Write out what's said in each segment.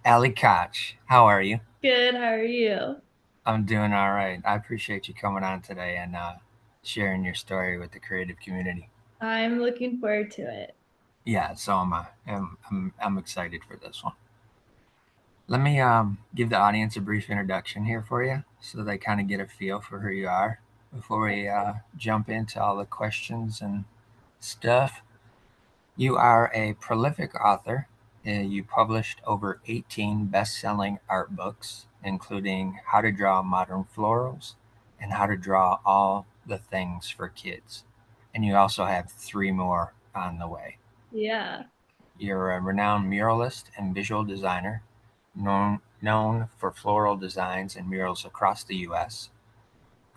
Alli Koch, how are you? Good, how are you? I'm doing all right. I appreciate you coming on today and sharing your story with the creative community. I'm looking forward to it. Yeah, so am I. I'm excited for this one. Let me give the audience a brief introduction here for you so they kind of get a feel for who you are before we jump into all the questions and stuff. You are a prolific author. You published over 18 best-selling art books, including How to Draw Modern Florals and How to Draw All the Things for Kids. And you also have three more on the way. Yeah. You're a renowned muralist and visual designer, known for floral designs and murals across the U.S.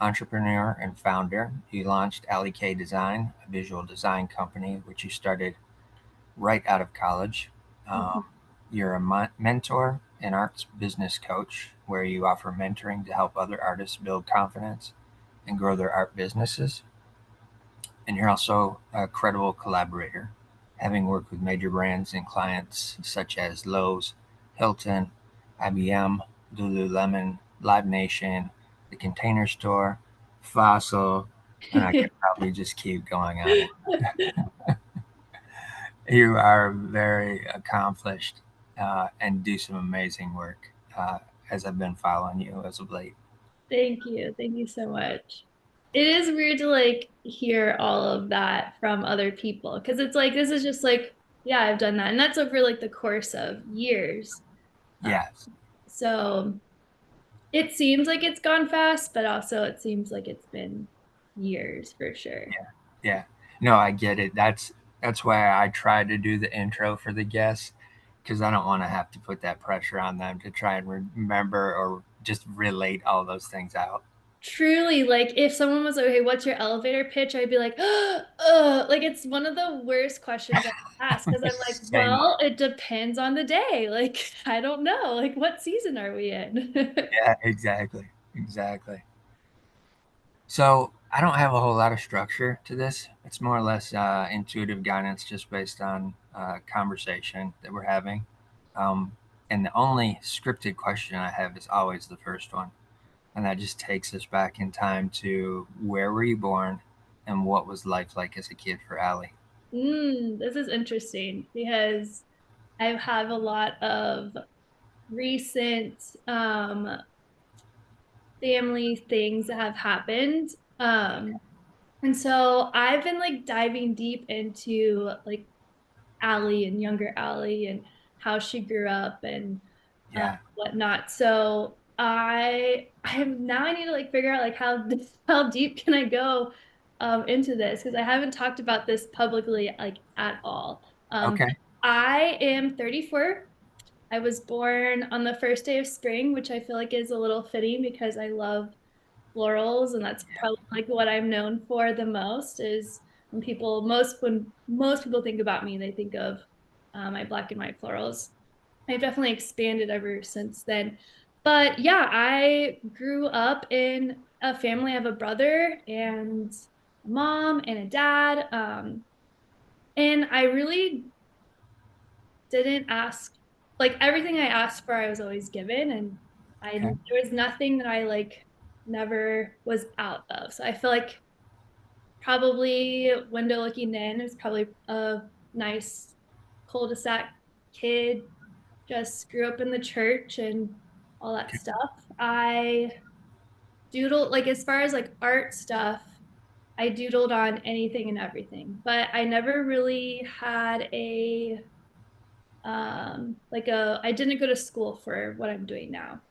Entrepreneur and founder, you launched Alli Koch Design, a visual design company, which you started right out of college. Mhm. Um, you're a mentor and arts business coach where you offer mentoring to help other artists build confidence and grow their art businesses. And you're also a credible collaborator, having worked with major brands and clients such as Lowe's, Hilton, IBM, Lululemon, Live Nation, The Container Store, Fossil, and I could probably just keep going on. You are very accomplished and do some amazing work as I've been following you as of late. Thank you. Thank you so much. It is weird to hear all of that from other people because it's like this is just yeah, I've done that. And that's over the course of years. Uh, Yes. so it seems like it's gone fast, but also it seems like it's been years for sure. Yeah. Yeah. No, I get it. That's why I try to do the intro for the guests because I don't want to have to put that pressure on them to try and remember or just relate all those things out. Truly, like if someone was like, "Okay, what's your elevator pitch?" I'd be like, like it's one of the worst questions I ask because I'm like, Same. well, it depends on the day. Like, I don't know. Like, what season are we in? Yeah, exactly. Exactly. So I don't have a whole lot of structure to this. It's more or less intuitive guidance just based on conversation that we're having. Um, and the only scripted question I have is always the first one. And that just takes us back in time to where were you born and what was life like as a kid for Allie? This is interesting because I have a lot of recent family things that have happened. And so I've been like diving deep into Allie and younger Allie and how she grew up and Yeah. whatnot. So I need to figure out how how deep can I go into this because I haven't talked about this publicly at all. Okay. I am 34. I was born on the first day of spring, which I feel like is a little fitting because I love florals, and that's Yeah. probably what I'm known for the most is when most people think about me, they think of my black and white florals. I've definitely expanded ever since then. But yeah, I grew up in a family. I have a brother and a mom and a dad. And I really didn't ask everything I asked for, I was always given, and Okay. there was nothing that I never was out of. So I feel like probably window looking in is probably a nice cul-de-sac kid, just grew up in the church and all that Okay. stuff. I doodled as far as art stuff, I doodled on anything and everything, but I never really had a I didn't go to school for what I'm doing now.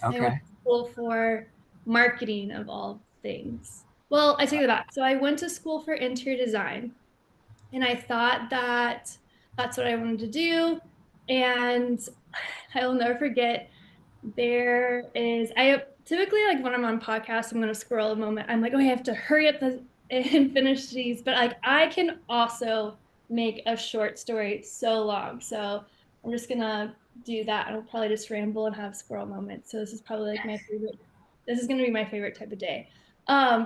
I went Okay. to school for marketing of all things. Well, I take that back. So I went to school for interior design and I thought that that's what I wanted to do. And I will never forget I typically when I'm on podcasts, I'm gonna scroll a moment. I'm like, oh, I have to hurry up and finish these. But I can also make a short story so long. So I'm just gonna do that. I'll probably just ramble and have squirrel moments. So this is probably my favorite. This is gonna be my favorite type of day.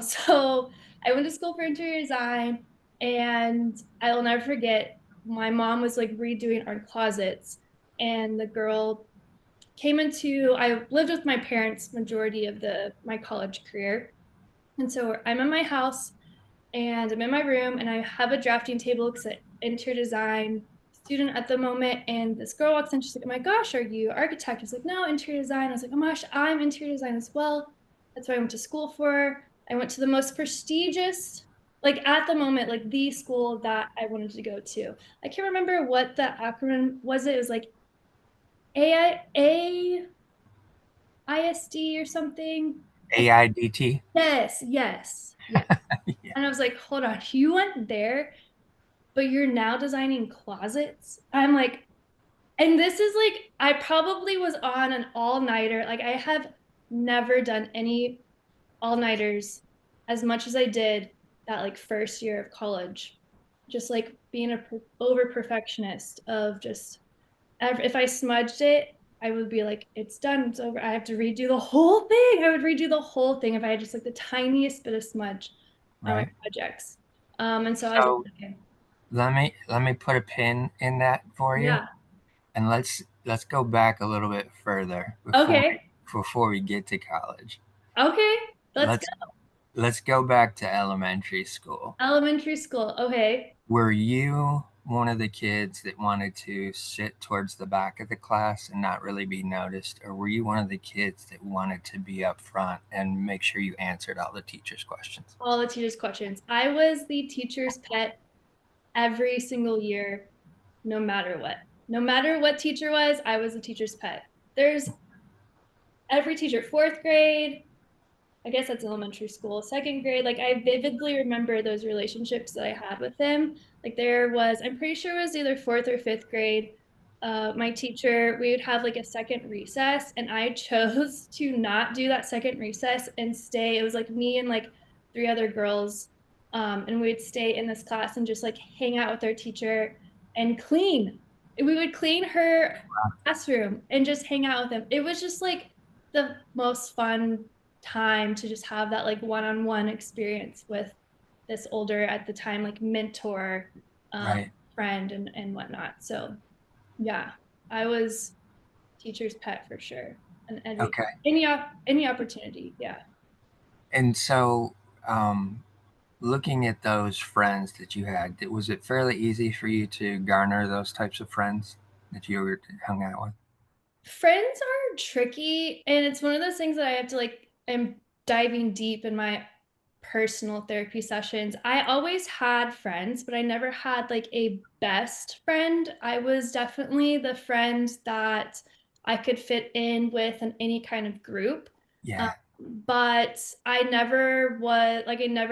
So I went to school for interior design, and I will never forget. My mom was redoing our closets, and the girl I lived with my parents majority of the my college career. And so I'm in my house and I'm in my room and I have a drafting table because I interior design student at the moment. And this girl walks in, she's like, oh my gosh, are you architect? I was like, no, interior design. I was like, oh my gosh, I'm interior design as well. That's what I went to school for. I went to the most prestigious, like at the moment, like the school that I wanted to go to. I can't remember what the acronym was. It was like AISD or something. Like, AIDT. yes, yes, yes. Yeah. And I was like, hold on, you went there, but you're now designing closets. I'm like, and this is like, I probably was on an all-nighter. Like, I have never done any all-nighters as much as I did that like first year of college. Just like being a over perfectionist of just if I smudged it, I would be like, it's done, it's over. I have to redo the whole thing. I would redo the whole thing if I had just like the tiniest bit of smudge on my Right. projects. And so I was like, So okay. let me put a pin in that for you, Yeah. and let's go back a little bit further Okay. before we get to college. Okay. Let's Let's go. let's go back to elementary school. Elementary school. Okay. Were you one of the kids that wanted to sit towards the back of the class and not really be noticed, or were you one of the kids that wanted to be up front and make sure you answered all the teachers' questions? All the teachers' questions. I was the teacher's pet every single year, no matter what. No matter what teacher was, I was the teacher's pet. There's every teacher, fourth grade, I guess that's elementary school, second grade. Like I vividly remember those relationships that I had with him. Like there was, I'm pretty sure it was either fourth or fifth grade. My teacher, we would have like a second recess, and I chose to not do that second recess and stay. It was like me and like three other girls, and we'd stay in this class and just like hang out with our teacher and clean. We would clean her classroom and just hang out with him. It was just like the most fun time to just have that like one-on-one experience with this older at the time like mentor Right. friend and whatnot. So yeah, I was teacher's pet for sure. And Okay. any opportunity, yeah. And so, um, looking at those friends that you had, was it fairly easy for you to garner those types of friends that you were hung out with? Friends are tricky, and it's one of those things that I have to like I'm diving deep in my personal therapy sessions. I always had friends, but I never had like a best friend. I was definitely the friend that I could fit in with in any kind of group. Um, Yeah. but I never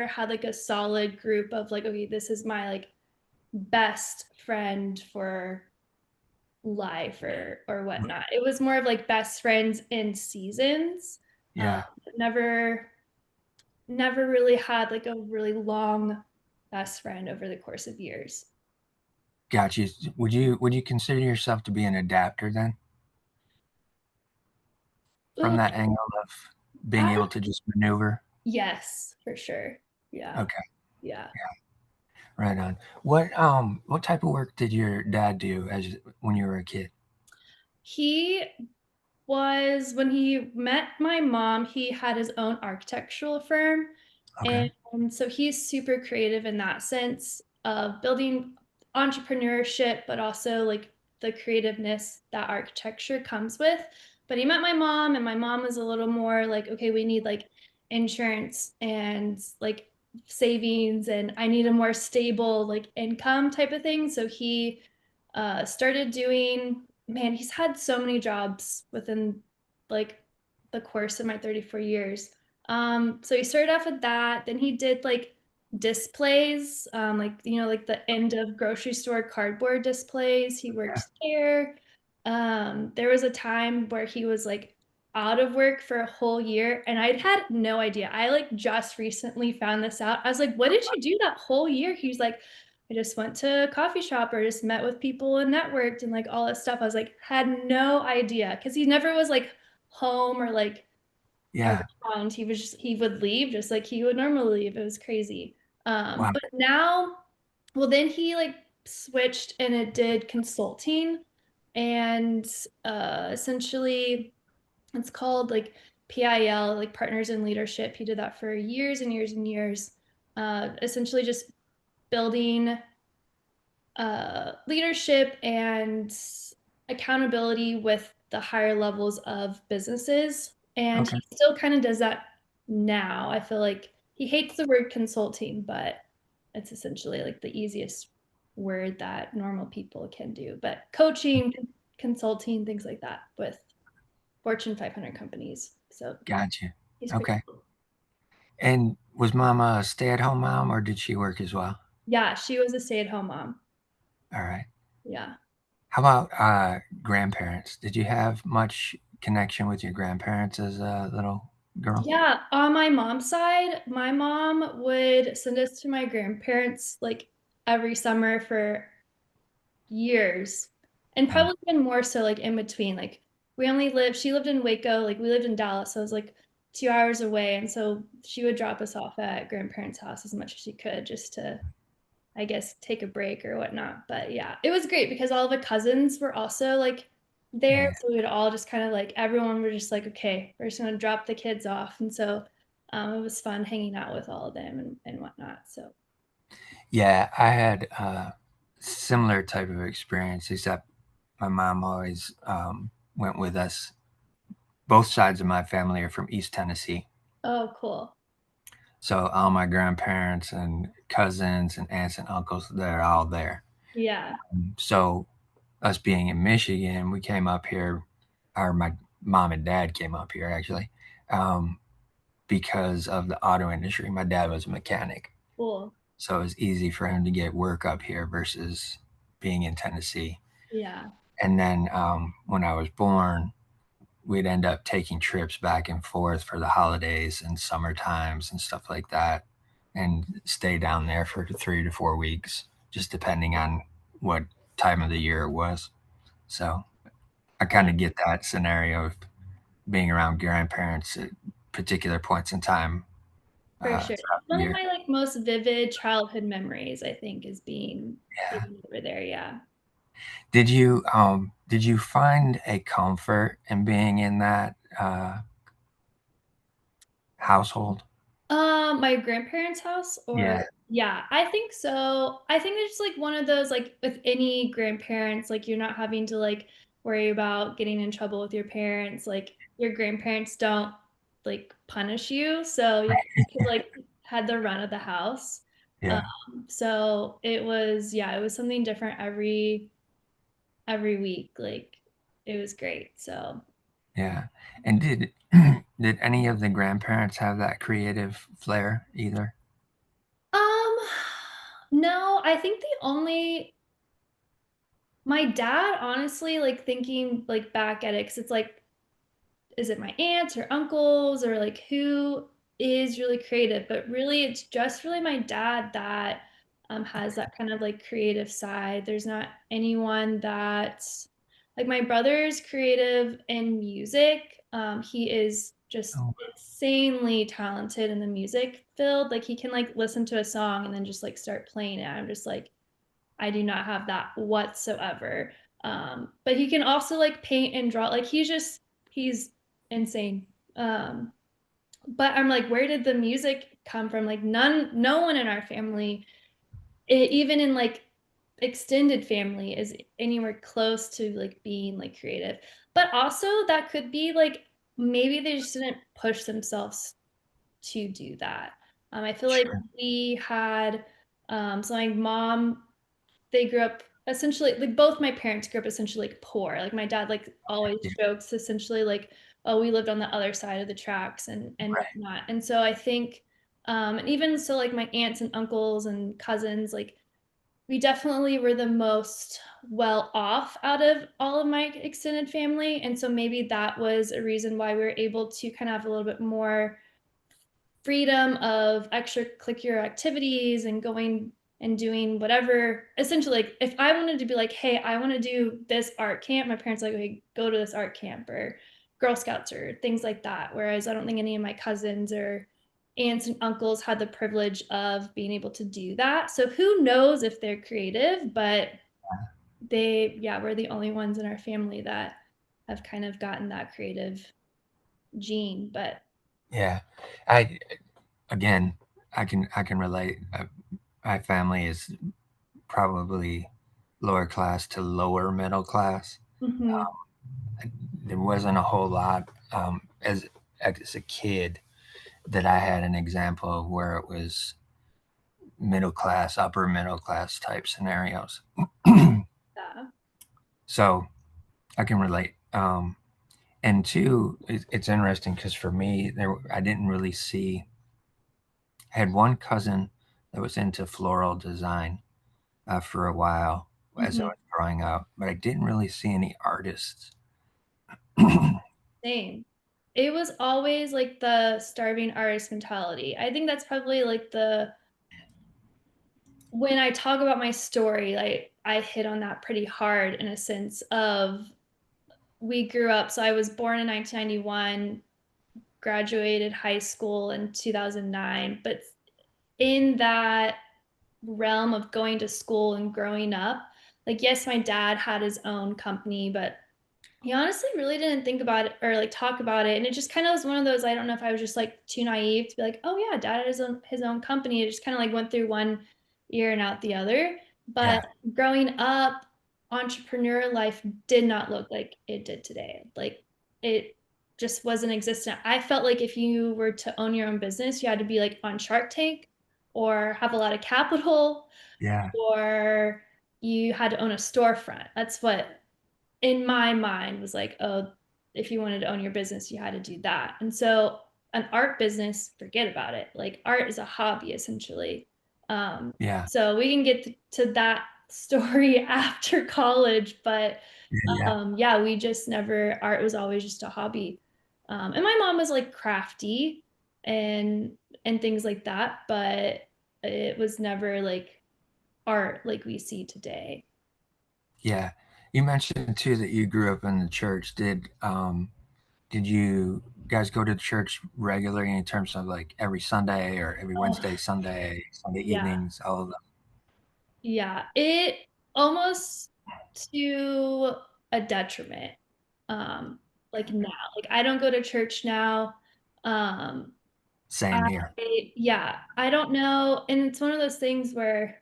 had like a solid group of like, okay, this is my like best friend for life or whatnot. It was more of like best friends in seasons. Um, Yeah. never never really had like a really long best friend over the course of years. Got you. Would you consider yourself to be an adapter then, from Ooh, that angle of being I, able to just maneuver? yes, for sure. Yeah. Okay. Yeah. Right on. What type of work did your dad do when you were a kid? He was when he met my mom, he had his own architectural firm. Okay. And so he's super creative in that sense of building entrepreneurship, but also like the creativeness that architecture comes with. But he met my mom, and my mom was a little more like, okay, we need like insurance and like savings, and I need a more stable like income type of thing. So he started doing, man, he's had so many jobs within like the course of my 34 years. So he started off with that. Then he did like displays, like like the end of grocery store cardboard displays. He Yeah. worked there. There was a time where he was like out of work for a whole year, and I'd had no idea. I like just recently found this out. I was like, "What did you do that whole year?" He's like, I just went to a coffee shop or just met with people and networked and like all this stuff. I was like, had no idea because he never was like home or like Yeah. around. He would leave just like he would normally leave. It was crazy. Wow. But now, well, then he like switched and it did consulting. and essentially it's called like PIL, like Partners in Leadership. He did that for years and years and years. Essentially just building leadership and accountability with the higher levels of businesses. And Okay. he still kind of does that now. I feel like he hates the word consulting, but it's essentially like the easiest word that normal people can do. But coaching, consulting, things like that with Fortune 500 companies. So Gotcha. he's pretty Okay. cool. And was mama a stay-at-home mom or did she work as well? Yeah, she was a stay-at-home mom. All right. Yeah. How about grandparents? Did you have much connection with your grandparents as a little girl? Yeah, on my mom's side, my mom would send us to my grandparents like every summer for years. And Uh, probably even more so like in between. Like we only lived, she lived in Waco, like we lived in Dallas, so it was like 2 hours away. And so she would drop us off at grandparents' house as much as she could just to I guess take a break or whatnot. But yeah, it was great because all the cousins were also like there. yeah. So we would all just kind of like everyone were just like, okay, we're just gonna drop the kids off. And so it was fun hanging out with all of them and whatnot. So Yeah, I had a similar type of experience, except my mom always went with us. Both sides of my family are from East Tennessee. oh cool. So all my grandparents and cousins and aunts and uncles, they're all there. Yeah, So us being in Michigan, we came up here, or my mom and dad came up here actually, um, because of the auto industry. My dad was a mechanic. cool. So it was easy for him to get work up here versus being in Tennessee. Yeah, And then when I was born, we'd end up taking trips back and forth for the holidays and summer times and stuff like that and stay down there for 3 to 4 weeks, just depending on what time of the year it was. So I kind yeah, of get that scenario of being around grandparents at particular points in time for sure. throughout the One of year. my like most vivid childhood memories, I think, is Yeah. being over there. Yeah. Did you find a comfort in being in that household? My grandparents' house or Yeah. yeah, I think so. I think it's like one of those like with any grandparents, like you're not having to like worry about getting in trouble with your parents. Like your grandparents don't like punish you, so you could like had the run of the house. Um, Yeah. so it was yeah, it was something different every week. Like it was great. So Yeah. And did any of the grandparents have that creative flair either? um no, I think the only my dad, honestly, like thinking like back at it, because it's like, is it my aunts or uncles or like who is really creative? But really, it's just really my dad that has that kind of like creative side. There's not anyone that's like my brother's creative in music. He is just Oh, insanely talented in the music field. Like he can like listen to a song and then just like start playing it. I'm just like, I do not have that whatsoever. But he can also like paint and draw. Like he's insane. But I'm like, where did the music come from? Like no one in our family, even in like extended family, is anywhere close to like being like creative. But also that could be like maybe they just didn't push themselves to do that. I feel like sure. we had so my mom they grew up essentially like both my parents grew up essentially like poor. Like my dad like always Yeah. jokes essentially like, oh, we lived on the other side of the tracks and Right. whatnot. And so I think and even so like my aunts and uncles and cousins, like we definitely were the most well off out of all of my extended family. And so maybe that was a reason why we were able to kind of have a little bit more freedom of extracurricular activities and going and doing whatever. Essentially, like if I wanted to be like, hey, I want to do this art camp, my parents are like, okay, go to this art camp or Girl Scouts or things like that. Whereas I don't think any of my cousins or aunts and uncles had the privilege of being able to do that. So who knows if they're creative, but yeah, we're the only ones in our family that have kind of gotten that creative gene. But Yeah. I again, I can relate. My family is probably lower class to lower middle class. mhm, There wasn't a whole lot as a kid that I had an example of where it was middle class, upper middle class type scenarios. yeah. So I can relate. And two, it's interesting because for me, I didn't really see. I had one cousin that was into floral design for a while as I Mhm. was growing up, but I didn't really see any artists. Same. It was always like the starving artist mentality. I think that's probably like the when I talk about my story, like I hit on that pretty hard in a sense of we grew up. So I was born in 1991, graduated high school in 2009, but in that realm of going to school and growing up, like yes, my dad had his own company, but he honestly really didn't think about it or like talk about it. And it just kind of was one of those, I don't know if I was just like too naive to be like, oh yeah, dad has his own company. It just kind of like went through one ear and out the other. Yeah, But growing up, entrepreneur life did not look like it did today. Like it just wasn't existent. I felt like if you were to own your own business, you had to be like on Shark Tank or have a lot of capital yeah, or you had to own a storefront. That's what in my mind was like, oh, if you wanted to own your business, you had to do that. And so an art business, forget about it. Like art is a hobby essentially. yeah, So we can get to that story after college, but yeah, yeah, yeah, we just never, art was always just a hobby. And my mom was like crafty and and things like that, but it was never like art like we see today. yeah. You mentioned too that you grew up in the church. Did you guys go to church regularly in terms of like every Sunday or every Oh, Wednesday, Sunday, Sunday yeah. evenings, all of them? Yeah, it almost to a detriment. Like now, like I don't go to church now. Um, I Same here. yeah, I don't know, and it's one of those things where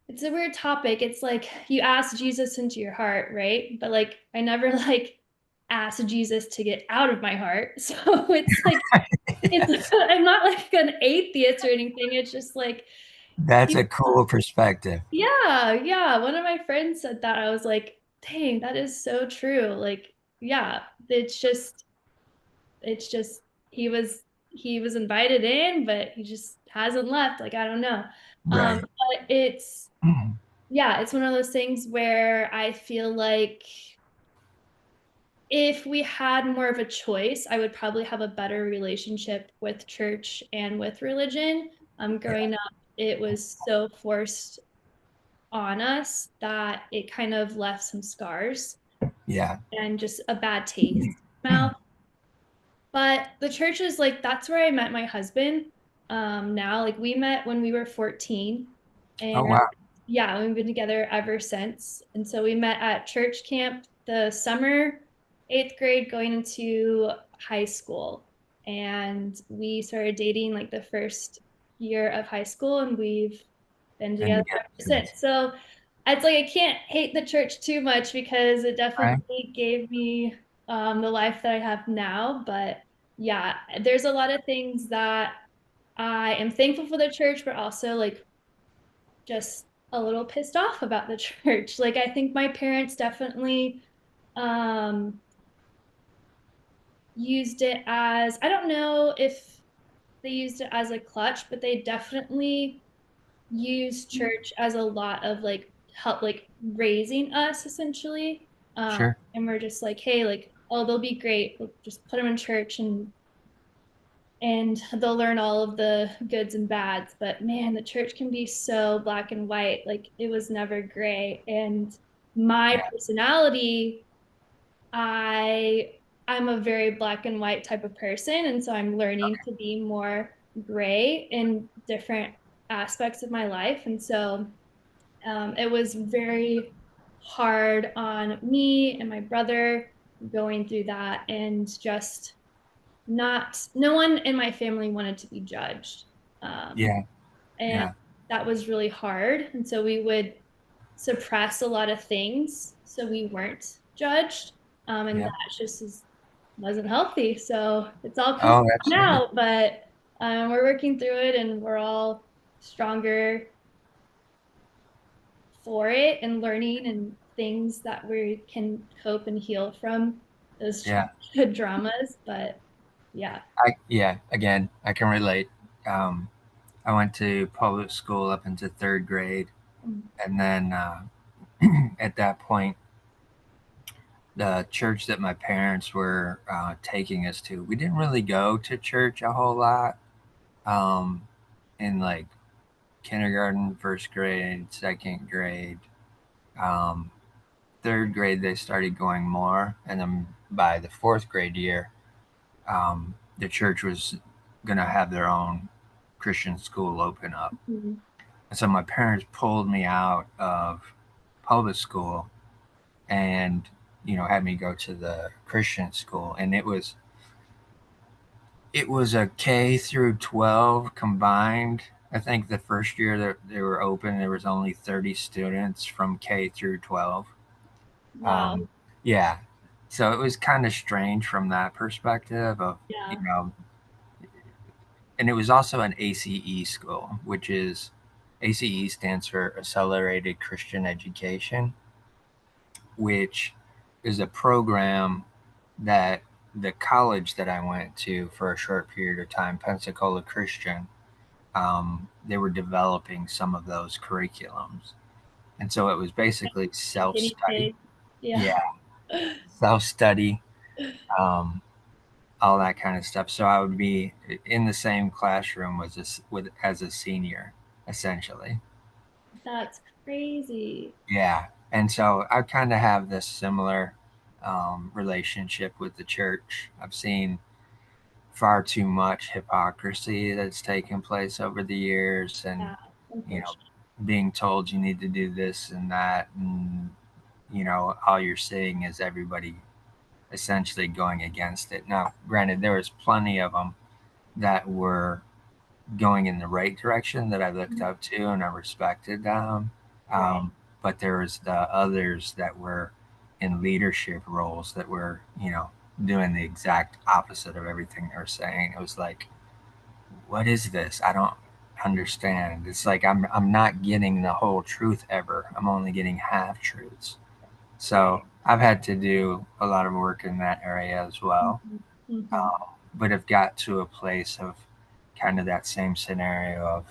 it's a weird topic. It's like you ask Jesus into your heart, right? But like I never like asked Jesus to get out of my heart. So it's like it's Yes. I'm not like an atheist or anything. It's just like That's a cool perspective. yeah, yeah. One of my friends said that. I was like, dang, that is so true. Like, yeah, it's just he was invited in, but he just hasn't left. Like, I don't know. Right. But it's yeah, it's one of those things where I feel like if we had more of a choice, I would probably have a better relationship with church and with religion. Yeah. Growing up, it was so forced on us that it kind of left some scars Yeah. and just a bad taste in my mouth. But the church is like that's where I met my husband. Now, like we met when we were 14, Oh, and wow. yeah, we've been together ever since. And so we met at church camp the summer, 8th grade, going into high school, and we started dating like the first year of high school, and we've been Been together together ever since. since. So it's like I can't hate the church too much because it Right. definitely gave me the life that I have now. But yeah, there's a lot of things that I am thankful for the church, but also like just a little pissed off about the church. Like I think my parents definitely um, used it as I don't know if they used it as a clutch, but they definitely use church as a lot of like help like raising us essentially Sure. and we're just like hey like oh they'll be great we'll just put them in church and they'll learn all of the goods and bads but man the church can be so black and white like it was never gray and my Yeah. personality I I'm a very black and white type of person, and so I'm learning to be more gray in different aspects of my life. And so it was very. hard on me and my brother going through that, and just not, no one in my family wanted to be judged. Um, Yeah. and Yeah. that was really hard. And so we would suppress a lot of things so we weren't judged. And Yeah. that just wasn't healthy. So it's all coming Oh, out absolutely. now, but we're working through it, and we're all stronger for it, and learning and things that we can cope and heal from those Yeah. childhood dramas. But yeah. Yeah. Again, I can relate. Um, I went to public school up into third grade, and then at that point, the church that my parents were taking us to, we didn't really go to church a whole lot. Um, in like kindergarten, first grade, second grade, um, third grade, they started going more, and then by the fourth grade year, the church was going to have their own Christian school open up. Mhm. And so my parents pulled me out of public school and, had me go to the Christian school. And it was a K through 12 combined. I think the first year that they were open, there was only 30 students from K through 12. Wow. Um, yeah. So it was kind of strange from that perspective of, you Yeah. know, and it was also an ACE school, which is ACE stands for Accelerated Christian Education, which is a program that the college that I went to for a short period of time, Pensacola Christian, they were developing some of those curriculums. And so it was basically Like self guinea study. pig. Yeah. Yeah, self study, um, all that kind of stuff. So I would be in the same classroom as a senior, essentially. That's crazy. Yeah. And so I kind of have this similar relationship with the church. I've seen far too much hypocrisy that's taken place over the years, and Yeah, you know unfortunately. being told you need to do this and that, and all you're seeing is everybody essentially going against it. Now granted, there was plenty of them that were going in the right direction that I looked up to and I respected them. Right. Um, but there was the others that were in leadership roles that were, doing the exact opposite of everything they were saying. It was like, what is this? I don't understand. It's like I'm not getting the whole truth ever. I'm only getting half truths. Right. So I've had to do a lot of work in that area as well. Mhm. Mhm. But have got to a place of kind of that same scenario of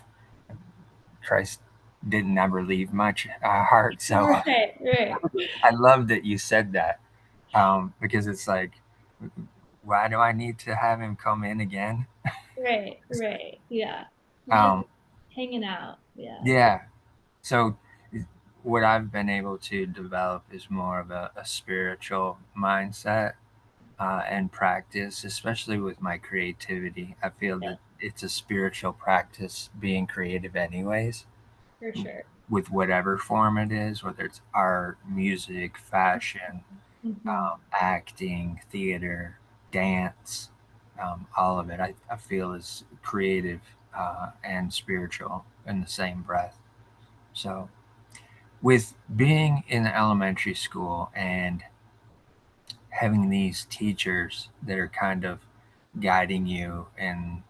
Christ didn't ever leave much heart. So Right. Right. I love that you said that, because it's like, why do I need to have him come in again? Right. Right. Yeah. You're just Um, hanging out. Yeah. yeah. So what I've been able to develop is more of a spiritual mindset and practice, especially with my creativity. I feel Yeah. that it's a spiritual practice being creative, anyways, For sure. with whatever form it is, whether it's art, music, fashion, Mhm. acting, theater, dance, all of it, I feel is creative and spiritual in the same breath. So, with being in elementary school and having these teachers that are kind of guiding you in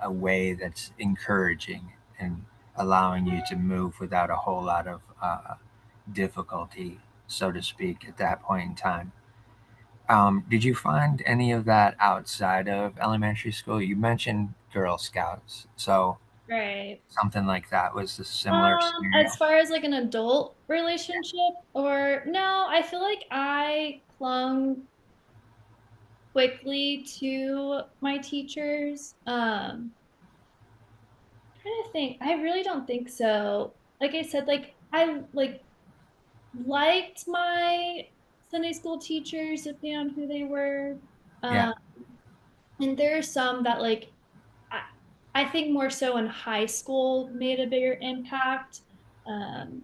a way that's encouraging and allowing you to move without a whole lot of difficulty, so to speak, at that point in time. Did you find any of that outside of elementary school? You mentioned Girl Scouts, so Right. something like that was a similar As scenario. far as like an adult relationship, or no, I feel like I clung quickly to my teachers. Trying to think. I really don't think so. Like I said, like I liked my Sunday school teachers, depending on who they were. Yeah, Um, and there are some that I, I think more so in high school made a bigger impact. Um,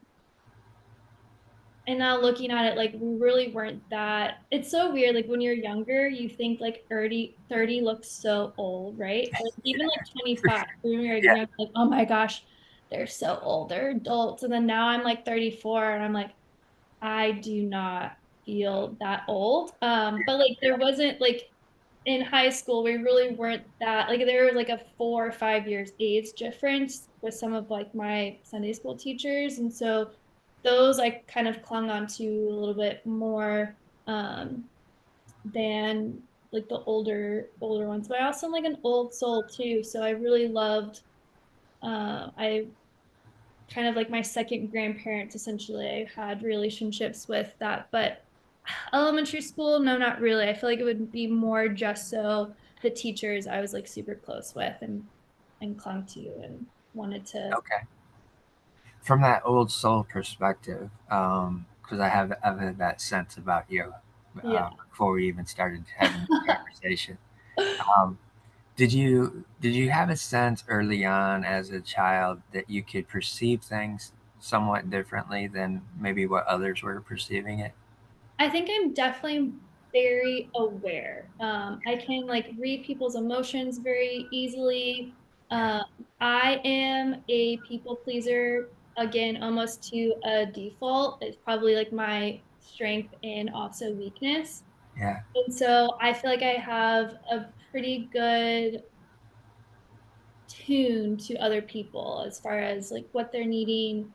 and now looking at it, like we really weren't that. It's so weird. Like when you're younger, you think like 30 looks so old, right? Or even like For 25. sure. When you're Yeah. young, like, oh my gosh, they're so old. They're adults. And then now I'm like 34 and I'm like, I do not feel that old. But like there wasn't like in high school, we really weren't that like there was like a 4 or 5 years age difference with some of like my Sunday school teachers. And so those I kind of clung on to a little bit more than like the older ones. But I also am like an old soul too. So I really loved I kind of like my second grandparents essentially I had relationships with that. But elementary school, no, not really. I feel like it would be more just so the teachers I was like super close with and clung to and wanted to. Okay. From that old soul perspective, because I've had that sense about you Yeah. before we even started having this conversation. Um, did you have a sense early on as a child that you could perceive things somewhat differently than maybe what others were perceiving it? I think I'm definitely very aware. I can like read people's emotions very easily. Yeah. Um, I am a people pleaser, again, almost to a default. It's probably like my strength and also weakness. Yeah. And so I feel like I have a pretty good tune to other people as far as like what they're needing,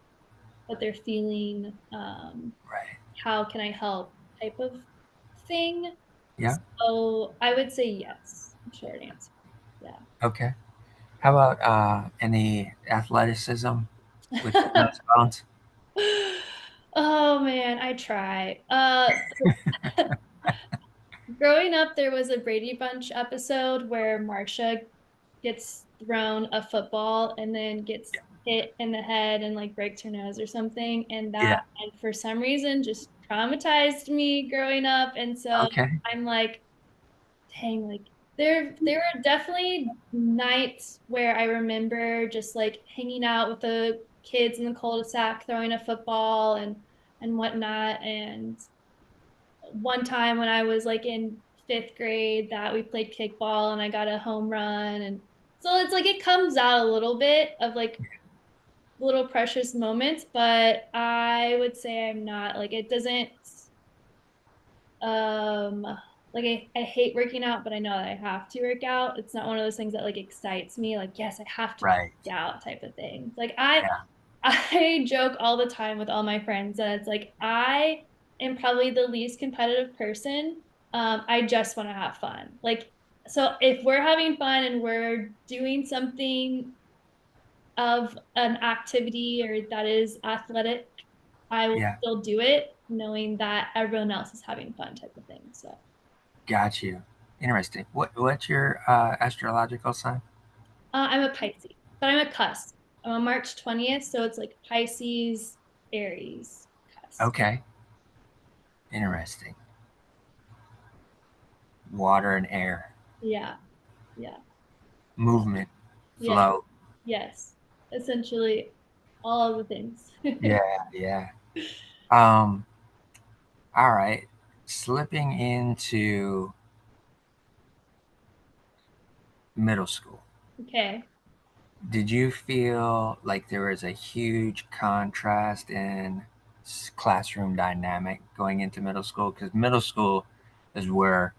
what they're feeling, Right. how can I help type of thing. Yeah. So I would say yes. Short answer. Okay. How about any athleticism with Yeah. those bones? Oh man, I try. Growing up, there was a Brady Bunch episode where Marsha gets thrown a football and then gets hit in the head and like breaks her nose or something. Yeah. And for some reason just traumatized me growing up. And so Okay. I'm like, dang, like there were definitely nights where I remember just like hanging out with the kids in the cul-de-sac, throwing a football and whatnot. And one time when I was like in fifth grade that we played kickball and I got a home run. And so it's like it comes out a little bit of like little precious moments, but I would say I'm not like it doesn't um like I hate working out, but I know that I have to work out. It's not one of those things that like excites me, like, yes, I have to Right. work out type of thing. Like Yeah. I joke all the time with all my friends that it's like I am probably the least competitive person. I just want to have fun. Like, so if we're having fun and we're doing something of an activity or that is athletic, I will Yeah. still do it knowing that everyone else is having fun type of thing. So Got you. Interesting. What's your astrological sign? I'm a Pisces, but I'm a cusp. I'm a March 20th, so it's like Pisces, Aries, cusp. Okay. Interesting. Water and air, Yeah, yeah, movement, yeah, flow. yes. Essentially all of the things. Yeah. Yeah. Um. All right. Slipping into middle school. Okay. Did you feel like there was a huge contrast in classroom dynamic going into middle school? Because middle school is where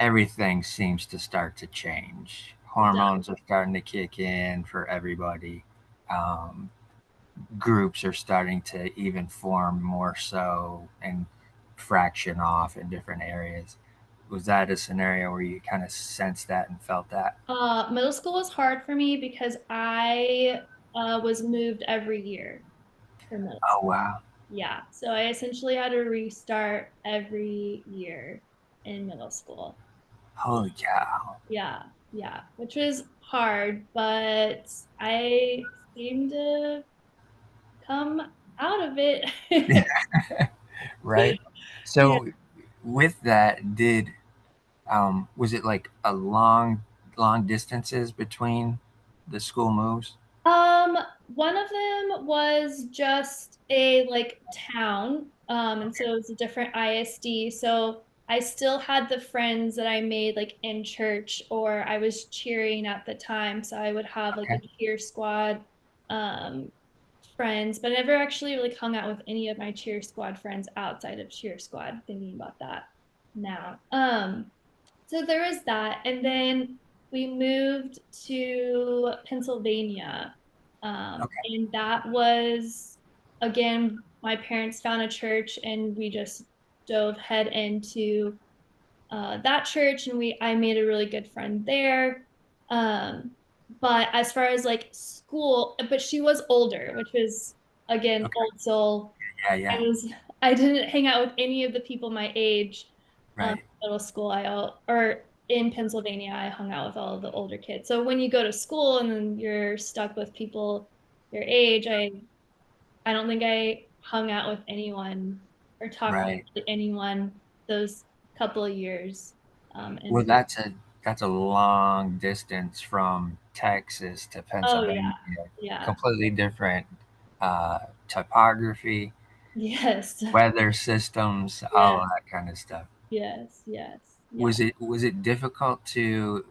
everything seems to start to change. It does. Hormones are starting to kick in for everybody. Um, Groups are starting to even form more so and fraction off in different areas. Was that a scenario where you kind of sensed that and felt that? Middle school was hard for me because I was moved every year for middle Oh, school. wow. Yeah. So I essentially had to restart every year in middle school. Holy cow. Yeah. Yeah. Which was hard, but I seemed to come out of it. Right. Yeah. So, with that, did was it like a long distances between the school moves? One of them was just a like town, and so it was a different ISD. So I still had the friends that I made like in church, or I was cheering at the time. So I would have like a Okay. cheer squad, friends, but I never actually like hung out with any of my cheer squad friends outside of cheer squad. Thinking about that now. So there was that. And then we moved to Pennsylvania. Okay. And that was, again, my parents found a church and we just dove head into that church and I made a really good friend there. Um, but as far as like school, but she was older, which was again Okay. old soul. Yeah. I Yeah. was I didn't hang out with any of the people my age. Right. Middle school, or in Pennsylvania, I hung out with all of the older kids. So when you go to school and then you're stuck with people your age, I don't think I hung out with anyone or talked Right. to anyone those couple of years. Well, And that's a long distance from Texas to oh yeah, Pennsylvania. yeah, Completely different uh, topography, yes, weather systems, all yeah, of that kind of stuff. yes, yes, yeah. Was it difficult to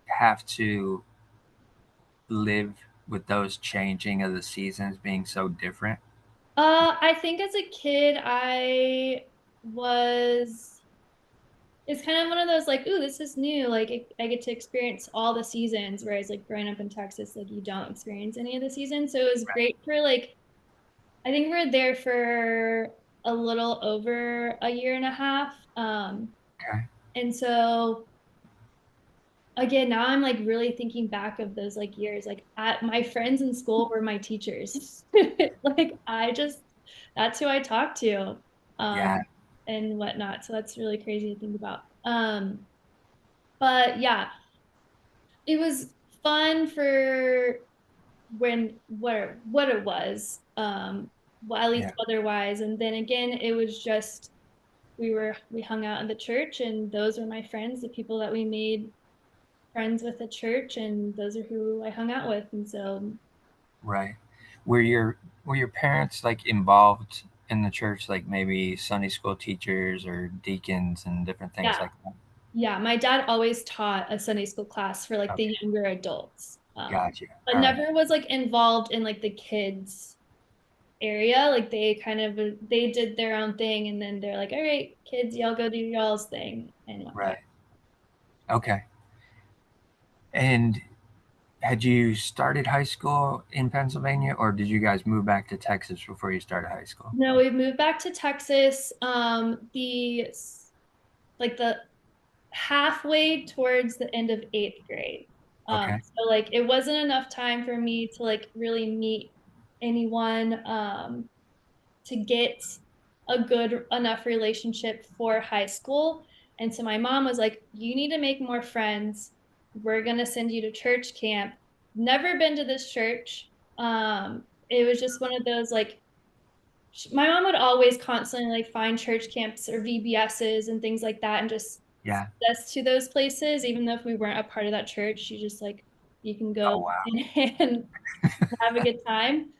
have to live with those changing of the seasons being so different? I think as a kid, I was. It's kind of one of those like, ooh, this is new. Like I get to experience all the seasons, whereas like growing up in Texas, like you don't experience any of the seasons. So it was great for like I think we were there for a little over a year and a half. Okay. And so again, now I'm like really thinking back of those like years. Like my friends in school were my teachers. Like that's who I talked to, Yeah. and whatnot. So that's really crazy to think about. But yeah, it was fun for when what it was. Well, at least Yeah. otherwise. And then again, it was just we hung out in the church and those were my friends, the people that we made friends with at church, and those are who I hung out with. And so Right. Were your were your parents like involved in the church, like maybe Sunday school teachers or deacons and different things yeah, like that? yeah, my dad always taught a Sunday school class for like the Okay. younger adults. Gotcha. But All right. never was like involved in like the kids area. Like they did their own thing and then they're like, all right, kids, y'all go do y'all's thing and whatnot. Right. Okay. And had you started high school in Pennsylvania, or did you guys move back to Texas before you started high school? No, we moved back to Texas. The like the halfway towards the end of eighth grade. Okay. So like it wasn't enough time for me to like really meet anyone, to get a good enough relationship for high school. And so my mom was like, you need to make more friends. We're gonna send you to church camp. Never been to this church. It was just one of those like my mom would always constantly like find church camps or VBSs and things like that and just Yeah. send us to those places, even though if we weren't a part of that church, she just like you can Oh go wow. and have a good time.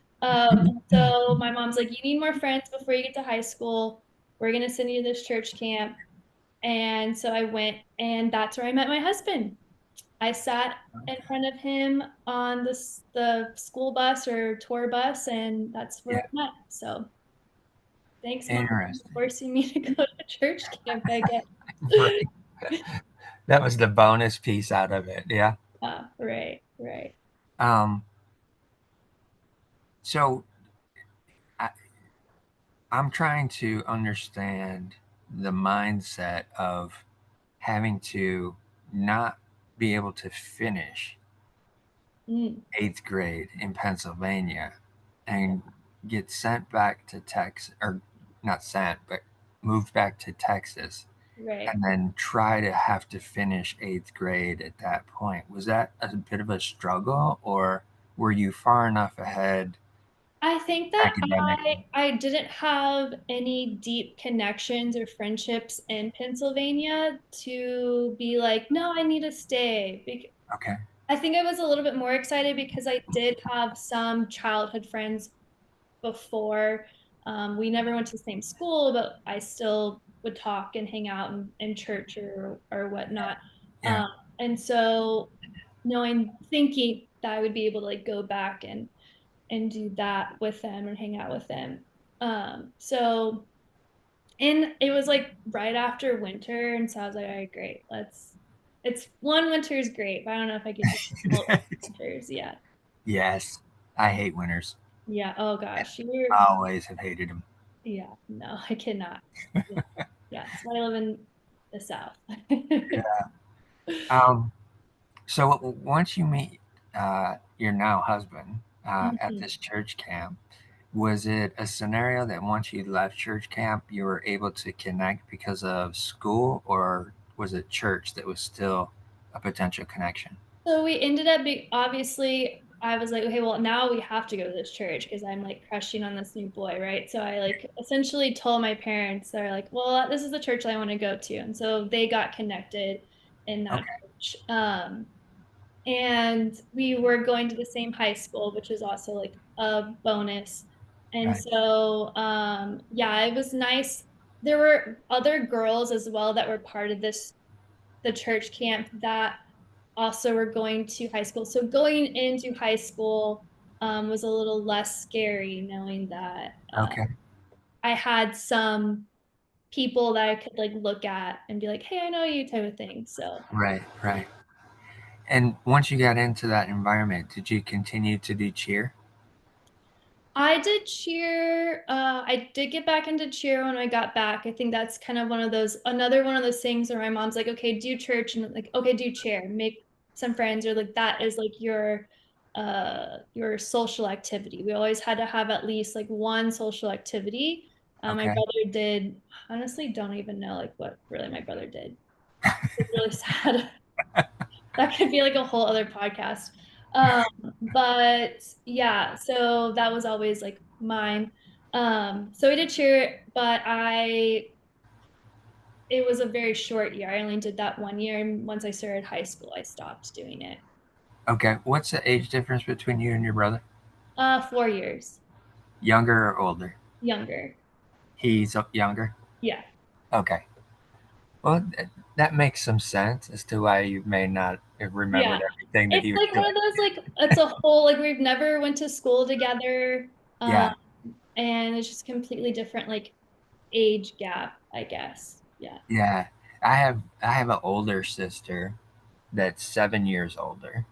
So my mom's like, you need more friends before you get to high school. We're gonna send you to this church camp. And so I went, and that's where I met my husband. I sat in front of him on the school bus or tour bus, and that's where Yeah. we met. So thanks, mom, for Interesting. forcing me to go to church camp, I guess. Right. That was the bonus piece out of it. Yeah. Right, right. Um. So I, I'm trying to understand the mindset of having to not be able to finish Mm, eighth grade in Pennsylvania and get sent back to Texas, or not sent, but moved back to Texas, right. and then try to have to finish eighth grade at that point. Was that a bit of a struggle, or were you far enough ahead I think that academically? I didn't have any deep connections or friendships in Pennsylvania to be like, no, I need to stay. Okay. I think I was a little bit more excited because I did have some childhood friends before. We never went to the same school, but I still would talk and hang out in church or whatnot. Yeah. Um, and so thinking that I would be able to like go back and do that with them and hang out with them. So and it was like right after winter, and so I was like, all right, great, let's. It's one winter is great, but I don't know if I could do multiple winters. Yeah, Yes. I hate winters. yeah. Oh gosh, you're. I always have hated them. Yeah, no, I cannot. Yeah, yeah. That's why I live in the South. Um, so once you meet your now husband at Mhm. this church camp, was it a scenario that once you left church camp, you were able to connect because of school, or was it church that was still a potential connection? So we ended up being obviously I was like, okay, well now we have to go to this church because I'm like crushing on this new boy, right? So I like essentially told my parents, they're like, well, this is the church I want to go to. And so they got connected in that Okay, church. And we were going to the same high school, which was also like a bonus. And right. so yeah, it was nice. There were other girls as well that were part of the church camp that also were going to high school. So going into high school was a little less scary, knowing that Okay, I had some people that I could like look at and be like, "Hey, I know you," type of thing. So right, right. And once you got into that environment, did you continue to do cheer? I did cheer. I did get back into cheer when I got back. I think that's kind of another one of those things where my mom's like, okay, do church and like, okay, do cheer, make some friends, or like that is like your social activity. We always had to have at least like one social activity. My Okay, brother did, honestly, don't even know like what really my brother did. It's really sad. That could be like a whole other podcast. Um, but yeah, so that was always like mine. So we did cheer, but it was a very short year. I only did that one year. And once I started high school, I stopped doing it. okay. What's the age difference between you and your brother? 4 years Younger or older? younger. He's younger. Yeah. Okay. Well, that makes some sense as to why you may not have Yeah. remembered everything that It's he was like one doing. of those, like, it's a whole, like, we've never went to school together. Um, Yeah, and it's just completely different, like, age gap, I guess. Yeah. yeah. I have an older sister that's 7 years older.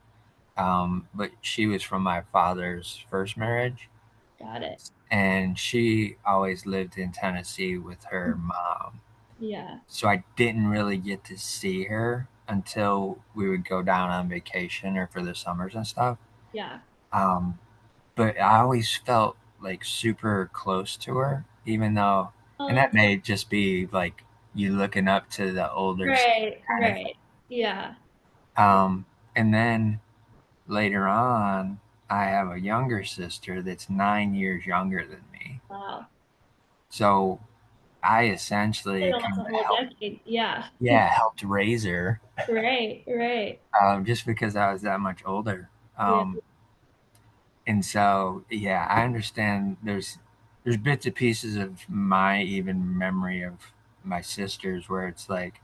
But she was from my father's first marriage, Got it. and she always lived in Tennessee with her mom. Yeah. So I didn't really get to see her until we would go down on vacation or for the summers and stuff. Yeah. Um, but I always felt like super close to her, even though, Oh, and that that's may just be like you looking up to the older sister right. kind of Right. Yeah. thing. And then later on, I have a younger sister that's 9 years younger than me. Wow. So I Like essentially almost kind a of whole helped, decade. Yeah. yeah, helped raise her, Right. Right. just because I was that much older. Yeah. And so, yeah, I understand there's bits and pieces of my even memory of my sisters where it's like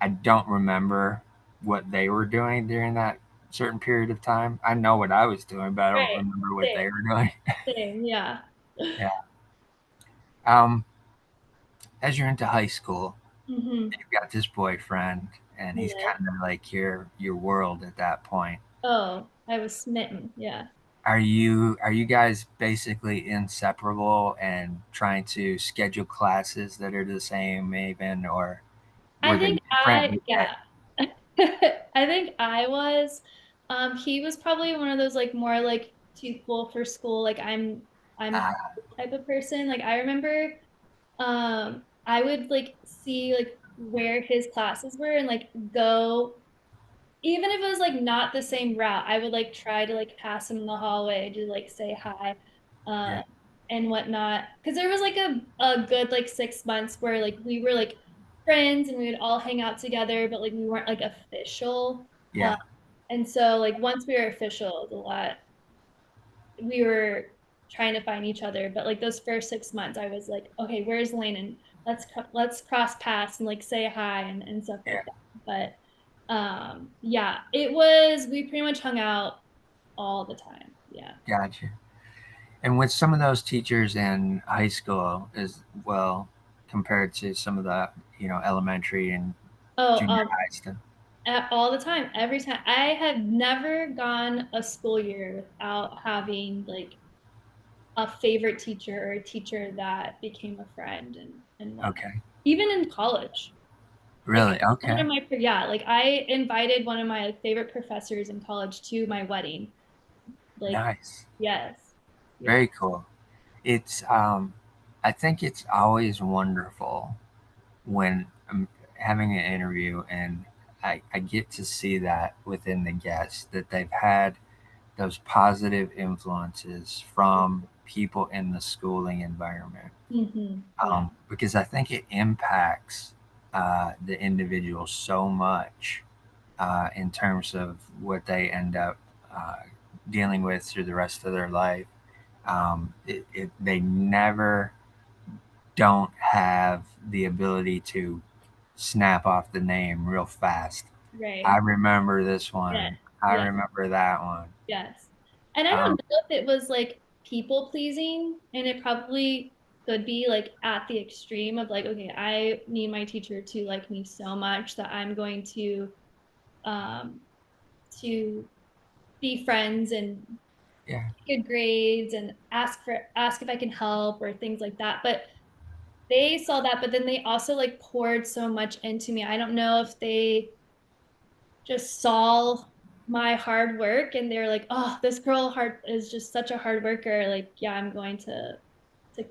I don't remember what they were doing during that certain period of time. I know what I was doing, but I don't Right. remember what Same. they were doing. Same. Yeah. Yeah. Um, as you're into high school, Hmm. you've got this boyfriend, and he's Yeah. kind of like your world at that point. Oh, I was smitten. Yeah. Are you guys basically inseparable and trying to schedule classes that are the same even, or I were they think different? yeah. I think I was. He was probably one of those like more like too cool for school. Like I'm Uh, type of person. Like I remember I would like see like where his classes were and like go even if it was like not the same route, I would like try to like pass him in the hallway to like say hi, yeah, uh, and whatnot. Because there was like a good like 6 months where like we were like friends and we would all hang out together, but like we weren't like official. Uh, yeah, And so like once we were official, it was a lot. We were trying to find each other, but like those first 6 months, I was like, okay, where's Lane? And let's cross paths and like say hi and stuff like Yeah, that. But yeah, it was we pretty much hung out all the time. Yeah. gotcha. And with some of those teachers in high school as well, compared to some of the, elementary and Oh, junior high stuff. all the time, every time. I have never gone a school year without having like a favorite teacher or a teacher that became a friend and whatnot. Okay. Even in college. Like Really? one of Okay. my yeah, like I invited one of my like, favorite professors in college to my wedding. Like, Nice. yes. Yeah. Very cool. It's I think it's always wonderful when I'm having an interview and I get to see that within the guests that they've had those positive influences from people in the schooling environment. Yeah. Because I think it impacts the individual so much in terms of what they end up uh, dealing with through the rest of their life. They never don't have the ability to snap off the name real fast. I Right. remember this Yeah. one. I Yeah. remember that one. Yes. And I don't Um, know if it was like people pleasing, and it probably could be like at the extreme of like, okay, I need my teacher to like me so much that I'm going um to be friends and yeah. good grades and ask if I can help or things like that. But they saw that, but then they also like poured so much into me. I don't know if they just saw my hard work and they're like, oh, this girl hard is just such a hard worker. Like, yeah, I'm going to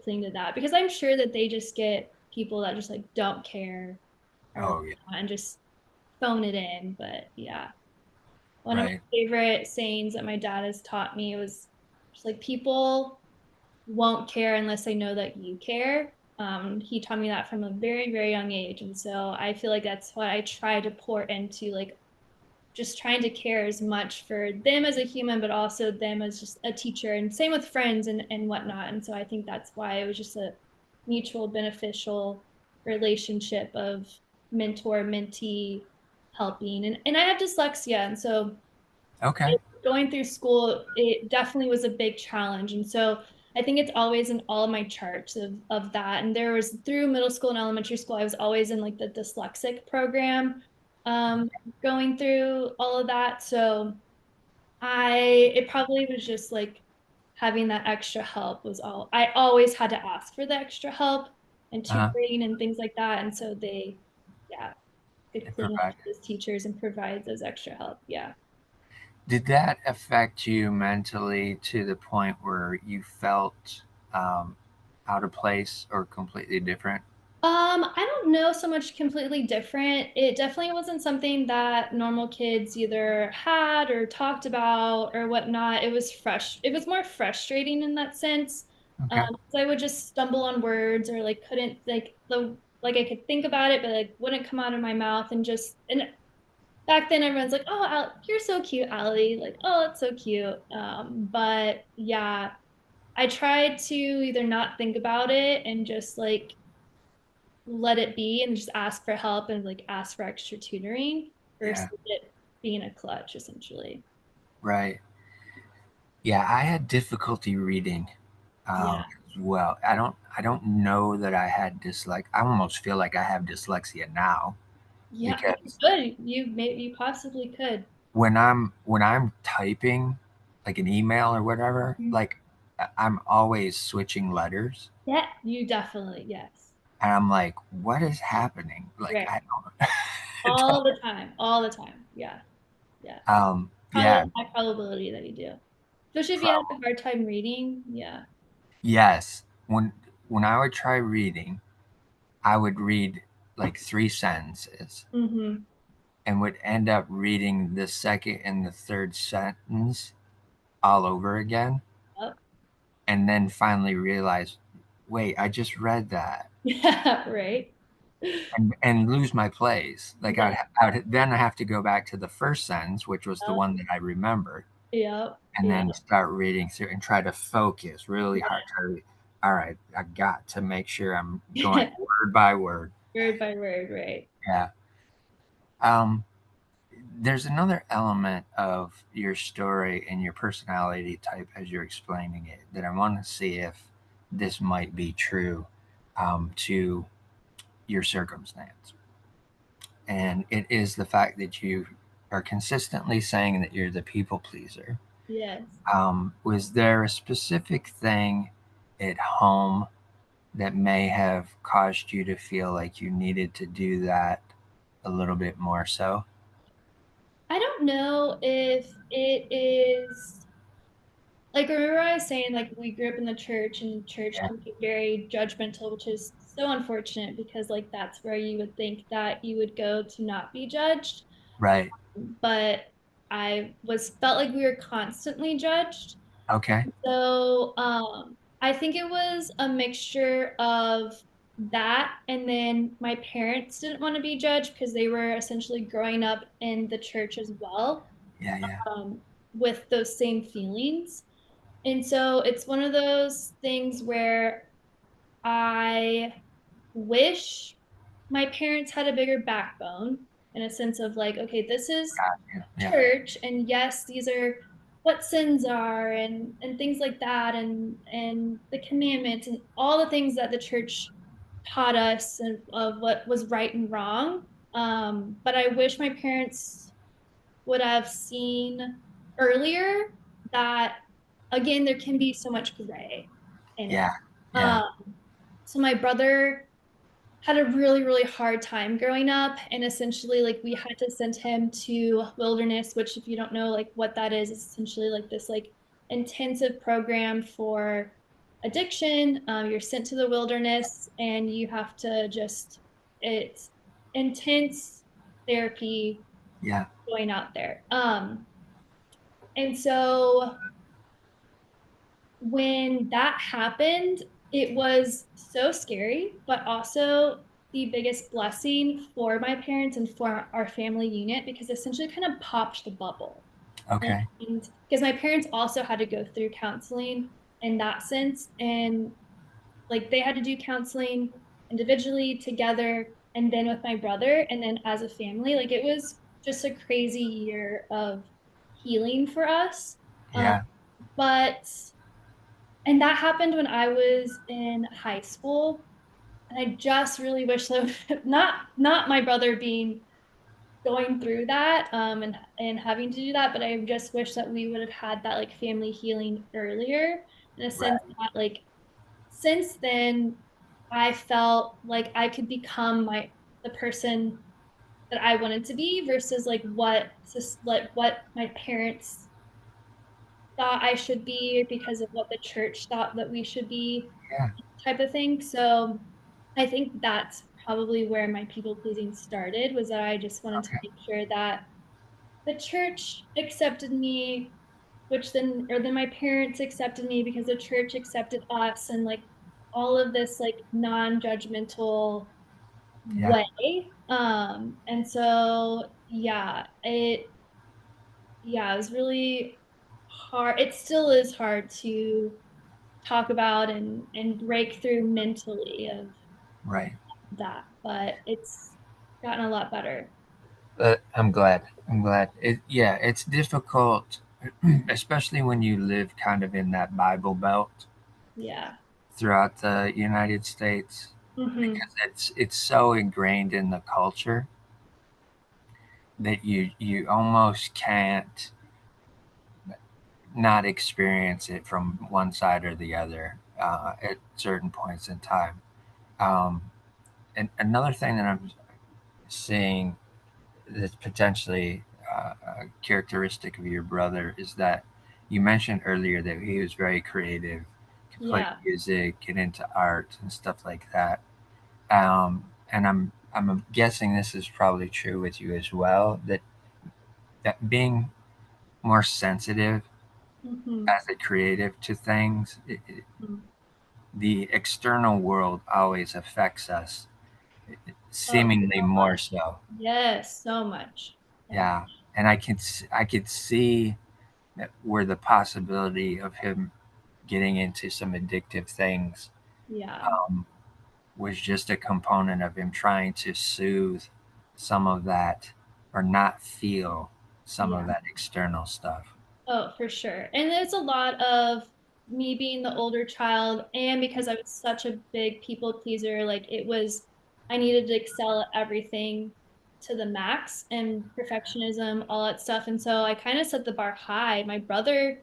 cling to that because I'm sure that they just get people that just like don't care or Oh, yeah. and just phone it in. But yeah, one of Right. my favorite sayings that my dad has taught me was just like people won't care unless they know that you care. He taught me that from a very, very young age. And so I feel like that's what I try to pour into like just trying to care as much for them as a human, but also them as just a teacher. And same with friends and whatnot. And so I think that's why it was just a mutual beneficial relationship of mentor, mentee helping. And I have dyslexia. And so Okay. going through school, it definitely was a big challenge. And so I think it's always in all of my charts of that. And there was through middle school and elementary school, I was always in like the dyslexic program, um, going through all of that. So it probably was just like having that extra help was all, I always had to ask for the extra help and Uh-huh. tutoring and things like that. And so they, yeah, could They cling on provide. to those teachers and provide those extra help. Yeah. Did that affect you mentally to the point where you felt um, out of place or completely different? I don't know so much completely different. It definitely wasn't something that normal kids either had or talked about or whatnot. It was fresh. It was more frustrating in that sense. Okay. So I would just stumble on words or like couldn't like I could think about it, but like wouldn't come out of my mouth and back then everyone's like, "Oh, you're so cute, Allie." Like, "Oh, it's so cute." But yeah, I tried to either not think about it and just like let it be and just ask for help and like ask for extra tutoring versus Yeah. it being a clutch essentially. Right. Yeah. I had difficulty reading Yeah. as well. I don't know that I had dyslexia. I almost feel like I have dyslexia now Yeah, you because could. You possibly could. when I'm typing like an email or whatever, Mhm. like I'm always switching letters Yeah, you definitely, yes. and I'm like, what is happening? Like Right. I don't All the time. All the time. Yeah. Yeah. Probably yeah, a high probability that you do. Especially if you have a probably. hard time reading. Yeah. Yes. When I would try reading, I would read like three sentences Mm-hmm. and would end up reading the second and the third sentence all over again Yep. and then finally realize, wait, I just read that. Yeah, right. and lose my place. Like Yeah. I'd then I have to go back to the first sentence, which was the one that I remember, Yep. and Yeah. then start reading through and try to focus really hard. All right, I got to make sure I'm going Yeah. word by word. Word by word, right? Yeah. Um, there's another element of your story and your personality type as you're explaining it that I want to see if this might be true to your circumstance. And it is the fact that you are consistently saying that you're the people pleaser. Yes. Was there a specific thing at home that may have caused you to feel like you needed to do that a little bit more so? I don't know if it is like remember I was saying like we grew up in the church and church Yeah, can be very judgmental, which is so unfortunate because like that's where you would think that you would go to not be judged. right. But I was felt like we were constantly judged. Okay. So I think it was a mixture of that and then my parents didn't want to be judged because they were essentially growing up in the church as well, Yeah, yeah. um, with those same feelings. And so it's one of those things where I wish my parents had a bigger backbone in a sense of like, okay, this is Yeah, yeah, church, and yes, these are what sins are and things like that, and the commandments and all the things that the church taught us and of what was right and wrong. But I wish my parents would have seen earlier that again there can be so much gray in it. yeah, yeah. Um, so my brother had a really really hard time growing up and essentially like we had to send him to wilderness, which if you don't know like what that is, it's essentially like this like intensive program for addiction. You're sent to the wilderness and you have to just it's intense therapy Yeah. going out there. And so when that happened, it was so scary, but also the biggest blessing for my parents and for our family unit because essentially kind of popped the bubble. Okay. And because my parents also had to go through counseling in that sense. And like they had to do counseling individually, together, and then with my brother, and then as a family. Like it was just a crazy year of healing for us. Um, Yeah. but and that happened when I was in high school. And I just really wish that not my brother being going through that and having to do that, but I just wish that we would have had that like family healing earlier in a sense Right. that like since then I felt like I could become the person that I wanted to be versus like what my parents thought I should be because of what the church thought that we should be Yeah. type of thing. So I think that's probably where my people pleasing started was that I just wanted to Okay. make sure that the church accepted me, which then my parents accepted me because the church accepted us and like all of this like non-judgmental Yeah. way. And so it was really hard. It still is hard to talk about and break through mentally of Right. that, but it's gotten a lot better. I'm glad. I'm glad. Yeah, it's difficult, especially when you live kind of in that Bible Belt Yeah. throughout the United States, Mm-hmm. because it's so ingrained in the culture that you almost can't not experience it from one side or the other at certain points in time. Um, and another thing that I'm seeing that's potentially a characteristic of your brother is that you mentioned earlier that he was very creative, could play Yeah. music, get into art and stuff like that. And I'm guessing this is probably true with you as well. That being more sensitive Mm-hmm. as a creative to things, the external world always affects us Oh, seemingly so more much. so. Yes, so much. Yeah. Yeah, and I could see that where the possibility of him getting into some addictive things Yeah. um, was just a component of him trying to soothe some of that or not feel some of Yeah. that external stuff. Oh, for sure. And there's a lot of me being the older child, and because I was such a big people pleaser, like it was, I needed to excel at everything to the max and perfectionism, all that stuff. And so I kind of set the bar high. My brother,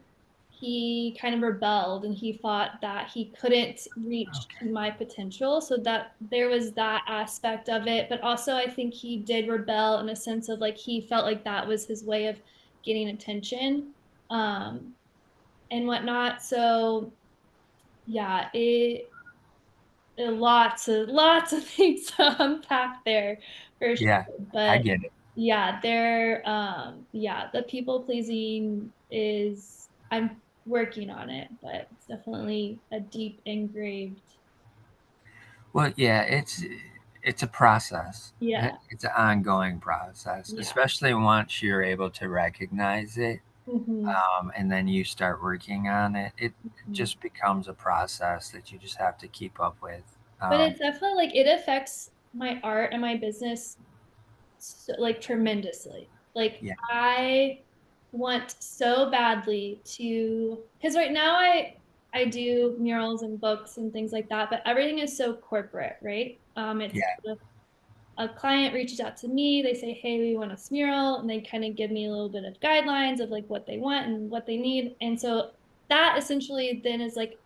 he kind of rebelled and he thought that he couldn't reach Okay. my potential. So that there was that aspect of it. But also, I think he did rebel in a sense of like he felt like that was his way of getting attention um, and whatnot. So yeah, lots of things to unpack there for sure. Yeah, I But get it. yeah, yeah, the people pleasing is I'm working on it, but it's definitely a deep engraved. Well, yeah, it's a process. Yeah, It's an ongoing process, yeah. especially once you're able to recognize it, Hmm. and then you start working on it. It Hmm. just becomes a process that you just have to keep up with. But Um, it's definitely like it affects my art and my business so, like tremendously. Like yeah, I want so badly to because right now I do murals and books and things like that, but everything is so corporate, right? It's yeah, a client reaches out to me, they say, "Hey, we want a mural," and they kind of give me a little bit of guidelines of like what they want and what they need, and so that essentially then is like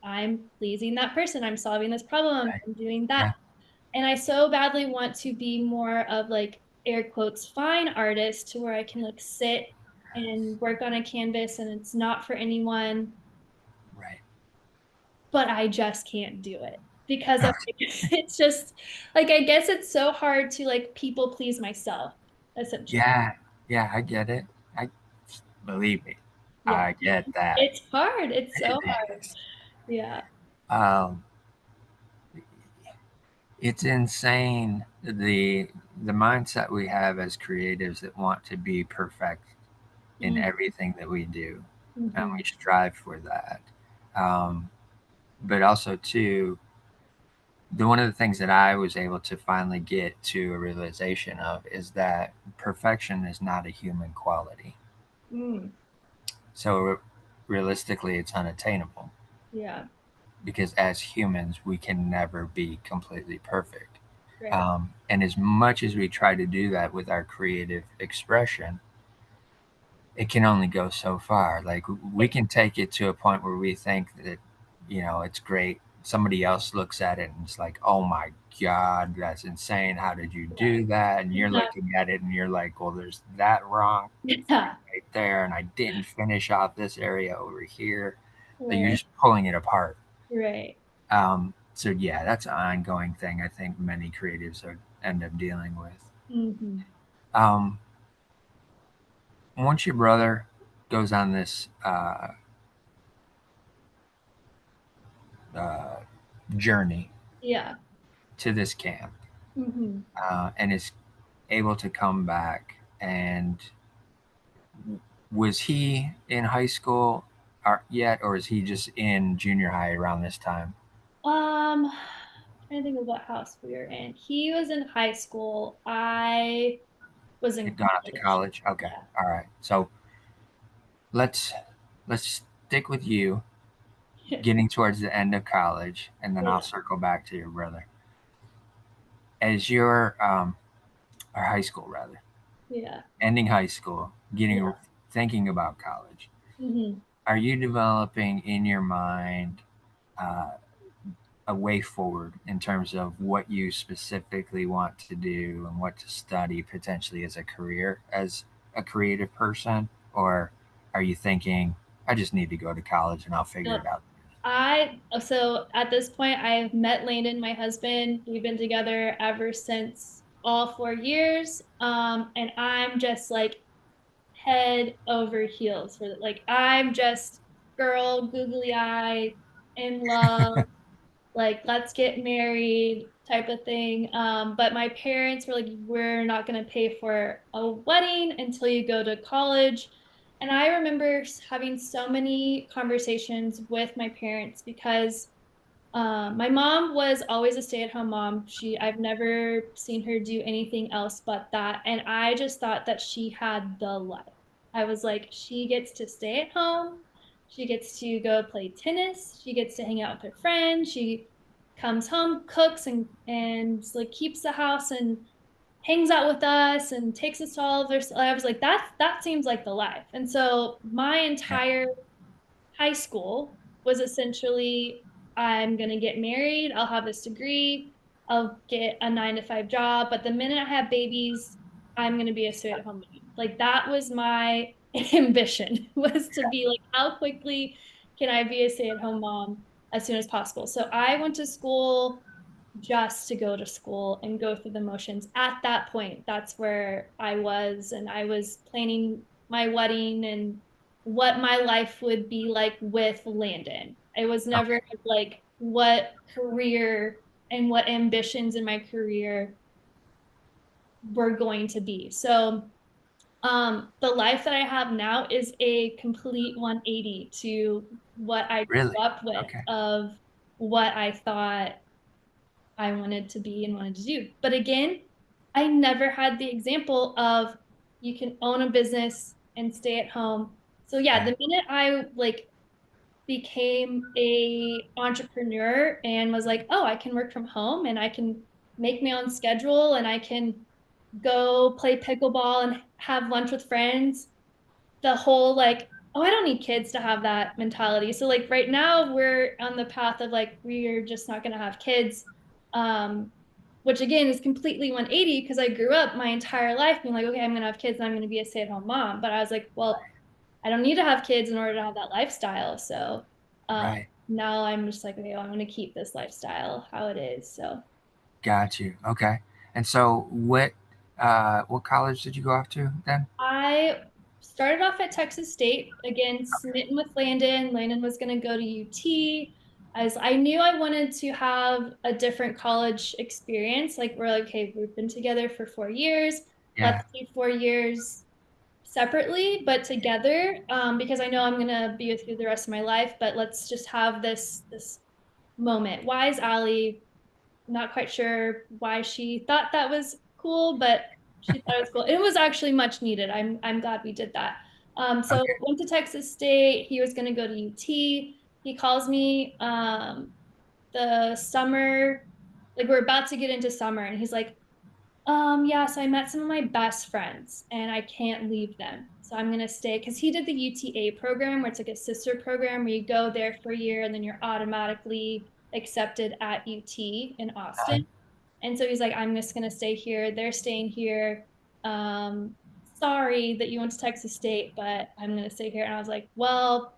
I'm pleasing that person, I'm solving this problem, right, I'm doing that, yeah, and I so badly want to be more of like air quotes fine artist to where I can like sit and work on a canvas and it's not for anyone, right. but I just can't do it because of it's just like I guess it's so hard to like people please myself essentially. Yeah, yeah, I get it. I believe me, Yeah. I get that. It's hard. It's It so hard. is. Yeah. Um, it's insane the mindset we have as creatives that want to be perfect in Mm-hmm. everything that we do, and Mm-hmm. we strive for that. Um, but also too, the one of the things that I was able to finally get to a realization of is that perfection is not a human quality. Mm. So realistically, it's unattainable Yeah. because as humans, we can never be completely perfect. Right. And as much as we try to do that with our creative expression, it can only go so far. Like we can take it to a point where we think that, it's great. Somebody else looks at it and it's like, oh my God, that's insane. How did you do that? And you're Yeah. looking at it and you're like, well, there's that wrong Yeah. right there. And I didn't finish off this area over here. Like you're Right. just pulling it apart. Right. So yeah, that's an ongoing thing I think many creatives end up dealing with. Mm-hmm. Um, Once your brother goes on this uh, journey Yeah. to this camp Mm-hmm. and is able to come back, and was he in high school yet, or is he just in junior high around this time? Trying to think of what house we were in. He was in high school. I was in Had gone up to college. college. Okay, Yeah. all right. So let's let's stick with you getting towards the end of college, and then I'll Yeah. circle back to your brother. As your or high school rather, Yeah. ending high school, getting Yeah. thinking about college. Mm-hmm. Are you developing in your mind uh, a way forward in terms of what you specifically want to do and what to study potentially as a career as a creative person? Or are you thinking, I just need to go to college and I'll figure Yep. it out? So at this point, I've met Landon, my husband. We've been together ever since all 4 years. And I'm just like head over heels for like I'm just girl, googly eye, in love. like let's get married type of thing. But my parents were like, we're not going to pay for a wedding until you go to college. And I remember having so many conversations with my parents because my mom was always a stay-at-home mom. I've never seen her do anything else but that. And I just thought that she had the life. I was like, she gets to stay at home. She gets to go play tennis. She gets to hang out with her friends. She comes home, cooks and like keeps the house and hangs out with us and takes us to all of their. I was like, that seems like the life. And so my Yeah. entire high school was essentially I'm going to get married, I'll have this degree, I'll get a 9 to 5 job. But the minute I have babies, I'm going to be a stay-at-home mom. Like that was my ambition was to be like, how quickly can I be a stay-at-home mom as soon as possible? So I went to school just to go to school and go through the motions. At that point, that's where I was, and I was planning my wedding and what my life would be like with Landon. It was never Okay. like what career and what ambitions in my career were going to be. So the life that I have now is a complete 180 to what I Really? grew up with Okay. of what I thought I wanted to be and wanted to do. But again, I never had the example of you can own a business and stay at home. So yeah, Yeah. the minute I like became a entrepreneur and was like, oh, I can work from home and I can make my own schedule and I can go play pickleball and have lunch with friends, the whole like, oh, I don't need kids to have that mentality. So like right now we're on the path of like we're just not going to have kids, um, which again is completely 180 because I grew up my entire life being like, okay, I'm going to have kids and I'm going to be a stay-at-home mom. But I was like, well, I don't need to have kids in order to have that lifestyle. So Right. now I'm just like, okay, well, I'm going to keep this lifestyle how it is. So Got you. Okay. And so what college did you go off to then? I started off at Texas State, again, smitten with Landon. Landon was going to go to UT. As I knew I wanted to have a different college experience. Like, we're like, okay, we've been together for 4 years. Let's Yeah. do 4 years separately, but together, because I know I'm going to be with you the rest of my life. But let's just have this moment. Why is Allie not quite sure why she thought that was cool, but she thought it was cool. It was actually much needed. I'm glad we did that. So Okay. went to Texas State. He was going to go to UT. He calls me the summer, like we're about to get into summer, and he's like, yeah, so I met some of my best friends and I can't leave them. So I'm gonna stay because he did the UTA program where it's like a sister program where you go there for a year and then you're automatically accepted at UT in Uh, Austin. And so he's like, I'm just gonna stay here. They're staying here. Um, Sorry that you went to Texas State, but I'm gonna stay here. And I was like, well,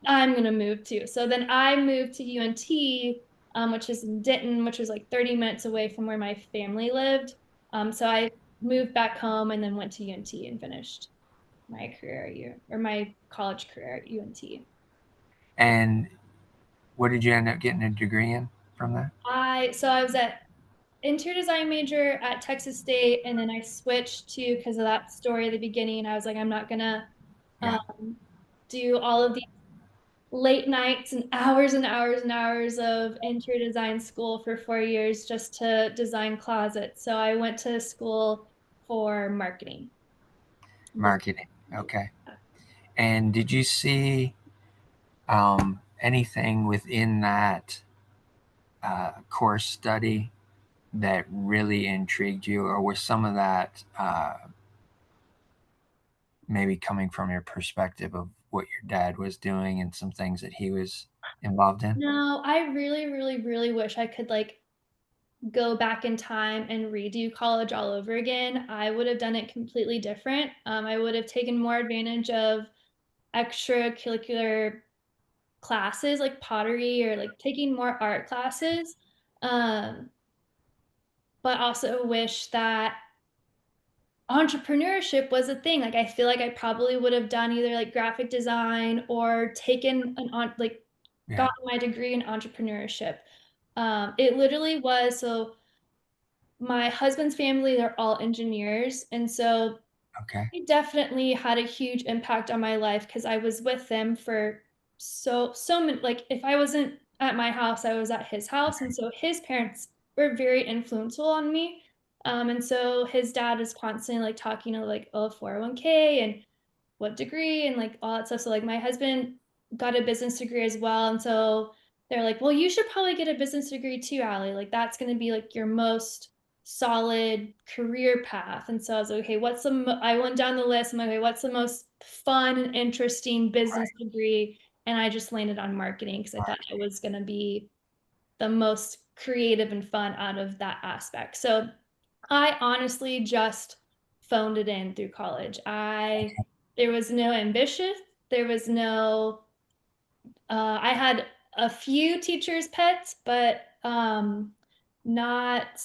I'm gonna move too. So then I moved to UNT, which is in Denton, which was like 30 minutes away from where my family lived. So I moved back home and then went to UNT and finished my career at or my college career at UNT. and what did you end up getting a degree in from that? I was at interior design major at Texas State, and then I switched to because of that story at the beginning. I was like, I'm not gonna Yeah. um, do all of these late nights and hours and hours and hours of interior design school for 4 years just to design closets. So I went to school for marketing. Marketing. Okay. And did you see anything within that course study that really intrigued you, or was some of that maybe coming from your perspective of what your dad was doing and some things that he was involved in? No, I really, really, really wish I could like go back in time and redo college all over again. I would have done it completely different. I would have taken more advantage of extracurricular classes like pottery or like taking more art classes. Um, but also wish that entrepreneurship was a thing. Like I feel like I probably would have done either like graphic design or taken an on like Yeah. gotten my degree in entrepreneurship. It literally was so my husband's family, they're all engineers. And so Okay. it definitely had a huge impact on my life because I was with them for so many, like if I wasn't at my house, I was at his house. And so his parents were very influential on me. And so his dad is constantly like talking to like, oh, 401k and what degree and like all that stuff. So like my husband got a business degree as well. And so they're like, well, you should probably get a business degree too, Allie. Like that's going to be like your most solid career path. And so I was like, okay, I went down the list. I'm like, okay, what's the most fun and interesting business Right. degree? And I just landed on marketing because I thought Marketing. it was going to be the most creative and fun out of that aspect. So I honestly just phoned it in through college. There was no ambition. There was no, I had a few teachers' pets, but not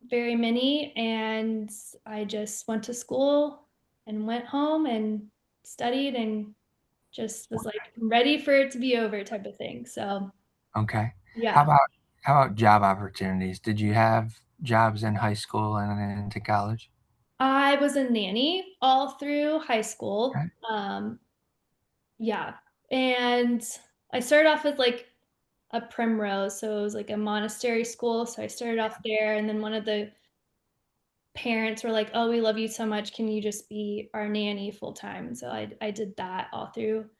very many. And I just went to school and went home and studied and just was like ready for it to be over type of thing. So Okay. How yeah, about how about job opportunities? Did you have jobs in high school and then into college? I was a nanny all through high Okay. school. Yeah. And I started off with like a primrose. So it was like a monastery school. So I started off there. And then one of the parents were like, oh, we love you so much. Can you just be our nanny full time? So I did that all through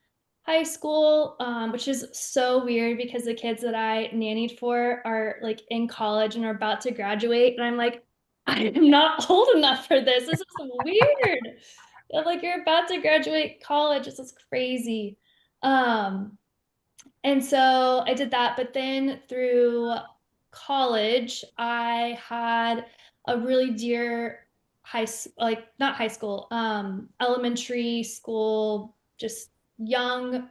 high school, which is so weird because the kids that I nannied for are like in college and are about to graduate. And I'm like, I am not old enough for this. This is weird. They're like, you're about to graduate college. This is crazy. Um, and so I did that, but then through college, I had a really dear like not high school, elementary school, just young.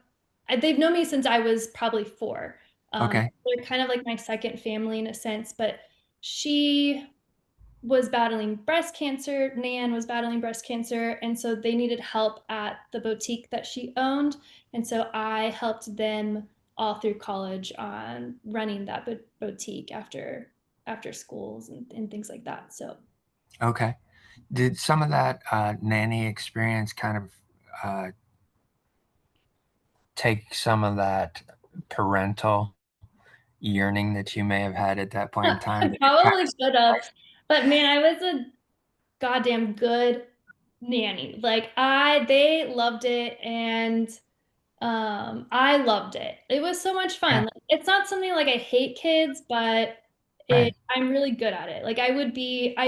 They've known me since I was probably 4. Okay. They're kind of like my second family in a sense, but she was battling breast cancer. Nan was battling breast cancer. And so they needed help at the boutique that she owned. And so I helped them all through college on running that boutique after schools and things like that. So Okay. Did some of that nanny experience kind of uh, take some of that parental yearning that you may have had at that point in time? I Did it kind probably of should have, but man, I was a goddamn good nanny. Like they loved it and I loved it. It was so much yeah, fun. Like, it's not something like I hate kids, but right. I'm really good at it. Like I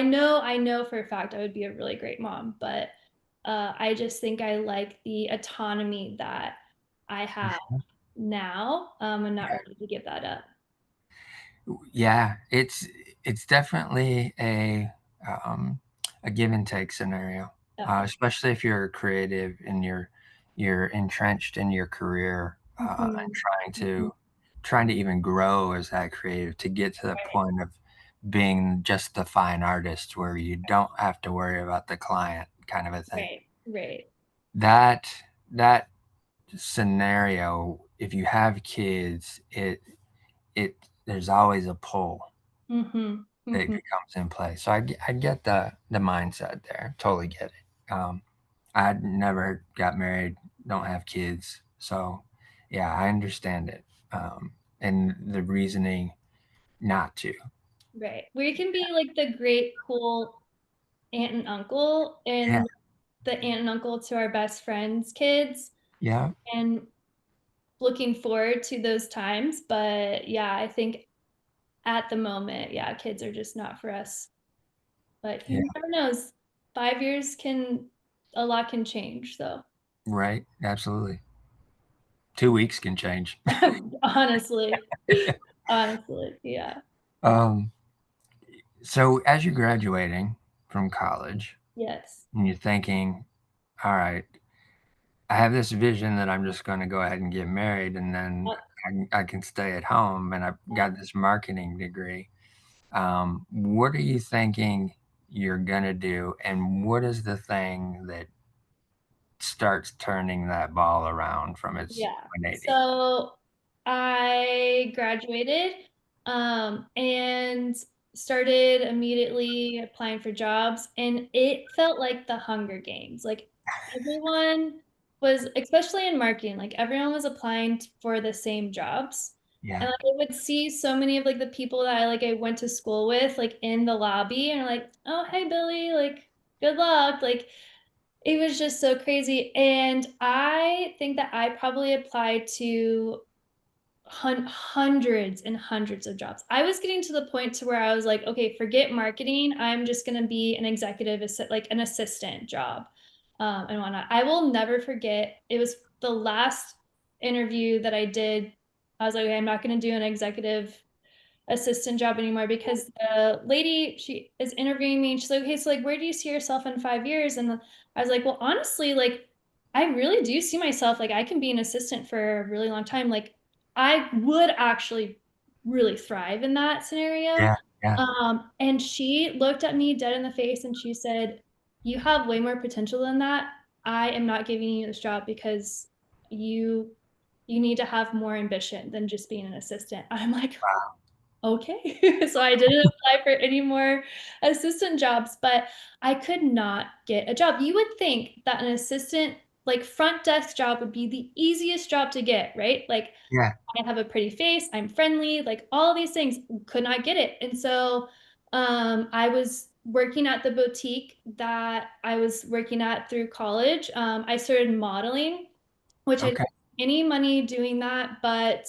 know for a fact I would be a really great mom, but I just think I like the autonomy that I have now. I'm not ready to give that up. Yeah, it's definitely a give and take scenario, Definitely. especially if you're a creative and you're entrenched in your career and Mhm. Mhm. trying to even grow as that creative to get to the Right, point of being just the fine artist where you don't have to worry about the client kind of a thing. right, right. That that scenario, if you have kids, it there's always a pull Hmm. that Hmm. comes in play. So I get the mindset there. Totally get it. I never got married, don't have kids, so yeah, I understand it. And the reasoning not to. Right. We can be like the great, cool aunt and uncle Yeah, and the aunt and uncle to our best friends' kids yeah, and looking forward to those times. But yeah, I think at the moment, yeah, kids are just not for us. But yeah. you never knows. 5 years a lot can change. So Right. Absolutely. 2 weeks can change. honestly, honestly, yeah, um, so as you're graduating from college yes. and you're thinking, all right, I have this vision that I'm just going to go ahead and get married and then Yep, I can stay at home and I've yep. got this marketing degree. What are you thinking you're going to do? And what is the thing that starts turning that ball around from its Yeah. 180? So I graduated and started immediately applying for jobs, and it felt like the Hunger Games. Like everyone was, especially in marketing, like everyone was applying for the same jobs. Yeah. And like I would see so many of like the people that I went to school with like in the lobby and like, oh hey Billy, like good luck. Like it was just so crazy. And I think that I probably applied to hundreds and hundreds of jobs. I was getting to the point to where I was like, okay, forget marketing. I'm just going to be an executive, like an assistant job and whatnot. I will never forget. It was the last interview that I did. I was like, okay, I'm not going to do an executive assistant job anymore because the lady, she is interviewing me and she's like, okay, so like where do you see yourself in 5 years? And I was like, well, honestly, like I really do see myself like I can be an assistant for a really long time. Like I would actually really thrive in that scenario. Yeah. Yeah. And she looked at me dead in the face and she said, you have way more potential than that. I am not giving you this job because you you need to have more ambition than just being an assistant. I'm like, okay. So I didn't apply for any more assistant jobs, but I could not get a job. You would think that an assistant, like front desk job, would be the easiest job to get, right? Like Yeah. I have a pretty face, I'm friendly, like all these things, could not get it. And so I was working at the boutique that I was working at through college. I started modeling, which I didn't Okay. make any money doing that, but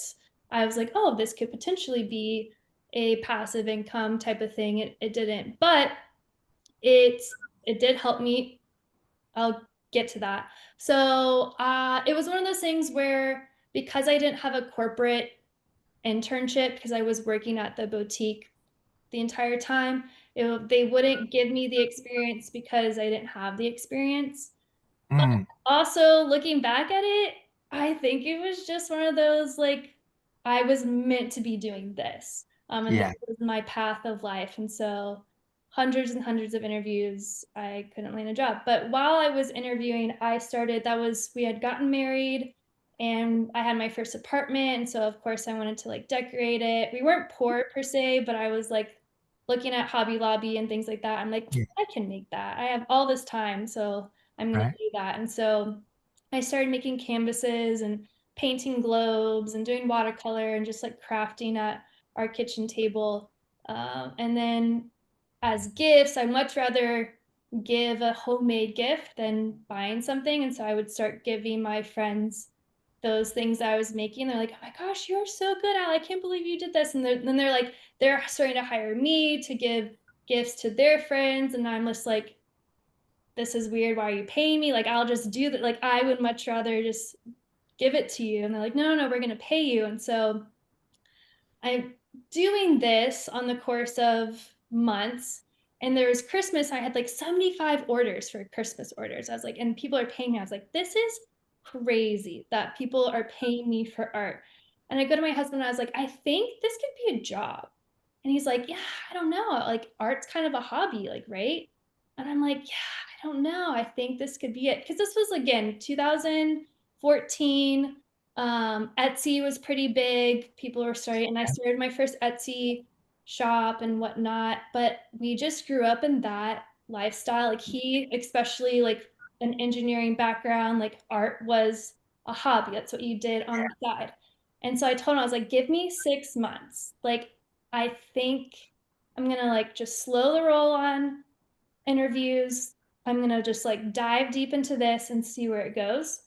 I was like, oh, this could potentially be a passive income type of thing. It didn't, but it it did help me. I'll get to that. So it was one of those things where because I didn't have a corporate internship because I was working at the boutique the entire time, they wouldn't give me the experience because I didn't have the experience. But Mm. also looking back at it, I think it was just one of those like I was meant to be doing this. And this Yeah. was my path of life. And so hundreds and hundreds of interviews, I couldn't land a job. But while I was interviewing, we had gotten married and I had my first apartment. And so of course I wanted to like decorate it. We weren't poor per se, but I was like looking at Hobby Lobby and things like that. I'm like, Yeah. I can make that. I have all this time. So I'm going to Right. do that. And so I started making canvases and painting globes and doing watercolor and just like crafting at our kitchen table. And then as gifts, I much rather give a homemade gift than buying something. And so I would start giving my friends those things that I was making. They're like, oh my gosh, you're so good, Al. I can't believe you did this. And then they're like, they're starting to hire me to give gifts to their friends. And I'm just like, this is weird. Why are you paying me? Like, I'll just do that. Like, I would much rather just give it to you. And they're like, no, no, no, we're going to pay you. And so I'm doing this on the course of months. And there was Christmas. I had like 75 orders for Christmas orders. I was like, and people are paying me. I was like, this is crazy that people are paying me for art. And I go to my husband and I was like, I think this could be a job. And he's like, yeah, I don't know. Like art's kind of a hobby, like, right? And I'm like, yeah, I don't know. I think this could be it. Because this was again 2014. Etsy was pretty big. People were starting, and I started my first Etsy shop and whatnot. But we just grew up in that lifestyle. Like he, especially like an engineering background, like art was a hobby. That's what you did on the side. And so I told him, I was like, give me 6 months. Like, I think I'm gonna like just slow the roll on interviews. I'm gonna just like dive deep into this and see where it goes.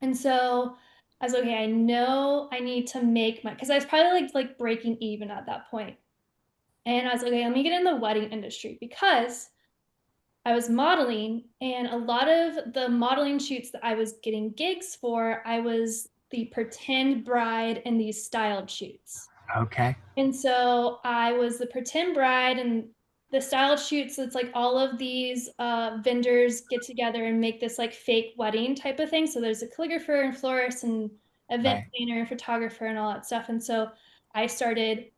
And so I was okay, I know I need to make my because I was probably like breaking even at that point. And I was like, okay, let me get in the wedding industry because I was modeling and a lot of the modeling shoots that I was getting gigs for, I was the pretend bride in these styled shoots. Okay. And so I was the pretend bride and the style shoots. It's like all of these vendors get together and make this like fake wedding type of thing. So there's a calligrapher and florist and event Right. planner and photographer and all that stuff. And so I started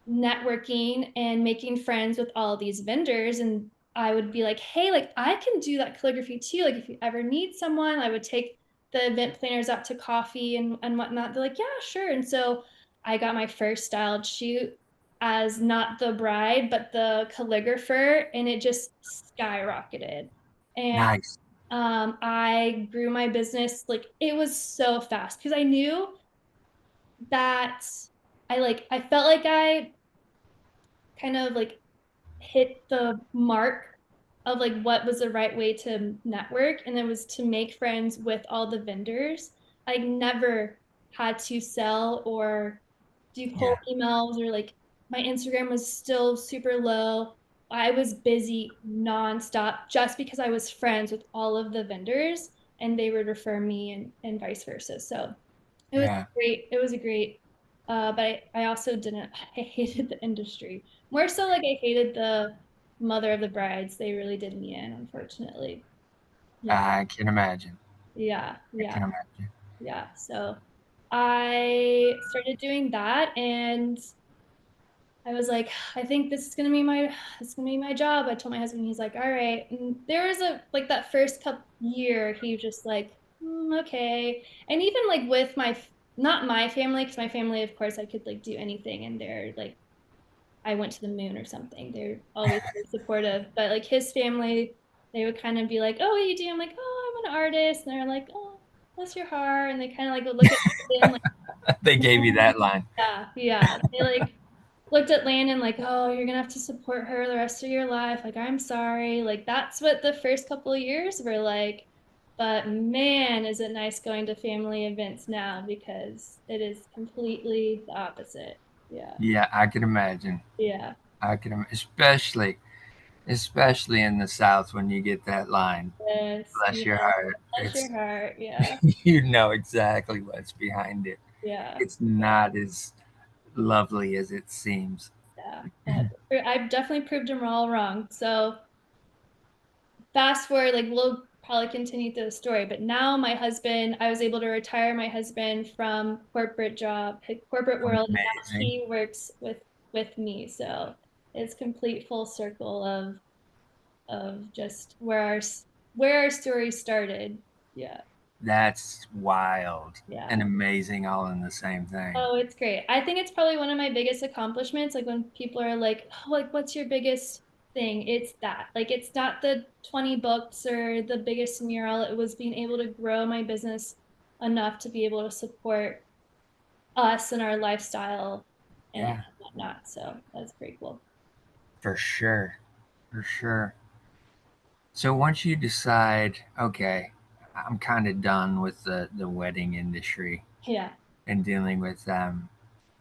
networking and making friends with all of these vendors. And I would be like, hey, like I can do that calligraphy too. Like if you ever need someone, I would take the event planners out to coffee and whatnot. They're like, yeah, sure. And so I got my first styled shoot as not the bride, but the calligrapher, and it just skyrocketed. And Nice. I grew my business like it was so fast because I knew that I felt like I kind of like hit the mark of like what was the right way to network, and it was to make friends with all the vendors. I never had to sell or do cold Yeah. emails, or like my Instagram was still super low. I was busy nonstop just because I was friends with all of the vendors and they would refer me and vice versa. So it was Yeah. great. It was a great, but I also didn't, I hated the industry. More so like I hated the mother of the brides. They really did me in, unfortunately. Yeah. I can imagine. Yeah. I Yeah. can imagine. Yeah. So I started doing that, and I was like, I think this is gonna be my job. I told my husband, he's like, all right. And there was a like that first couple year, he was just like, okay. And even like with not my family, because my family, of course, I could like do anything, and they're like, I went to the moon or something. They're always very supportive. But like his family, they would kind of be like, oh, what do you do? I'm like, oh, I'm an artist. And they're like, oh, bless your heart. And they kind of like would look at me and like, They gave you that line. yeah, yeah. They like looked at Landon like, oh, you're gonna have to support her the rest of your life. Like, I'm sorry. Like, that's what the first couple of years were like. But man, is it nice going to family events now because it is completely the opposite. Yeah. Yeah, I can imagine. Yeah. Especially in the South when you get that line. Yes. Bless your Yes. heart. Bless your heart. Yeah. You know exactly what's behind it. Yeah. It's not as lovely as it seems. Yeah. But I've definitely proved them all wrong. So fast forward, like we'll probably continue through the story, but now my husband, I was able to retire my husband from corporate world, and now Amazing. he works with me. So it's complete full circle of just where our story started. Yeah. That's wild Yeah. and amazing all in the same thing. Oh, it's great. I think it's probably one of my biggest accomplishments. Like when people are like, oh, like, what's your biggest thing? It's that. Like, it's not the 20 books or the biggest mural. It was being able to grow my business enough to be able to support us and our lifestyle and Yeah, whatnot. So that's pretty cool. for sure. For sure. So once you decide, okay, I'm kind of done with the wedding industry Yeah. and dealing with them,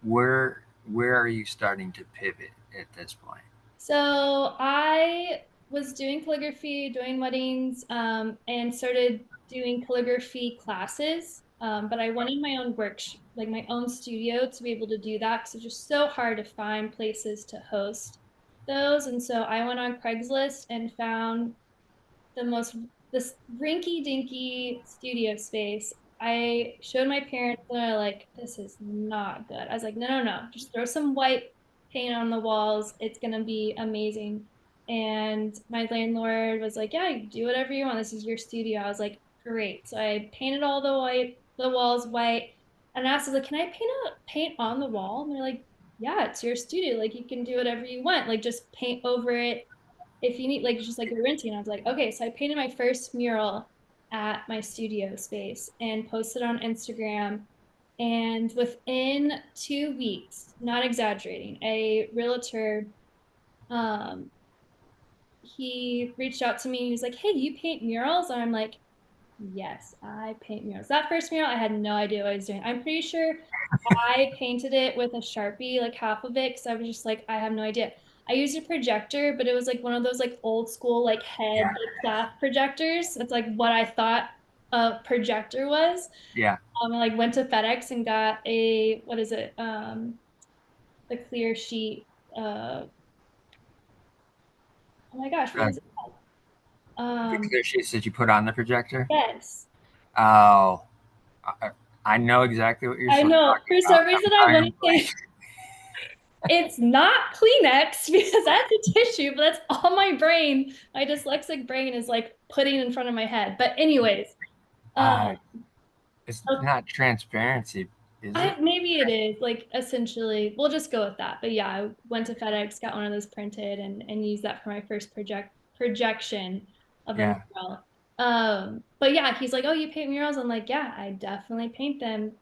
where are you starting to pivot at this point? So I was doing calligraphy, doing weddings, and started doing calligraphy classes. But I wanted my own like my own studio to be able to do that because it's just so hard to find places to host those. And so I went on Craigslist and found the most this rinky dinky studio space. I showed my parents and they're like, this is not good. I was like, no, no, no. Just throw some white paint on the walls. It's gonna be amazing. And my landlord was like, yeah, do whatever you want. This is your studio. I was like, great. So I painted all the walls white. And I asked, I was like, can I paint on the wall? And they're like, yeah, it's your studio. Like you can do whatever you want. Like just paint over it if you need like just like you're renting. I was like, okay, so I painted my first mural at my studio space and posted on Instagram. And within 2 weeks, not exaggerating, a realtor, um, he reached out to me. He was like, hey, you paint murals? And I'm like, yes, I paint murals. That first mural, I had no idea what I was doing. I'm pretty sure I painted it with a Sharpie, like half of it, because I was just like, I have no idea. I used a projector, but it was like one of those like old school like head Yeah, like cloth projectors. That's like what I thought a projector was. yeah. I like went to FedEx and got a what is it? The clear sheet. Oh my gosh, what Uh, is it? the clear sheets that you put on the projector. Yes. Oh, I, I know exactly what you're I know. talking For about. some reason, I'm I drawing want a to say blank. it's not Kleenex because that's a tissue, but that's all my brain, my dyslexic brain is like putting in front of my head. But anyways, uh, Uh, It's not transparency, is it? Maybe it is like essentially we'll just go with that. But yeah, I went to FedEx, got one of those printed and used that for my first projection of a Yeah, mural. But yeah, he's like, "Oh, you paint murals?" I'm like, "Yeah, I definitely paint them."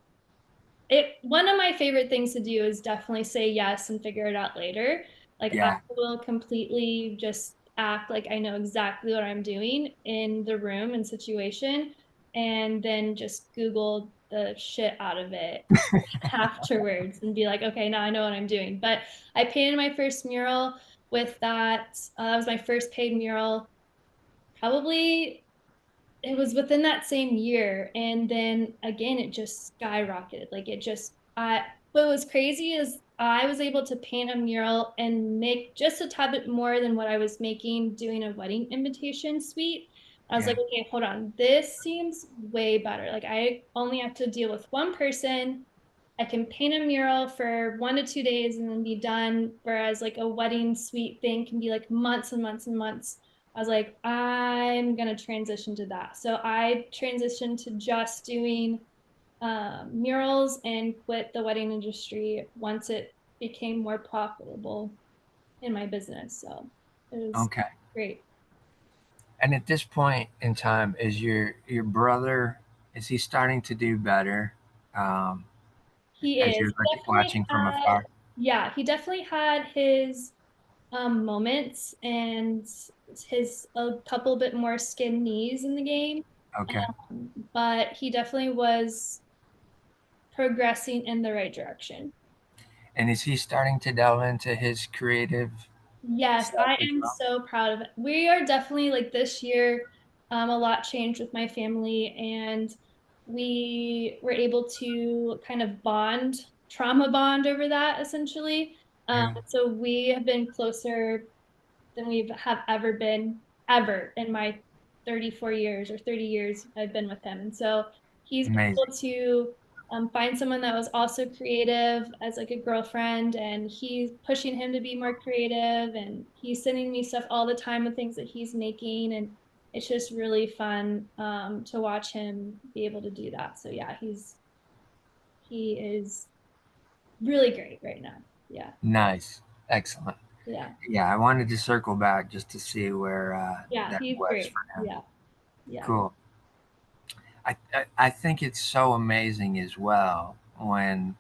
One of my favorite things to do is definitely say yes and figure it out later. Like I yeah. will completely just act like I know exactly what I'm doing in the room and situation and then just Google the shit out of it afterwards and be like, okay, now I know what I'm doing. But I painted my first mural with that. That was my first paid mural. Probably it was within that same year. And then again, it just skyrocketed. Like it just, what was crazy is I was able to paint a mural and make just a tad bit more than what I was making doing a wedding invitation suite. I was Yeah. like, okay, hold on. This seems way better. Like I only have to deal with one person. I can paint a mural for 1 to 2 days and then be done. Whereas like a wedding suite thing can be like months and months and months. I was like, I'm gonna transition to that. So I transitioned to just doing murals and quit the wedding industry once it became more profitable in my business. So it was Okay. great. And at this point in time, is your brother, is he starting to do better? Um, He as is you're definitely watching from had, afar? yeah, he definitely had his moments and his a couple bit more skin knees in the game. Okay. But he definitely was progressing in the right direction. And is he starting to delve into his creative Yes, stuff I as am well? so proud of it. We are definitely like this year, a lot changed with my family, and we were able to kind of trauma bond over that essentially. Yeah. So we have been closer than we have ever been ever in my 34 years or 30 years I've been with him. And so he's been Amazing. able to find someone that was also creative as like a girlfriend, and he's pushing him to be more creative, and he's sending me stuff all the time with things that he's making, and it's just really fun to watch him be able to do that. So yeah, he is really great right now. Yeah, Nice. Excellent. yeah, Yeah, I wanted to circle back just to see where yeah, that he's was great. for him. Yeah, yeah, Cool. I think it's so amazing as well when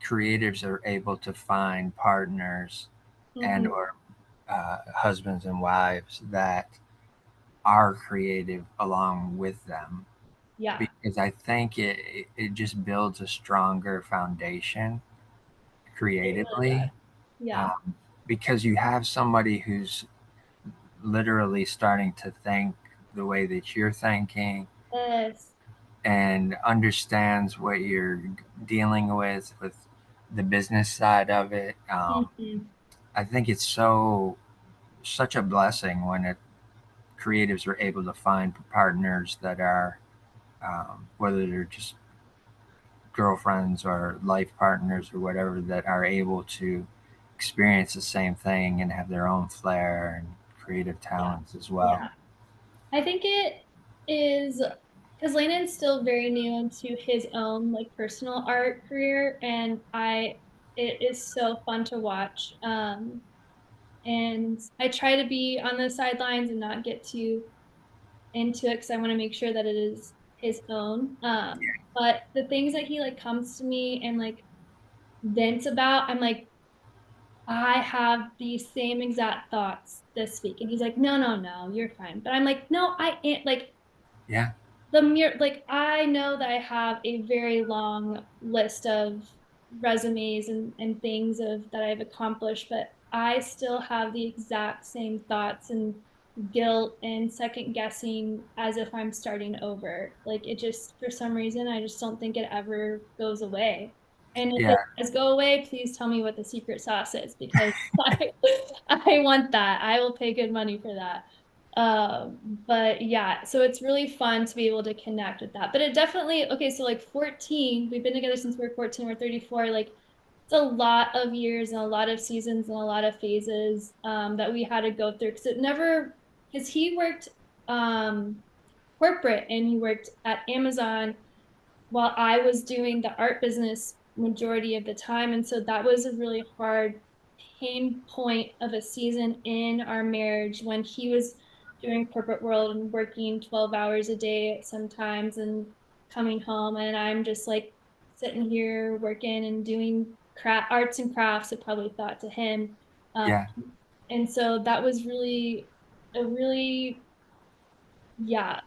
creatives are able to find partners and mm-hmm. or husbands and wives that are creative along with them, Yeah, because I think it just builds a stronger foundation it really does. creatively, Yeah. um, because you have somebody who's literally starting to think the way that you're thinking Yes. and understands what you're dealing with the business side of it. Mm-hmm. I think it's such a blessing when creatives are able to find partners that are, whether they're just girlfriends or life partners or whatever, that are able to experience the same thing and have their own flair and creative Yeah. talents as well. Yeah. I think it is because Landon's still very new into his own like personal art career, and it is so fun to watch. And I try to be on the sidelines and not get too into it because I want to make sure that it is his own. But the things that he like comes to me and like vents about, I'm like, I have the same exact thoughts this week. And he's like, no, no, no, you're fine. But I'm like, no, I ain't like Yeah, like I know that I have a very long list of resumes and things of that I've accomplished, but I still have the exact same thoughts and guilt and second guessing as if I'm starting over. Like it just for some reason I just don't think it ever goes away. And if it yeah, does go away, please tell me what the secret sauce is because I want that. I will pay good money for that. But yeah, so it's really fun to be able to connect with that. But it definitely, okay, so like 14, we've been together since we were 14, we're 34, like it's a lot of years and a lot of seasons and a lot of phases that we had to go through because it never, because he worked um corporate and he worked at Amazon while I was doing the art business majority of the time. And so that was a really hard pain point of a season in our marriage when he was doing corporate world and working 12 hours a day sometimes and coming home. And I'm just like sitting here working and doing arts and crafts, I probably thought to him. Um, Yeah, and so that was really a really, yeah,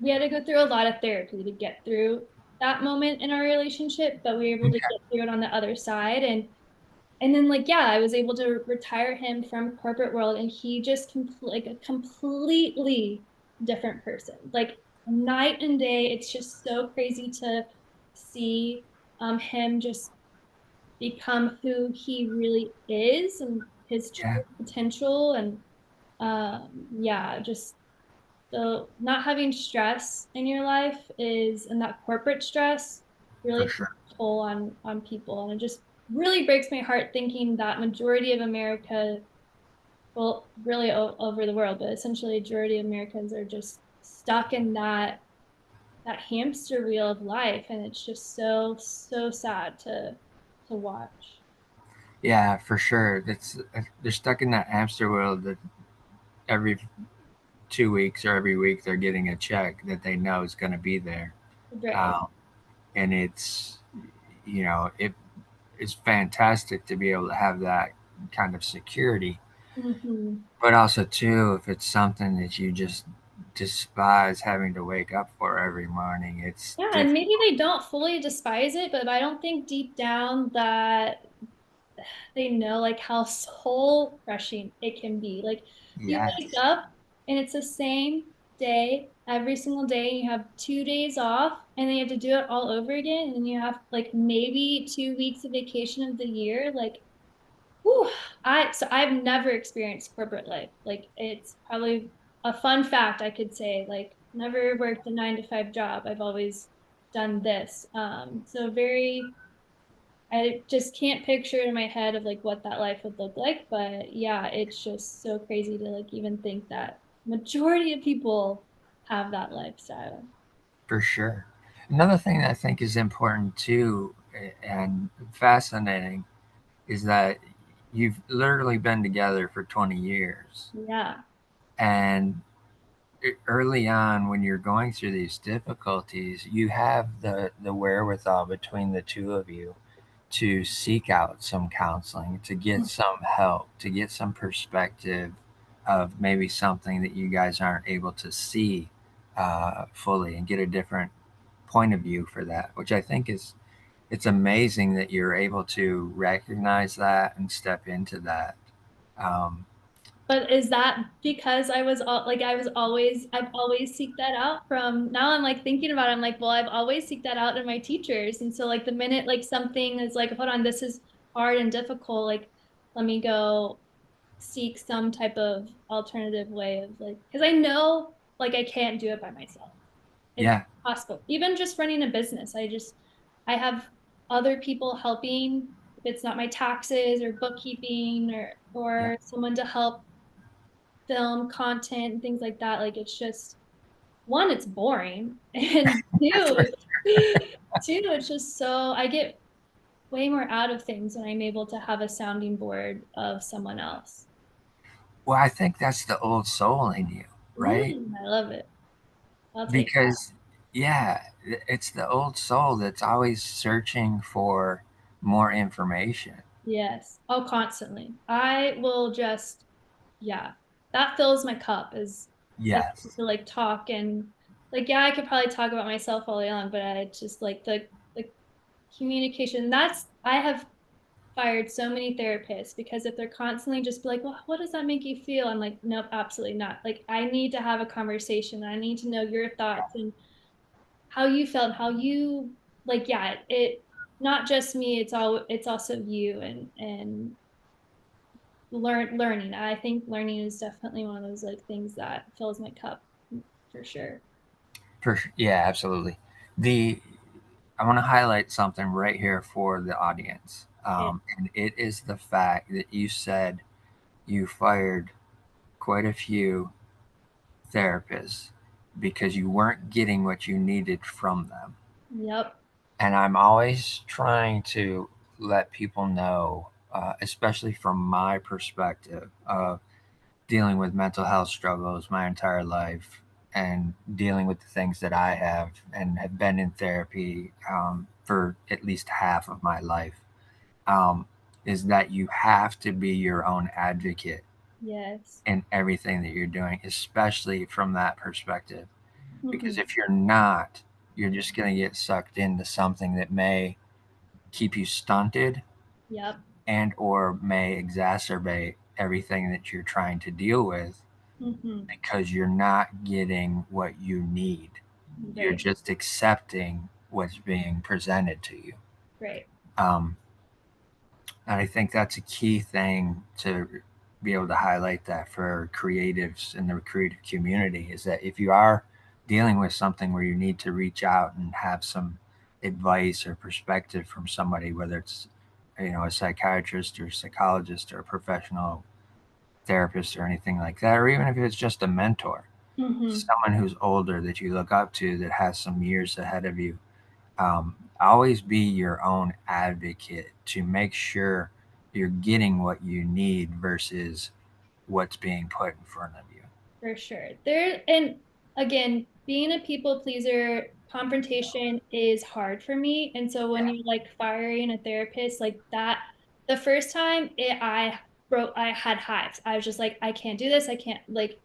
we had to go through a lot of therapy to get through that moment in our relationship, but we were able to okay, get through it on the other side. And then like, yeah, I was able to retire him from corporate world and he just like a completely different person. Like night and day. It's just so crazy to see him just become who he really is and his yeah, true potential. And yeah, just so not having stress in your life is, and that corporate stress really for takes sure. a toll on people. And it just really breaks my heart thinking that majority of America, well, really over the world, but essentially majority of Americans are just stuck in that hamster wheel of life. And it's just so, so sad to watch. Yeah, for sure. That's they're stuck in that hamster wheel that every 2 weeks or every week they're getting a check that they know is going to be there, Right. um, and it is fantastic to be able to have that kind of security. Mm-hmm. But also too, if it's something that you just despise having to wake up for every morning, it's Yeah, and maybe difficult. they don't fully despise it, but I don't think deep down that they know like how soul crushing it can be. Like you wake Yes. up and it's the same day every single day. You have 2 days off and then you have to do it all over again. And then you have like maybe 2 weeks of vacation of the year. Like, whew, I've never experienced corporate life. Like it's probably a fun fact I could say, like never worked a 9 to 5 job. I've always done this. So very I just can't picture in my head of like what that life would look like. But yeah, it's just so crazy to like even think that majority of people have that lifestyle. For sure. Another thing that I think is important too and fascinating is that you've literally been together for 20 years. Yeah. And early on, when you're going through these difficulties, you have the wherewithal between the two of you to seek out some counseling, to get some help, to get some perspective of maybe something that you guys aren't able to see fully and get a different point of view for that, which I think is it's amazing that you're able to recognize that and step into that. Um, But is that because I've always seeked that out from now I'm like thinking about it, I'm like, well, I've always seeked that out in my teachers. And so like the minute like something is like, hold on, this is hard and difficult, like let me go seek some type of alternative way of like, because I know like I can't do it by myself. It's yeah, possible. Even just running a business, I have other people helping. If it's not my taxes or bookkeeping yeah, or someone to help film content and things like that, like it's just one, it's boring, and for, it's just so I get way more out of things when I'm able to have a sounding board of someone else. well, I think that's the old soul in you, right? I love it. I'll take that. Because, yeah, it's the old soul that's always searching for more information. Yes. Oh, constantly. I will just, yeah, that fills my cup is Yes, to like talk and like, yeah, I could probably talk about myself all day long, but I just like the communication. I have fired so many therapists because if they're constantly just be like, well, what does that make you feel? I'm like, nope, absolutely not. Like, I need to have a conversation. I need to know your thoughts and how you felt, how you like, yeah, it not just me, it's also you and learning. I think learning is definitely one of those like things that fills my cup for sure. yeah, absolutely. The I want to highlight something right here for the audience, Yeah. and it is the fact that you said you fired quite a few therapists because you weren't getting what you needed from them. Yep. And I'm always trying to let people know, especially from my perspective of dealing with mental health struggles my entire life and dealing with the things that I have and have been in therapy for at least half of my life, um, is that you have to be your own advocate Yes. in everything that you're doing, especially from that perspective. Because Mm-hmm. if you're not, you're just going to get sucked into something that may keep you stunted Yep. and or may exacerbate everything that you're trying to deal with Mm-hmm. because you're not getting what you need. You're Right. just accepting what's being presented to you. Right. Um, and I think that's a key thing to be able to highlight that for creatives in the creative community is that if you are dealing with something where you need to reach out and have some advice or perspective from somebody, whether it's a psychiatrist or psychologist or a professional therapist or anything like that, or even if it's just a mentor, Mm-hmm. someone who's older that you look up to that has some years ahead of you, always be your own advocate to make sure you're getting what you need versus what's being put in front of you. For sure. There and again, being a people pleaser, confrontation is hard for me. And so when Yeah, you're like firing a therapist like that, the first time I broke, I had hives. I was just like, I can't do this. I can't like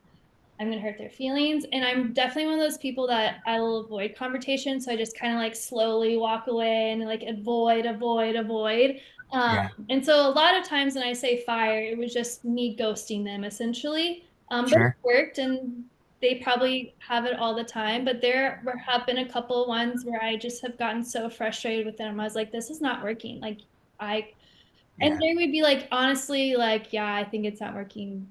I'm gonna hurt their feelings. And I'm definitely one of those people that I will avoid confrontation. So I just kind of like slowly walk away and like avoid, avoid, avoid. yeah, And so a lot of times when I say fire, it was just me ghosting them essentially. But it sure. worked and they probably have it all the time. But have been a couple of ones where I just have gotten so frustrated with them. I was like, this is not working. Like I and Yeah, they would be like, honestly, like, yeah, I think it's not working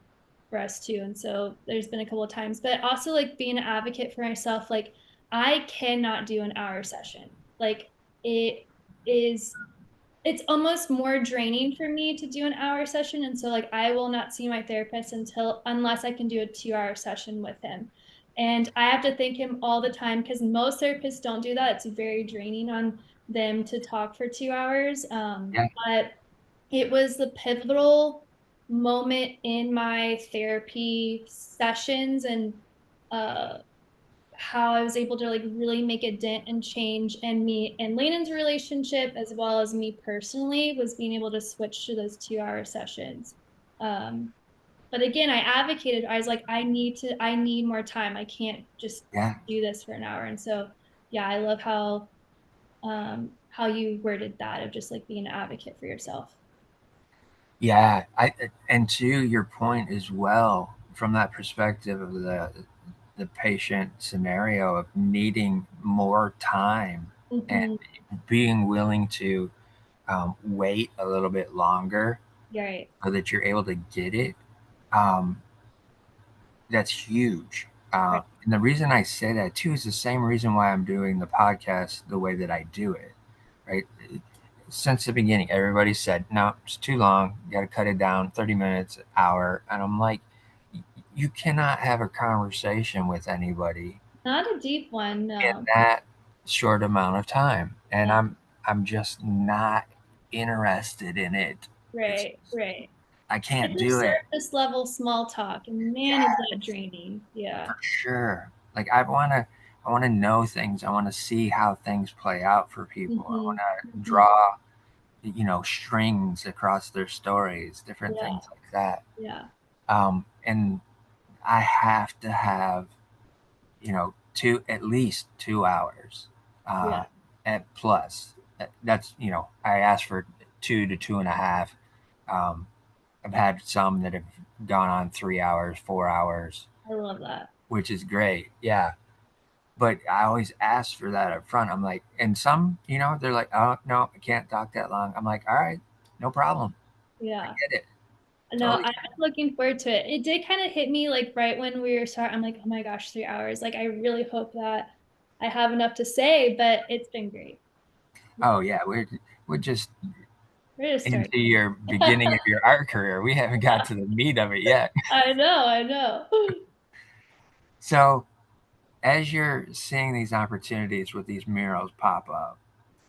for us too. And so there's been a couple of times, but also like being an advocate for myself, like I cannot do an hour session. Like it is it's almost more draining for me to do an hour session. And so like I will not see my therapist unless I can do a 2 hour session with him. And I have to thank him all the time because most therapists don't do that. It's very draining on them to talk for 2 hours. yeah, But it was the pivotal moment in my therapy sessions and uh, how I was able to like really make a dent and change and me and Landon's relationship as well as me personally was being able to switch to those 2 hour sessions. Um, but again, I advocated, I was like, I need more time. I can't just yeah, do this for an hour. And so, yeah, I love how you worded that of just like being an advocate for yourself. yeah. And to your point as well, from that perspective of the patient scenario of needing more time and Mm-hmm. being willing to wait a little bit longer Right. so that you're able to get it. Um, that's huge. Right. And the reason I say that too is the same reason why I'm doing the podcast the way that I do it, right? Since the beginning, everybody said, no, it's too long. You got to cut it down 30 minutes, hour. And I'm like, you cannot have a conversation with anybody Not a deep one, in no. that short amount of time. And Yeah. I'm just not interested in it. It's Right. Right. I It's can't just do it. surface level small talk, and man, is that Yes, draining. Yeah. for sure. Like I want to know things. I want to see how things play out for people. I Mm-hmm. want to Mm-hmm. draw, strings across their stories, different Yeah. things like that. Yeah. And I have to have, two at least 2 hours, uh, Yeah. at plus. That's I asked for 2 to 2.5. Um, I've had some that have gone on 3 hours, 4 hours, I love that. which is great. Yeah. But I always ask for that up front. I'm like, and some, they're like, oh, no, I can't talk that long. I'm like, all right, no problem. I Yeah. get it. No, Totally I'm get looking forward to it. It did kind of hit me like right when we were starting. I'm like, oh my gosh, 3 hours. Like, I really hope that I have enough to say, but it's been great. it. Oh, yeah. We're just We're just starting. into your beginning of your art career. We haven't got to the meat of it yet. I know, I know. So, as you're seeing these opportunities with these murals pop up,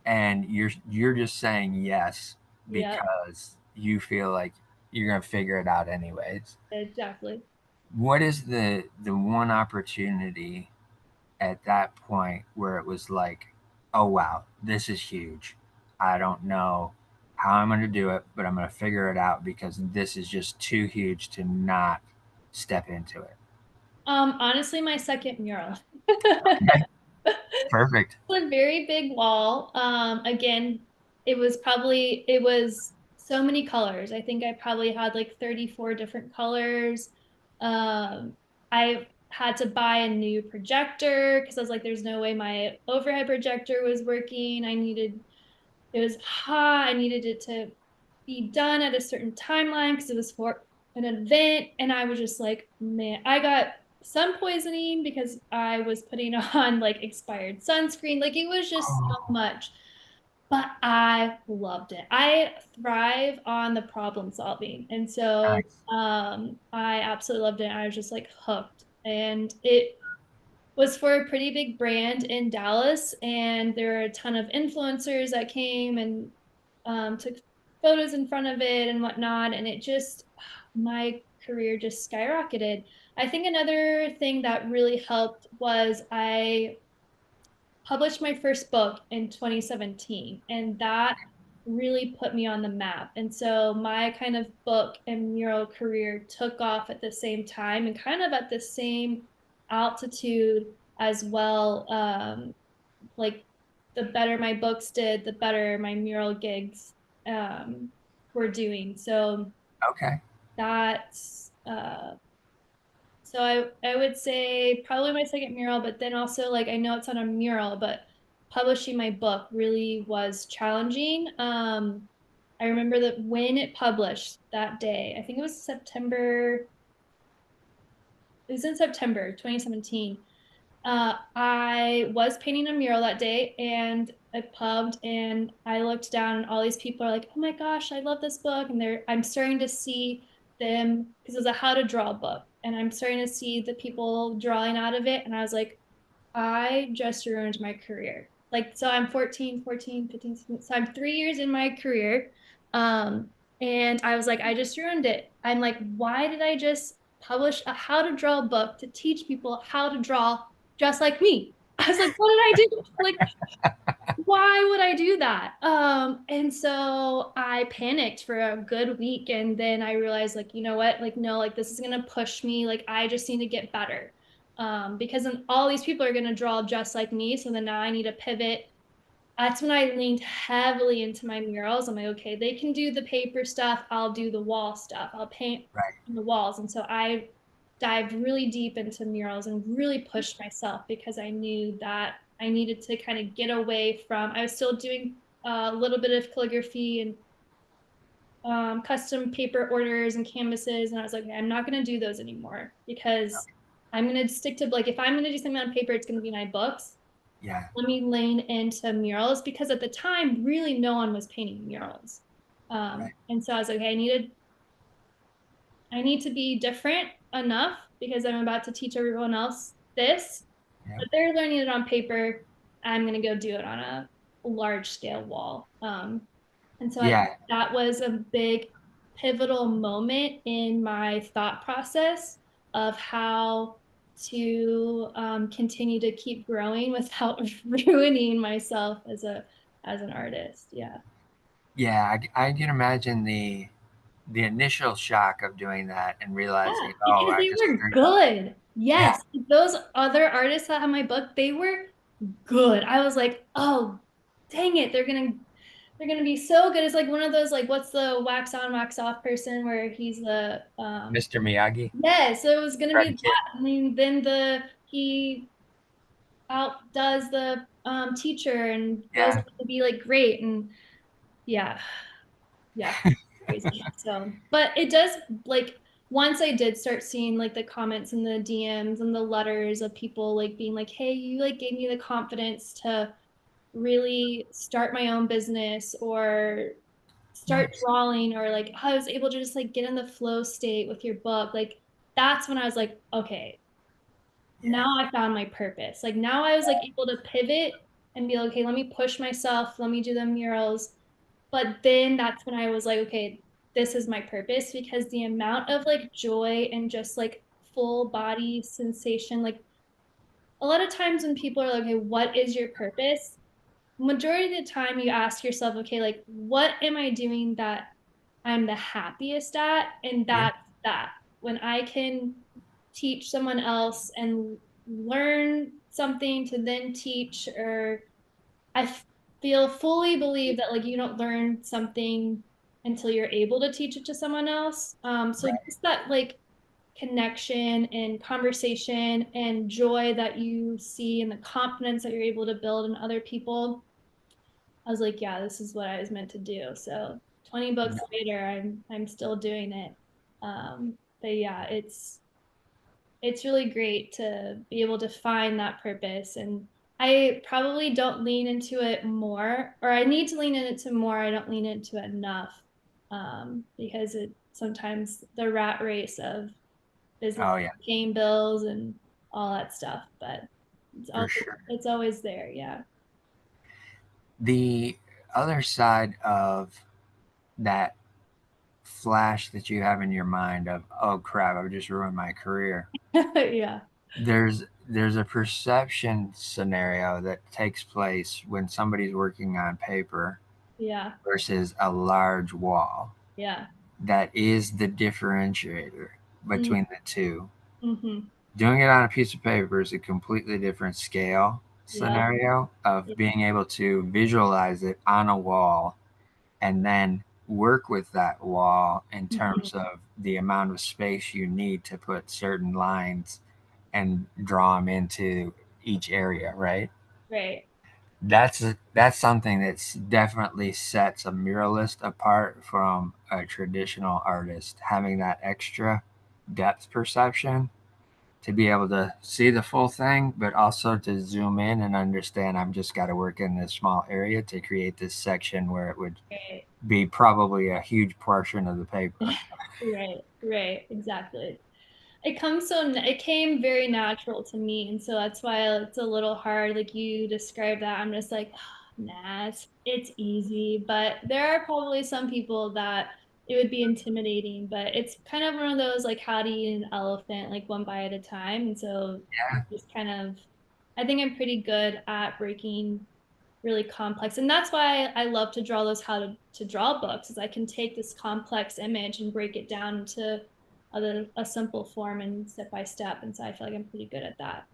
and you're just saying yes Yep, because you feel like you're gonna figure it out anyways. exactly. What is the one opportunity at that point where it was like, oh wow, this is huge. I don't know how I'm going to do it, but I'm going to figure it out because this is just too huge to not step into it. Honestly, my second mural. Okay, perfect. A very big wall. Again, it was so many colors. I think I probably had like 34 different colors. I had to buy a new projector because I was like, there's no way my overhead projector was working. It was hot. I needed it to be done at a certain timeline because it was for an event. And I was just like, man, I got sun poisoning because I was putting on like expired sunscreen. Like it was just so Oh, much, but I loved it. I thrive on the problem solving. And so nice. I absolutely loved it. I was just like hooked. And it was for a pretty big brand in Dallas, and there were a ton of influencers that came and took photos in front of it and whatnot. And it just, my career just skyrocketed. I think another thing that really helped was I published my first book in 2017, and that really put me on the map. And so my kind of book and mural career took off at the same time and kind of at the same altitude as well. Like the better my books did, the better my mural gigs were doing. So Okay. that's so I would say probably my second mural, but then also like I know it's not a mural, but publishing my book really was challenging. I remember that when it published that day, I think it was September, it was in September 2017. I was painting a mural that day and I pubbed and I looked down and all these people are like, oh my gosh, I love this book. And I'm starting to see them because it was a how to draw book. And I'm starting to see the people drawing out of it. And I was like, I just ruined my career. Like, so I'm 14, 15, 16, so I'm 3 years in my career. Um, and I was like, I just ruined it. I'm like, why did I just publish a how to draw book to teach people how to draw just like me? I was like, what did I do? Like, why would I do that? And so I panicked for a good week. And then I realized, like, you know what? Like, no, like, this is going to push me. Like, I just need to get better. Because then all these people are going to draw just like me. So then now I need to pivot. That's when I leaned heavily into my murals. I'm like, okay, they can do the paper stuff. I'll do the wall stuff. I'll paint Right. the walls. And so I dived really deep into murals and really pushed myself because I knew that I needed to kind of get away from, I was still doing a little bit of calligraphy and custom paper orders and canvases. And I was like, okay, I'm not going to do those anymore because I'm going to stick to like, if I'm going to do something on paper, it's going to be my books. Yeah. Let me lean into murals because at the time, really no one was painting murals. Right. And so I was like, okay, I need to be different enough because I'm about to teach everyone else this, Yeah. but they're learning it on paper. I'm going to go do it on a large scale wall. And so I think Yeah. that was a big pivotal moment in my thought process of how to continue to keep growing without ruining myself as an artist. Yeah. Yeah. I can imagine the initial shock of doing that and Yeah, realizing, oh, because I they just were screwed up. good. Yeah. Yes, those other artists that have my book, they were good. I was like, oh, dang it, they're gonna be so good. It's like one of those like what's the wax on, wax off person where he's the Mr. Miyagi. yeah, so it was gonna be Karate Kid. that. I mean, then he outdoes the teacher and goes Yeah. on to be like great and yeah, yeah, crazy. So, but it does like once I did start seeing like the comments and the DMs and the letters of people like being like, "Hey, you like gave me the confidence to really start my own business or start Nice. drawing or like I was able to just like get in the flow state with your book." Like that's when I was like, "Okay, Yeah. now I found my purpose." Like now I was like able to pivot and be like, okay, let me push myself, let me do the murals. But then that's when I was like, okay, this is my purpose, because the amount of like joy and just like full body sensation, like a lot of times when people are like, okay, what is your purpose? Majority of the time you ask yourself, okay, like what am I doing that I'm the happiest at? And Yeah. that's that. When I can teach someone else and learn something to then teach, or I feel fully believe that like you don't learn something until you're able to teach it to someone else. So Right. just that like connection and conversation and joy that you see and the confidence that you're able to build in other people, I was like, yeah, this is what I was meant to do. So 20 books No. later, I'm still doing it. But yeah, it's really great to be able to find that purpose. And I probably don't lean into it more, or I need to lean into more. I don't lean into it enough, because it sometimes the rat race of business, Oh yeah, paying bills and all that stuff. But for sure. it's always there. Yeah. The other side of that flash that you have in your mind of, oh crap, I've just ruined my career. Yeah. There's a perception scenario that takes place when somebody's working on paper Yeah. versus a large wall. Yeah. That is the differentiator between the two. Mm-hmm. Doing it on a piece of paper is a completely different scale Yeah. scenario of being able to visualize it on a wall and then work with that wall in Mhm. terms of the amount of space you need to put certain lines and draw them into each area, right? Right. That's something that's definitely sets a muralist apart from a traditional artist, having that extra depth perception to be able to see the full thing, but also to zoom in and understand I'm just got to work in this small area to create this section where it would Right. be probably a huge portion of the paper. Right. Right. Exactly. It came very natural to me, and so that's why it's a little hard. Like you described that, I'm just like, nah, it's easy. But there are probably some people that it would be intimidating. But it's kind of one of those like, how do you eat an elephant, like one bite at a time. And so Yeah, just kind of, I think I'm pretty good at breaking really complex. And that's why I love to draw those to draw books, is I can take this complex image and break it down into a simple form and step by step. And so I feel like I'm pretty good at that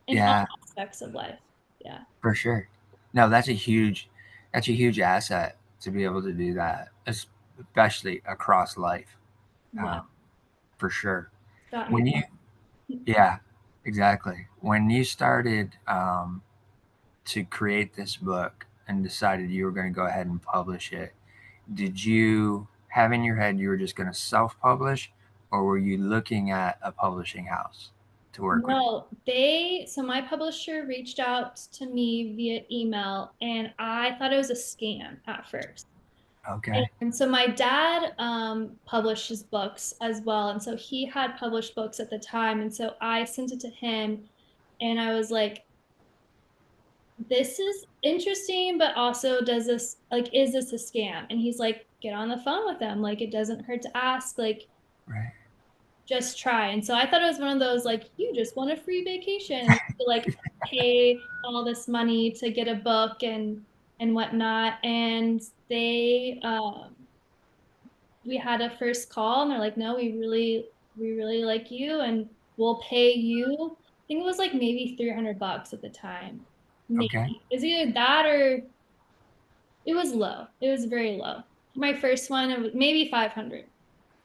in all yeah, aspects of life. Yeah. for sure. No, that's a huge asset to be able to do that, especially across life, Yeah. um, for sure. It's got me. When you, yeah, exactly. When you started to create this book and decided you were going to go ahead and publish it, did you have in your head you were just going to self-publish, or were you looking at a publishing house to work with? No, so my publisher reached out to me via email, and I thought it was a scam at first. Okay, And so my dad published his books as well. And so he had published books at the time. And so I sent it to him, and I was like, this is interesting, but also is this a scam? And he's like, get on the phone with them. Like, it doesn't hurt to ask, like, right. just try. And so I thought it was one of those, like, you just want a free vacation and to like pay all this money to get a book and whatnot. And we had a first call, and they're like, no, we really like you, and we'll pay you. I think it was like maybe $300 at the time. Okay, Maybe it's either that or it was low. It was very low. My first one, it was maybe 500.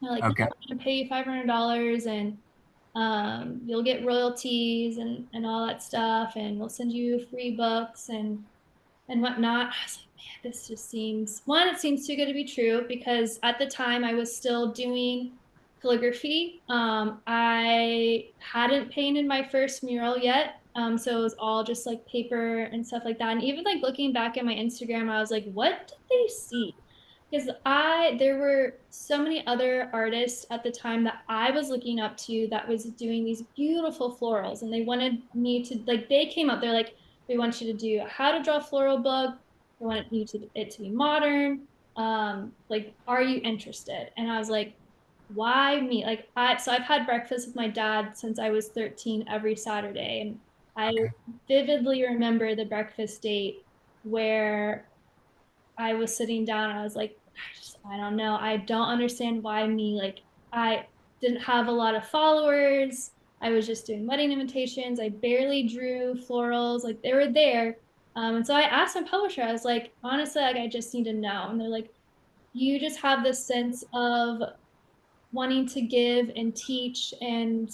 They're like, yeah, okay, we're gonna pay you $500, and you'll get royalties and all that stuff, and we'll send you free books and whatnot. I was like, man, this just seems one, it seems too good to be true, because at the time I was still doing calligraphy. I hadn't painted my first mural yet. So it was all just like paper and stuff like that. And even like looking back at my Instagram, I was like, what did they see? Because there were so many other artists at the time that I was looking up to that was doing these beautiful florals, and they wanted me to, like, they came up, they're like, We want you to do how to draw a floral book. We want it to be modern. Like, are you interested? And I was like, why me? Like, so I've had breakfast with my dad since I was 13 every Saturday. And I Okay. vividly remember the breakfast date where I was sitting down and I was like, I don't know. I don't understand why me. Like, I didn't have a lot of followers. I was just doing wedding invitations. I barely drew florals. Like, they were there. And so I asked my publisher, I was like, honestly, like, I just need to know. And they're like, you just have this sense of wanting to give and teach and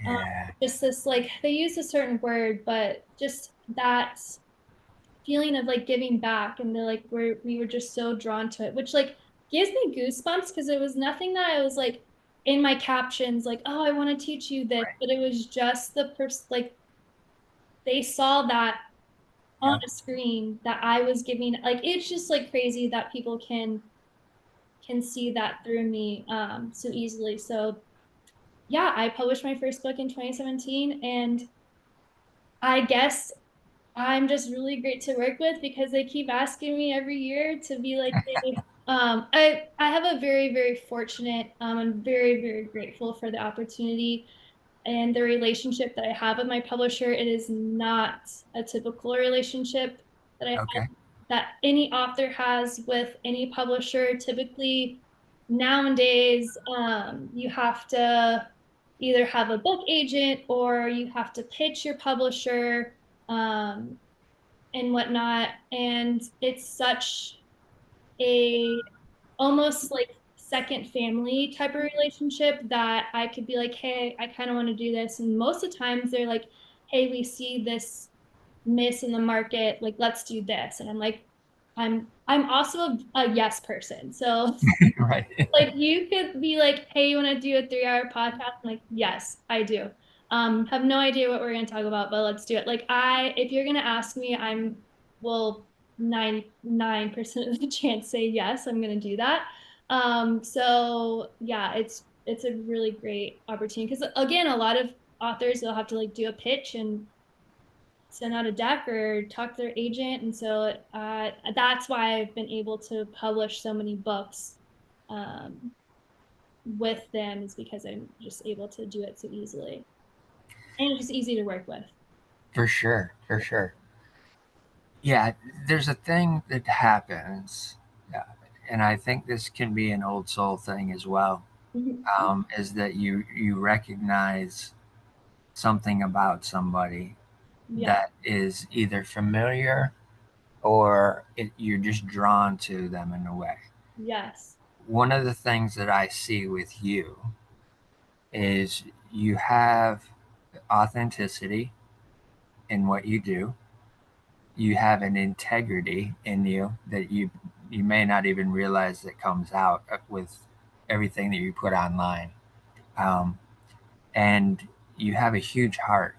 um, Yeah. just this, like, they use a certain word, but just that feeling of like giving back, and they're like we were just so drawn to it, which like gives me goosebumps because it was nothing that I was like in my captions like, oh, I want to teach you this, Right. but it was just the person, like, they saw that on Yep. a screen that I was giving. Like, it's just like crazy that people can see that through me so easily. So yeah, I published my first book in 2017, and I guess I'm just really great to work with because they keep asking me every year to be like, hey, I have a very fortunate, I'm very grateful for the opportunity and the relationship that I have with my publisher. It is not a typical relationship that I have, Okay. that any author has with any publisher. Typically, nowadays, you have to either have a book agent or you have to pitch your publisher. Um, and whatnot. And it's such a almost like second family type of relationship that I could be like, hey, I kind of want to do this. And most of the times they're like, hey, we see this miss in the market, like let's do this. And I'm like, I'm also a yes person. So Right. like, you could be like, hey, you want to do a 3 hour podcast? I'm like, yes, I do. Have no idea what we're gonna talk about, but let's do it. Like, if you're gonna ask me, I'm well 99% of the chance say yes, I'm gonna do that. So yeah, it's a really great opportunity because again, a lot of authors they'll have to like do a pitch and send out a deck or talk to their agent, and so that's why I've been able to publish so many books um, with them, is because I'm just able to do it so easily. And it's just easy to work with. For sure. For sure. Yeah. There's a thing that happens, uh, and I think this can be an old soul thing as well. Mm-hmm. Is that you recognize something about somebody Yeah. that is either familiar or you're just drawn to them in a way. Yes. One of the things that I see with you is you have authenticity in what you do. You have an integrity in you that you may not even realize that comes out with everything that you put online. Um, and you have a huge heart.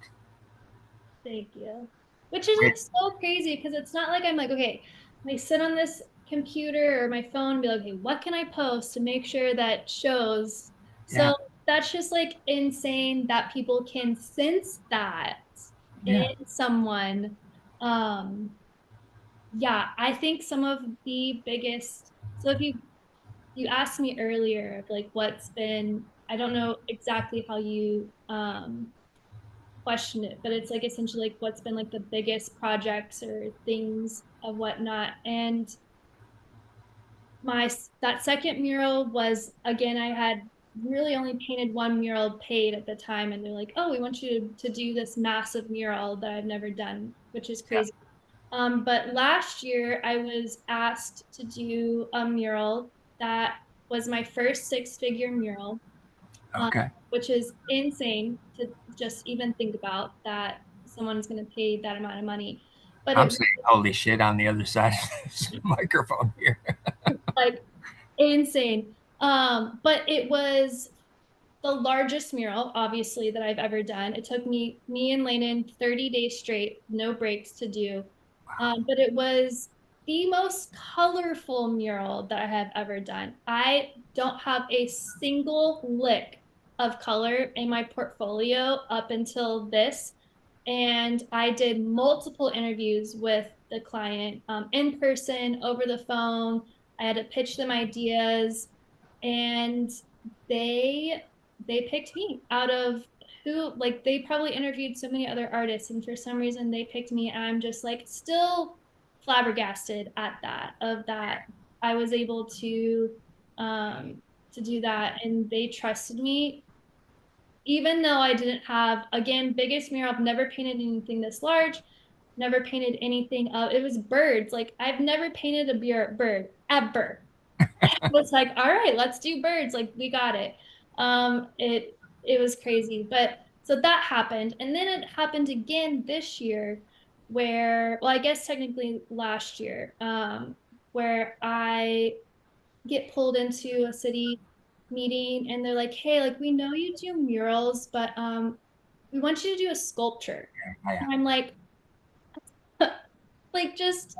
Thank you. Which is like It, so crazy because it's not like I'm like, okay, I sit on this computer or my phone and be like, okay, what can I post to make sure that shows? yeah, So that's just like insane that people can sense that yeah, in someone. Um, yeah, I think some of the biggest, so if you asked me earlier of like what's been, I don't know exactly how you question it, but it's like essentially like what's been like the biggest projects or things of whatnot. And my that second mural was, again, I had really only painted one mural paid at the time, and they're like, oh, we want you to do this massive mural that I've never done, which is yeah. crazy. But last year I was asked to do a mural that was my first six-figure mural, Okay. which is insane to just even think about that someone's going to pay that amount of money. But I'm it saying holy shit on the other side of this microphone here. was like insane. But it was the largest mural, obviously, that I've ever done. It took me and Landon 30 days straight, no breaks to do. But it was the most colorful mural that I have ever done. I don't have a single lick of color in my portfolio up until this. And I did multiple interviews with the client, in person, over the phone. I had to pitch them ideas, and they they picked me out of who, like, they probably interviewed so many other artists, and for some reason they picked me. And I'm just like still flabbergasted at that, of that I was able to do that, and they trusted me even though I didn't have, again, biggest mural. I've never painted anything this large, never painted anything of, it was birds. Like, I've never painted a bird ever. It was like, all right, let's do birds. Like, we got it. It was crazy. But so that happened. And then it happened again this year where, well, I guess technically last year, where I get pulled into a city meeting, and they're like, hey, like, we know you do murals, but we want you to do a sculpture. Yeah, And I'm like, just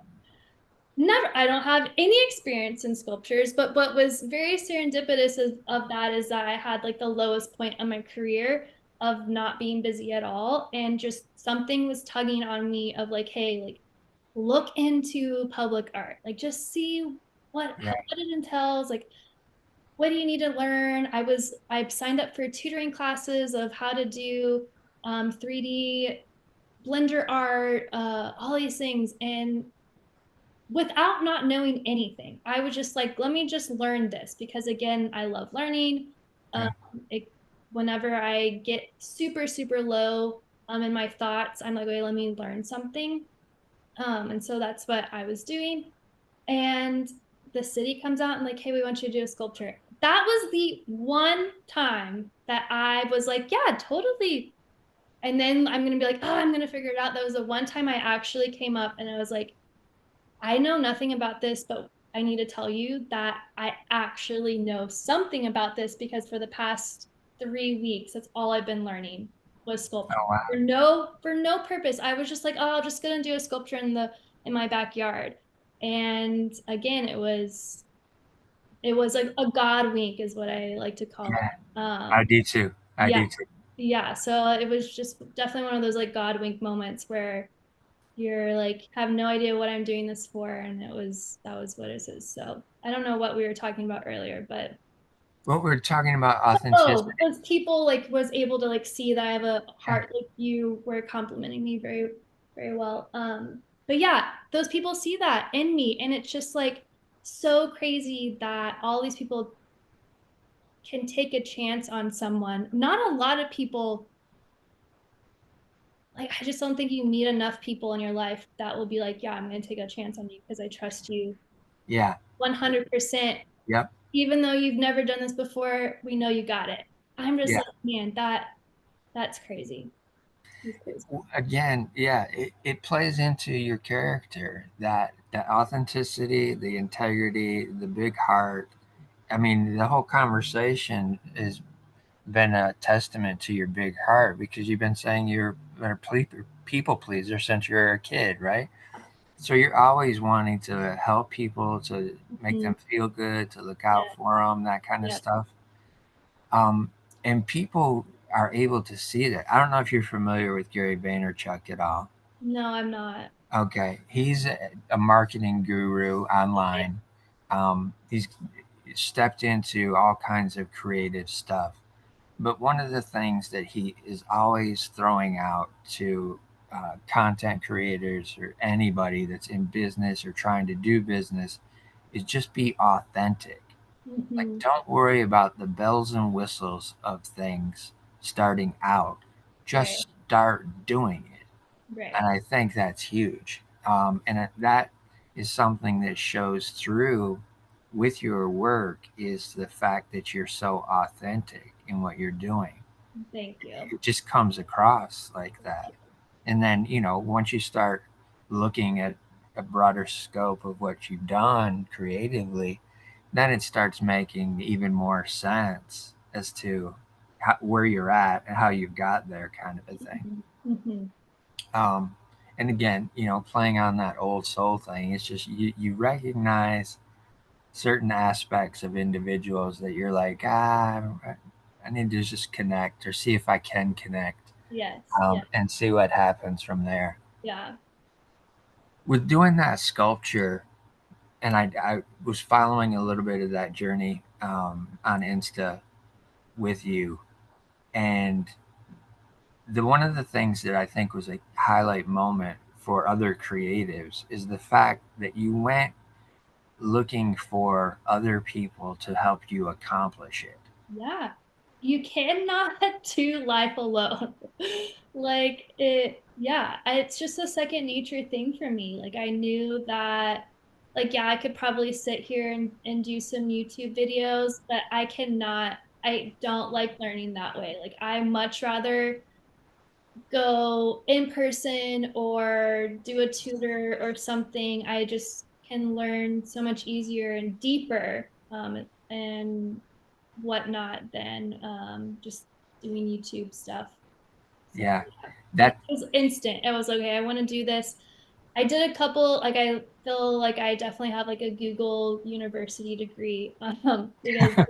never, I don't have any experience in sculptures. But what was very serendipitous of that is that I had like the lowest point of my career of not being busy at all, and just something was tugging on me of like, hey, like, look into public art, like, just see yeah, what it entails, like, what do you need to learn? I signed up for tutoring classes of how to do 3D blender art, all these things. And without not knowing anything, I was just like, let me just learn this, because again, I love learning. Um, yeah. it, Whenever I get super, super low in my thoughts, I'm like, wait, let me learn something. And so that's what I was doing. And the city comes out and like, hey, we want you to do a sculpture. That was the one time that I was like, yeah, totally. And then I'm gonna be like, oh, I'm gonna figure it out. That was the one time I actually came up and I was like, I know nothing about this, but I need to tell you that I actually know something about this, because for the past 3 weeks, that's all I've been learning was sculpture. Oh wow. For no purpose. I was just like, oh, I'm just gonna do a sculpture in my backyard. And again, it was like a God wink is what I like to call Yeah, it. I do too. I Yeah, do too. yeah. So it was just definitely one of those like God wink moments where you're like have no idea what I'm doing this for, and that was what it is. So I don't know what we were talking about earlier, but What we're talking about authenticity. oh, those people like was able to like see that I have a heart. Like, you were complimenting me very, very well. But yeah, those people see that in me, and it's just like so crazy that all these people can take a chance on someone. Not a lot of people, like, I just don't think you meet enough people in your life that will be like, yeah, I'm going to take a chance on you because I trust you Yeah. 100%. Yep. Even though you've never done this before, we know you got it. I'm just Yeah. like, man, that's crazy. It's crazy. Again, yeah, it plays into your character, that authenticity, the integrity, the big heart. I mean, the whole conversation has been a testament to your big heart, because you've been saying you're a people pleaser since you were a kid, right? So you're always wanting to help people, to make Mhm. them feel good, to look Yeah, out for them, that kind of yeah. stuff. Um, and people are able to see that. I don't know if you're familiar with Gary Vaynerchuk at all. No, I'm not. Okay, he's a marketing guru Okay. online. He's stepped into all kinds of creative stuff. But one of the things that he is always throwing out to content creators or anybody that's in business or trying to do business is just be authentic. Like, Hmm. don't worry about the bells and whistles of things starting out. Right, Just start doing it. right. And I think that's huge. And that is something that shows through with your work, is the fact that you're so authentic in what you're doing. Thank you. It just comes across like that. And then, once you start looking at a broader scope of what you've done creatively, then it starts making even more sense as to where you're at and how you got there, kind of a thing. Hmm. Um, and again, playing on that old soul thing, it's just you recognize certain aspects of individuals that you're like, I need to just connect or see if I can connect. Yes. Yeah. and see what happens from there. Yeah. With doing that sculpture, and I was following a little bit of that journey on Insta with you, and the one of the things that I think was a highlight moment for other creatives is the fact that you went looking for other people to help you accomplish it. Yeah. You cannot do life alone. Like it, yeah, it's just a second nature thing for me. Like I knew that, like, yeah, I could probably sit here and do some YouTube videos, but I don't like learning that way. Like I much rather go in person or do a tutor or something. I just can learn so much easier and deeper and whatnot than just doing YouTube stuff. So Yeah, yeah, it that was instant. It was okay. I want to do this. I did a couple, like I feel like I definitely have like a Google University degree because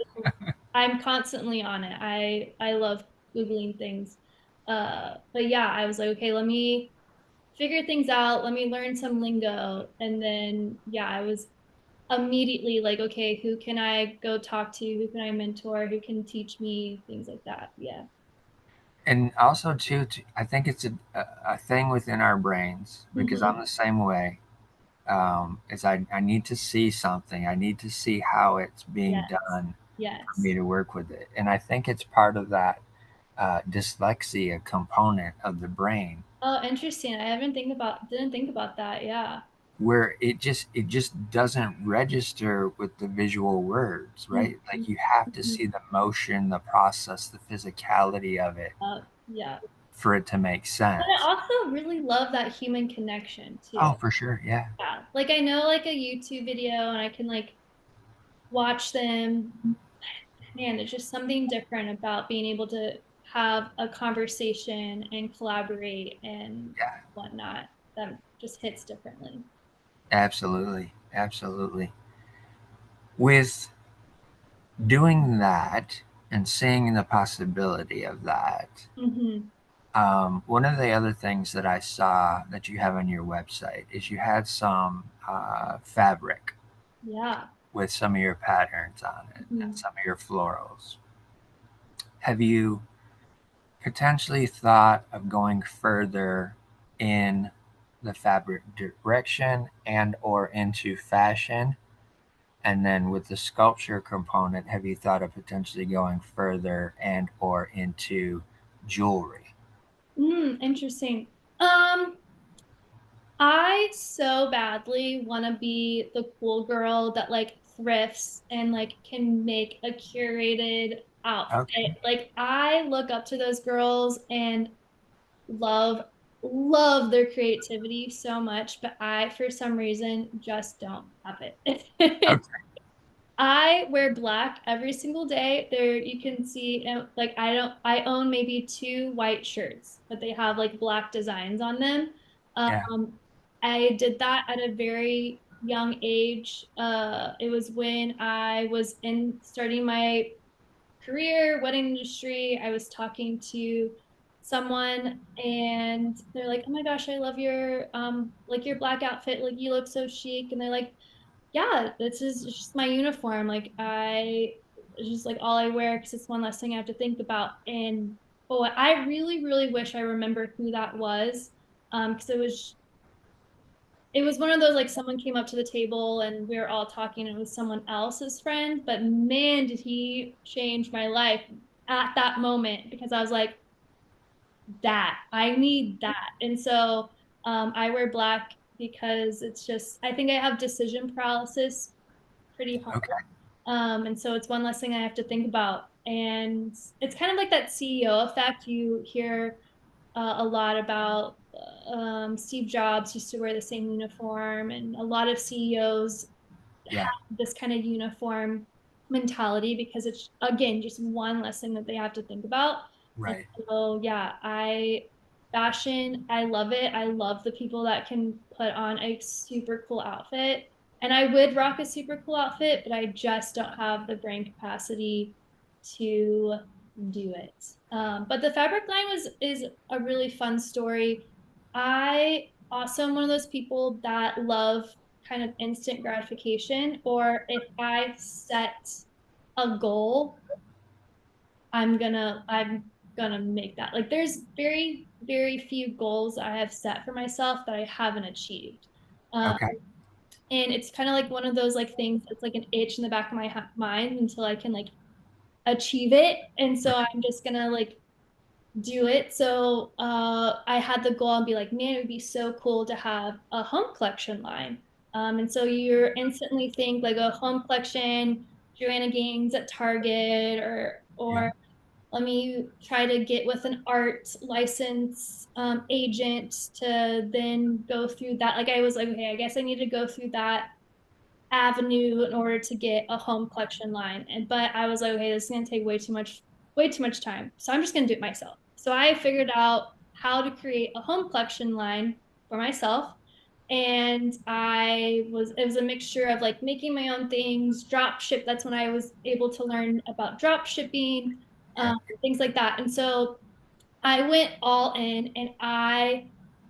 I'm constantly on it. I love Googling things. But yeah, I was like, okay, let me figure things out. Let me learn some lingo. And then yeah, I was immediately like, okay, who can I go talk to? Who can I mentor? Who can teach me? Things like that. Yeah. and also too, I think it's a thing within our brains because I'm Hmm. the same way. Is I need to see something. I need to see how it's being Yes. done for Yes. me to work with it. And I think it's part of that dyslexia component of the brain Oh, interesting. I haven't think about didn't think about that. Yeah. where it just doesn't register with the visual words, right? Mhm. Like you have to see the motion, the process, the physicality of it Yeah. for it to make But I sense. also really love that human connection too. Oh, for sure. Yeah. Yeah. Like I know like a YouTube video and I can like watch them. Man, there's just something different about being able to have a conversation and collaborate and Yeah. whatnot that just hits differently. Absolutely. Absolutely. With doing that and seeing the possibility of that, Hmm. one of the other things that I saw that you have on your website is you had some fabric Yeah. with some of your patterns on it and Mhm. some of your florals. Have you potentially thought of going further in the fabric direction and or into fashion? And then with the sculpture component, have you thought of potentially going further and or into jewelry? Interesting. Um, I so badly want to be the cool girl that like thrifts and like can make a curated outfit. Okay. Like I look up to those girls and love love their creativity so much, but I for some reason just don't have it. Okay. I wear black every single day. There you can see like I own maybe two white shirts, but they have like black designs on them. Yeah. Um, I did that at a very young age. It was when I was in starting my career, wedding industry. I was talking to someone and they're like, "Oh my gosh, I love your like your black outfit. Like you look so chic." And they're like, yeah, this is just my uniform. Like it's just like all I wear because it's one less thing I have to think about. And oh, I really, really wish I remember who that was. Because it was one of those like someone came up to the table and we were all talking and it was someone else's friend. But man, did he change my life at that moment because I was like, that I need that. And so I wear black because it's just I think I have decision paralysis pretty hard. Okay. And so it's one less thing I have to think about. And it's kind of like that CEO effect. You hear a lot about Steve Jobs used to wear the same uniform, and a lot of CEOs Yeah. have this kind of uniform mentality because it's, again, just one less thing that they have to think about. And Right. so, yeah, fashion, I love it. I love the people that can put on a super cool outfit. And I would rock a super cool outfit, but I just don't have the brain capacity to. do it. But the fabric line was is a really fun story. I also am one of those people that love kind of instant gratification, or if I set a goal, I'm gonna make that. Like there's very few goals I have set for myself that I haven't achieved. Um, Okay. and it's kind of like one of those like things that's like an itch in the back of my mind until I can like achieve it. And so I'm just gonna like do it. So I had the goal and be like, man, it would be so cool to have a home collection line. And so you instantly think like a home collection, Joanna Gaines at Target, Yeah. or let me try to get with an art license agent to then go through that. Like I was like, okay, I guess I need to go through that avenue in order to get a home collection line. And but I was like, okay, this is gonna take way too much time. So I'm just gonna do it myself. So I figured out how to create a home collection line for myself. And it was a mixture of like making my own things, drop ship. That's when I was able to learn about drop shipping, Yeah. things like that. And so I went all in and I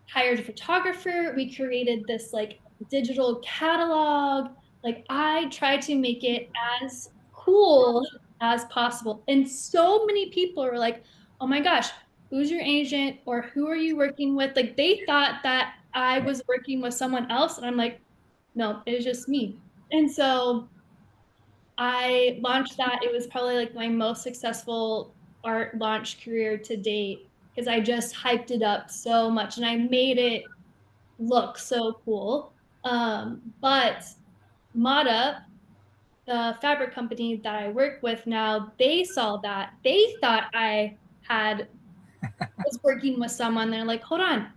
hired a photographer. We created this like digital catalog. Like I tried to make it as cool as possible. And so many people were like, oh my gosh, who's your agent or who are you working with? Like they thought that I was working with someone else. And I'm like, no, it was just me. And so I launched that. It was probably like my most successful art launch career to date because I just hyped it up so much and I made it look so cool. But Mata, the fabric company that I work with now, they saw that. They thought I had was working with someone. They're like, hold on,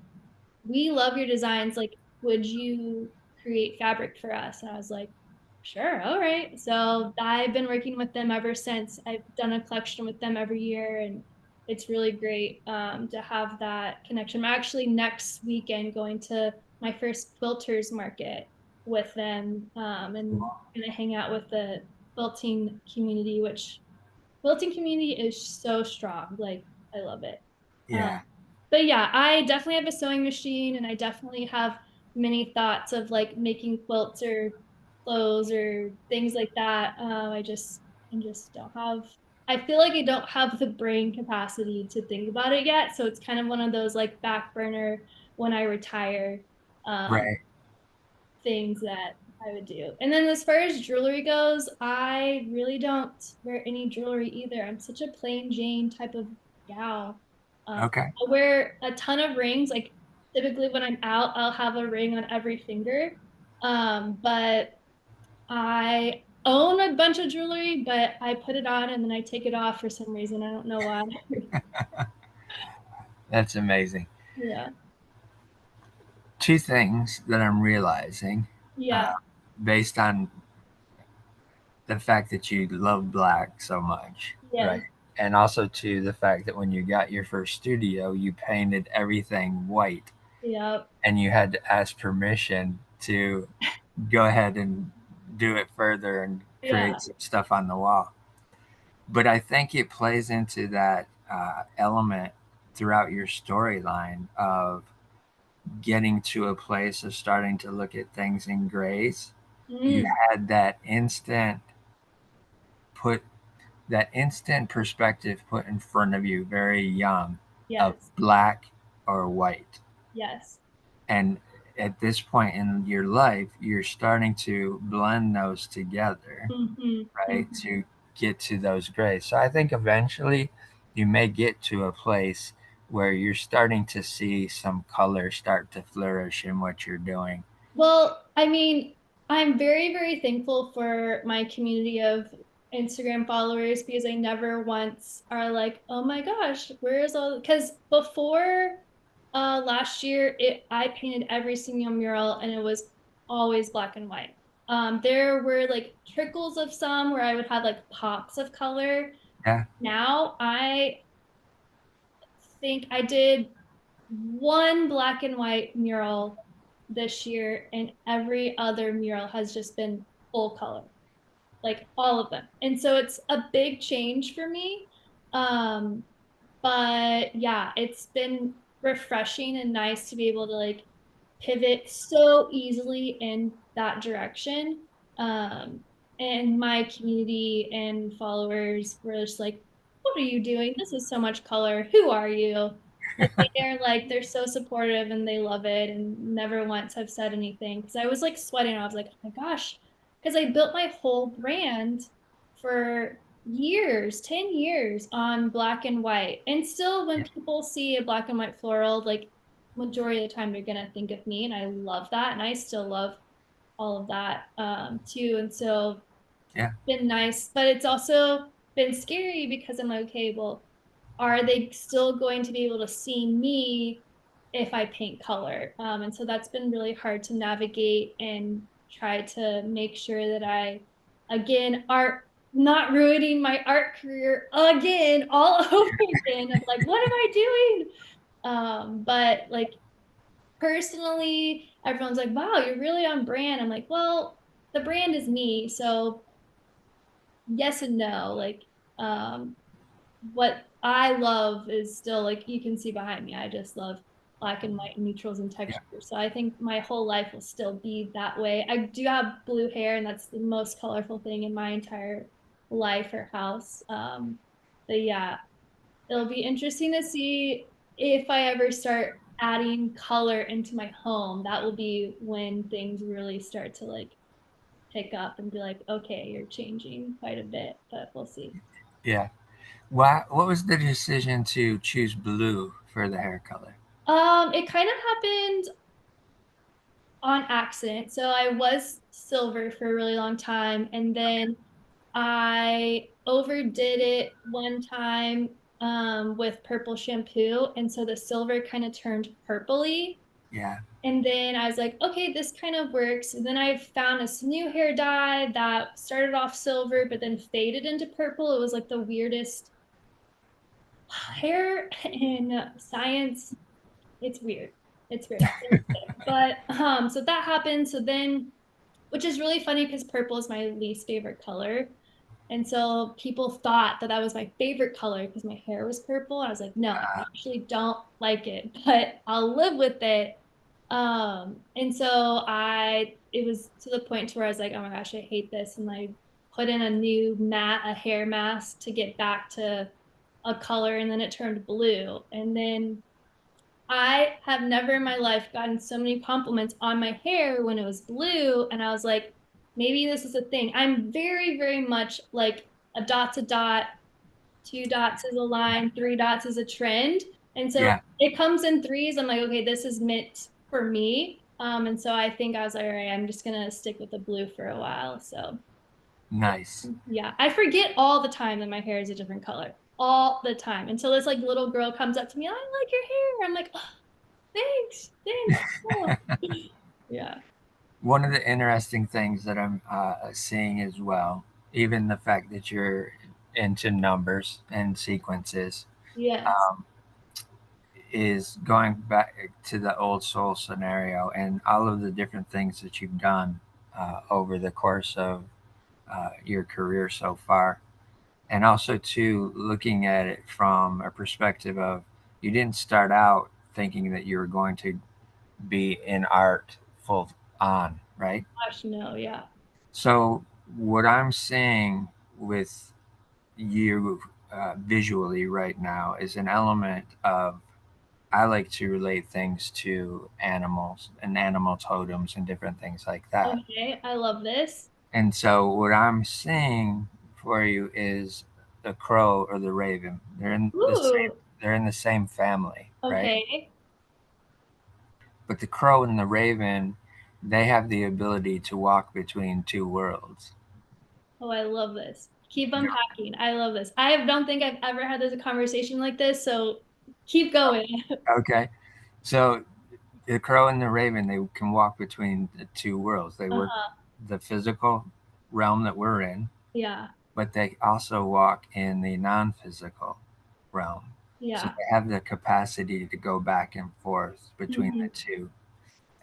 we love your designs. Like, would you create fabric for us? And I was like, sure, all right. So I've been working with them ever since. I've done a collection with them every year, and it's really great to have that connection. I'm actually next weekend going to my first quilters market with them and gonna hang out with the quilting community, which quilting community is so strong. Like, I love it. Um, Yeah. but yeah, I definitely have a sewing machine and I definitely have many thoughts of like making quilts or clothes or things like that. I just don't have, I feel like I don't have the brain capacity to think about it yet. So it's kind of one of those like back burner when I retire um, Right. things that I would do. And then as far as jewelry goes, I really don't wear any jewelry either. I'm such a plain Jane type of gal. Okay. I wear a ton of rings. Like typically when I'm out, I'll have a ring on every finger. But I own a bunch of jewelry, but I put it on and then I take it off for some reason. I don't know why. That's amazing. Yeah. Two things that I'm realizing, Yeah. uh, based on the fact that you love black so much, Yes. right? And also to the fact that when you got your first studio, you painted everything white, Yeah. and you had to ask permission to go ahead and do it further and Yeah. create some stuff on the wall. But I think it plays into that element throughout your storyline of getting to a place of starting to look at things in grays. You Mm. had put that instant perspective put in front of you very young of Yes. black or white. Yes. And at this point in your life, you're starting to blend those together, Mm-hmm. right? Mm-hmm. To get to those grays. So I think eventually you may get to a place where you're starting to see some color start to flourish in what you're doing. Well, I mean, I'm very thankful for my community of Instagram followers because I never once are like, oh my gosh, where's all because before last year I painted every single mural and it was always black and white. There were like trickles of some where I would have like pops of color. Yeah. Now I think I did one black and white mural this year, and every other mural has just been full color, like all of them. And so it's a big change for me. Um, but yeah, it's been refreshing and nice to be able to like pivot so easily in that direction. Um, and my community and followers were just like, what are you doing? This is so much color. Who are you? And they're like, they're so supportive and they love it and never once have said anything. Cause I was like sweating. I was like, oh my gosh. Cause I built my whole brand for years, 10 years on black and white. And still when Yeah, people see a black and white floral, like majority of the time they're gonna think of me. And I love that. And I still love all of that too. And so yeah, been nice, but it's also been scary because I'm like, okay, well, are they still going to be able to see me if I paint color? And so that's been really hard to navigate and try to make sure that I, again, art not ruining my art career again, all over again of like, what am I doing? But like personally, everyone's like, wow, you're really on brand. I'm like, well, the brand is me. So yes and no. Like, um, what I love is still like you can see behind me. I just love black and white and neutrals and yeah, texture. So I think my whole life will still be that way. I do have blue hair, and that's the most colorful thing in my entire life or house. But yeah, it'll be interesting to see if I ever start adding color into my home. That will be when things really start to like pick up and be like, okay, you're changing quite a bit, but we'll see. yeah. Why? What was the decision to choose blue for the hair color? It kind of happened on accident. So I was silver for a really long time, and then I overdid it one time with purple shampoo, and so the silver kind of turned purpley. Yeah, And then I was like, okay, this kind of works. And then I found this new hair dye that started off silver, but then faded into purple. It was like the weirdest hair in science. It's weird. It's weird. But so that happened. So then, which is really funny because purple is my least favorite color. And so people thought that that was my favorite color because my hair was purple. I was like, no, I actually don't like it, but I'll live with it. And so it was to the point to where I was like, oh my gosh, I hate this. And I put in a new a hair mask to get back to a color, and then it turned blue. And then I have never in my life gotten so many compliments on my hair when it was blue. And I was like, maybe this is a thing. I'm very, very much like a dot's a dot, two dots is a line, three dots is a trend. And so yeah. it comes in threes. I'm like, okay, this is meant for me. And so I think I was like, all right, I'm just gonna stick with the blue for a while. So Nice. yeah, I forget all the time that my hair is a different color. All the time until this like little girl comes up to me, I like your hair. I'm like, oh, thanks, thanks. Oh. Yeah. One of the interesting things that I'm seeing as well, even the fact that you're into numbers and sequences, Yes. um, is going back to the old soul scenario and all of the different things that you've done over the course of your career so far. And also, too, looking at it from a perspective of you didn't start out thinking that you were going to be in art full on, right? Gosh, no, yeah. So, what I'm seeing with you visually right now is an element of I like to relate things to animals and animal totems and different things like that. Okay, I love this. And so, what I'm seeing for you is the crow or the raven. They're in the same. Ooh, They're in the same family, right? okay. But the crow and the raven, they have the ability to walk between two worlds. Oh, I love this. Keep unpacking. I love this. don't think I've ever had this a conversation like this, so keep going. Okay, so the crow and the raven, they can walk between the two worlds. They work Uh-huh. the physical realm that we're in, Yeah, but they also walk in the non-physical realm. So yeah. they have the capacity to go back and forth between Mhm. the two.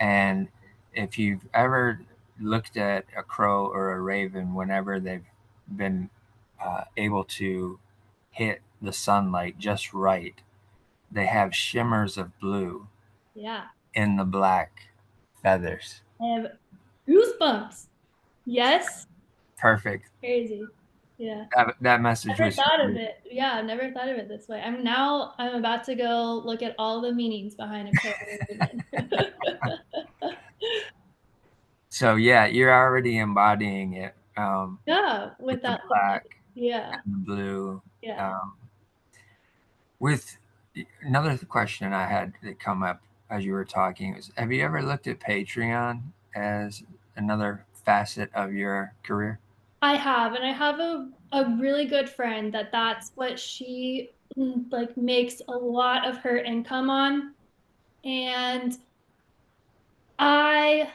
And if you've ever looked at a crow or a raven, whenever they've been able to hit the sunlight just right, they have shimmers of blue Yeah. in the black feathers. I have goosebumps. Yes. Perfect. Crazy. Yeah. That message Never was for thought of you. it. Yeah, I've never thought of it this way. I'm about to go look at all the meanings behind a color ribbon. So yeah, you're already embodying it Yeah, with the without the black yeah, and the blue. yeah. Um, with another question I had that come up as you were talking was, have you ever looked at Patreon as another facet of your career? I have, and I have a really good friend that that's what she like makes a lot of her income on. And I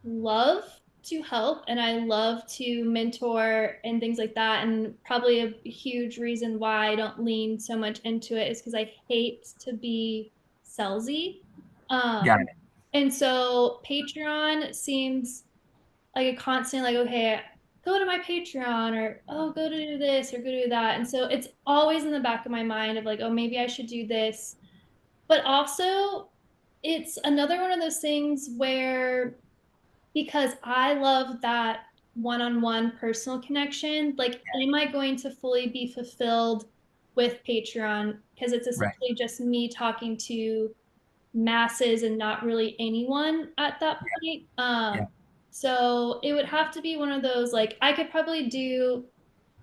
love to help and I love to mentor and things like that. And probably a huge reason why I don't lean so much into it is because I hate to be salesy. Got Um, it. and so Patreon seems like a constant, like, okay, go to my Patreon or oh, go to do this or go do that. And so it's always in the back of my mind of like, oh, maybe I should do this. But also, it's another one of those things where because I love that one-on-one personal connection. Like, am I going to fully be fulfilled with Patreon? Because it's Right. essentially just me talking to masses and not really anyone at that point. Yeah. So it would have to be one of those, like, I could probably do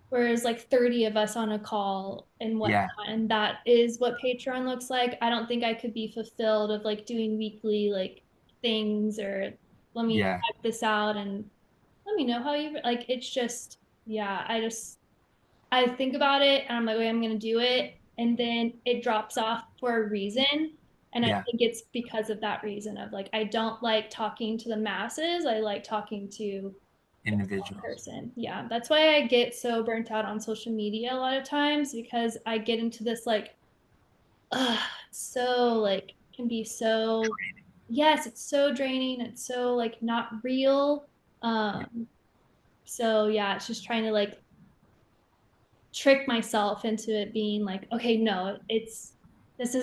whereas like 30 of us on a call and whatnot. Yeah. And that is what Patreon looks like. I don't think I could be fulfilled of like doing weekly like things or let me Yeah. type this out and let me know how you like it's just yeah, I think about it and I'm like, okay, I'm gonna do it. And then it drops off for a reason. And I Yeah. think it's because of that reason of like I don't like talking to the masses. I like talking to Individuals. person. Yeah, that's why I get so burnt out on social media a lot of times because I get into this like, ugh, so like can be so yes, it's so draining. It's so like not real. Yeah. Um, so yeah, it's just trying to like trick myself into it being like, okay, no, it's this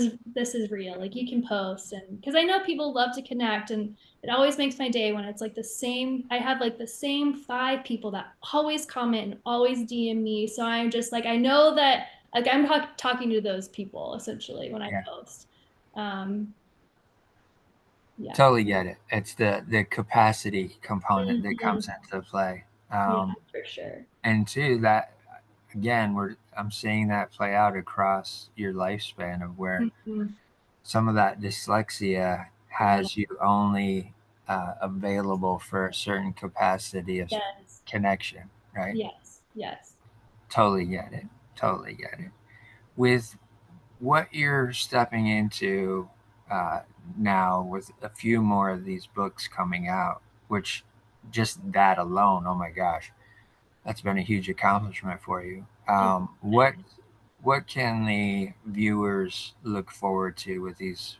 is real. Like you can post and because I know people love to connect and it always makes my day when it's like the same, I have like the same 5 people that always comment and always DM me. So I'm just like, I know that like I'm talking to those people essentially when I Yeah. post. Um, yeah. Totally get it. It's the capacity component that comes Mhm. into play. Yeah, for sure. And two, that again, I'm seeing that play out across your lifespan of where Mhm. some of that dyslexia Yeah. has you only available for a certain capacity of Yes. connection, right? Yes. Yes. Totally get it. Totally get it. With what you're stepping into uh, now, with a few more of these books coming out, which just that alone, oh my gosh, that's been a huge accomplishment for you. What can the viewers look forward to with these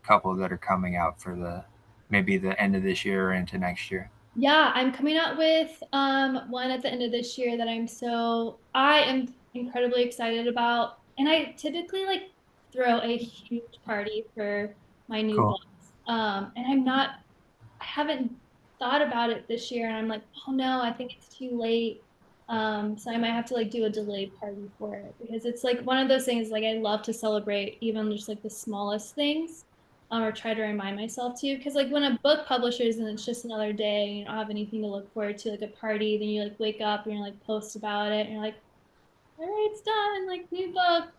couple that are coming out for the maybe the end of this year or into next year? Yeah, I'm coming out with one at the end of this year that I am incredibly excited about. And I typically like throw a huge party for my new Cool. books. And I haven't thought about it this year and I'm like, oh no, I think it's too late. So I might have to like do a delayed party for it because it's like one of those things like I love to celebrate even just like the smallest things. Or try to remind myself to because like when a book publishes and it's just another day and you don't have anything to look forward to like a party then you like wake up and you're like post about it and you're like all right it's done like new book. um,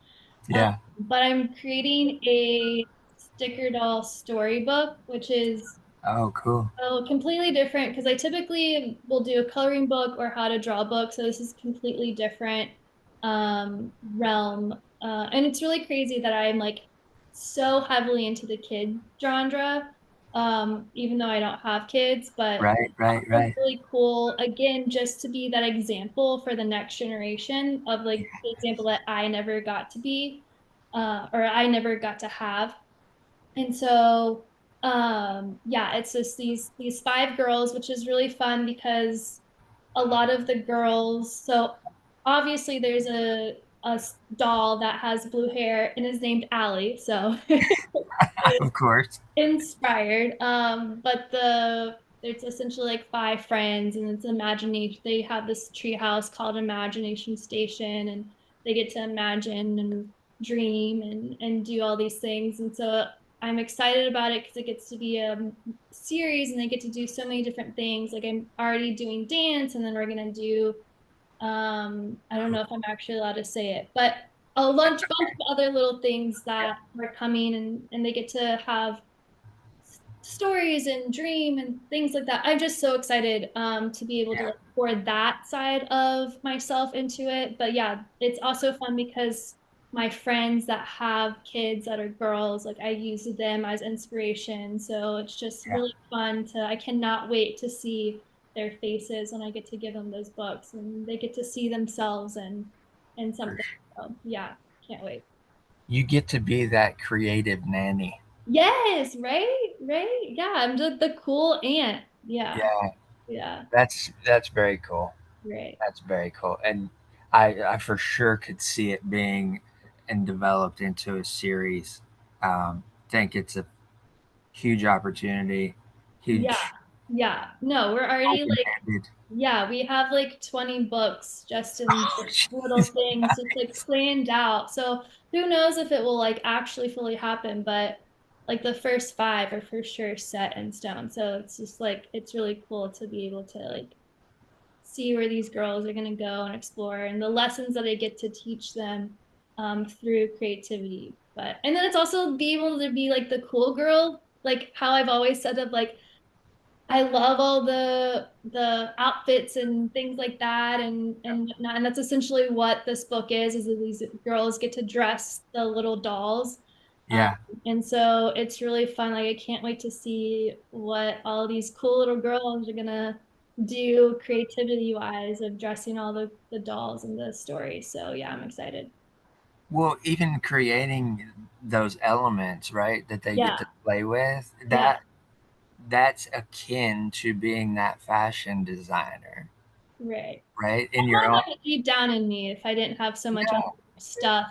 Yeah. but I'm creating a sticker doll storybook which is Oh, cool. oh, completely different because I typically will do a coloring book or how to draw book. So this is completely different realm. And it's really crazy that I'm like so heavily into the kid genre, even though I don't have kids, but Right, right, it's right. really cool again just to be that example for the next generation of like the example that I never got to be or I never got to have. And so yeah, it's just these 5 girls, which is really fun because a lot of the girls, so obviously there's a doll that has blue hair and is named Alli. So Of course. inspired. But there's essentially like five friends, and it's imagination. They have this tree house called Imagination Station, and they get to imagine and dream and do all these things. And so I'm excited about it because it gets to be a series, and they get to do so many different things. Like I'm already doing dance, and then we're gonna do I don't know if I'm actually allowed to say it, but a bunch of other little things that are coming, and they get to have stories and dream and things like that. I'm just so excited to be able to Yeah. like pour that side of myself into it. But yeah, it's also fun because my friends that have kids that are girls, like I use them as inspiration. So it's just Yeah. really fun to, I cannot wait to see their faces when I get to give them those books and they get to see themselves and For something. sure. So yeah, can't wait. You get to be that creative nanny. Yes, right, right. Yeah, I'm the cool aunt. Yeah, Yeah. yeah, That's very cool. right. That's very cool. And I for sure could see it being and developed into a series. Think it's a huge opportunity, Yeah, huge yeah. No, we're already open like, handed. yeah, we have like 20 books just in Oh, this little jeez. things, just like planned out. So who knows if it will like actually fully happen, but like the first five are for sure set in stone. So it's just like, it's really cool to be able to like see where these girls are going to go and explore and the lessons that I get to teach them through creativity. But and then it's also be able to be like the cool girl, like how I've always said of like I love all the outfits and things like that and whatnot. And that's essentially what this book is that these girls get to dress the little dolls. Um, Yeah. and so it's really fun. Like I can't wait to see what all these cool little girls are gonna do creativity wise of dressing all the dolls in the story. So yeah, I'm excited. Well, even creating those elements, right, that they get Yeah, to play with, yeah, that's akin to being that fashion designer, right. right? I In your want own. to have it deep down in me if I didn't have so much other Yeah. stuff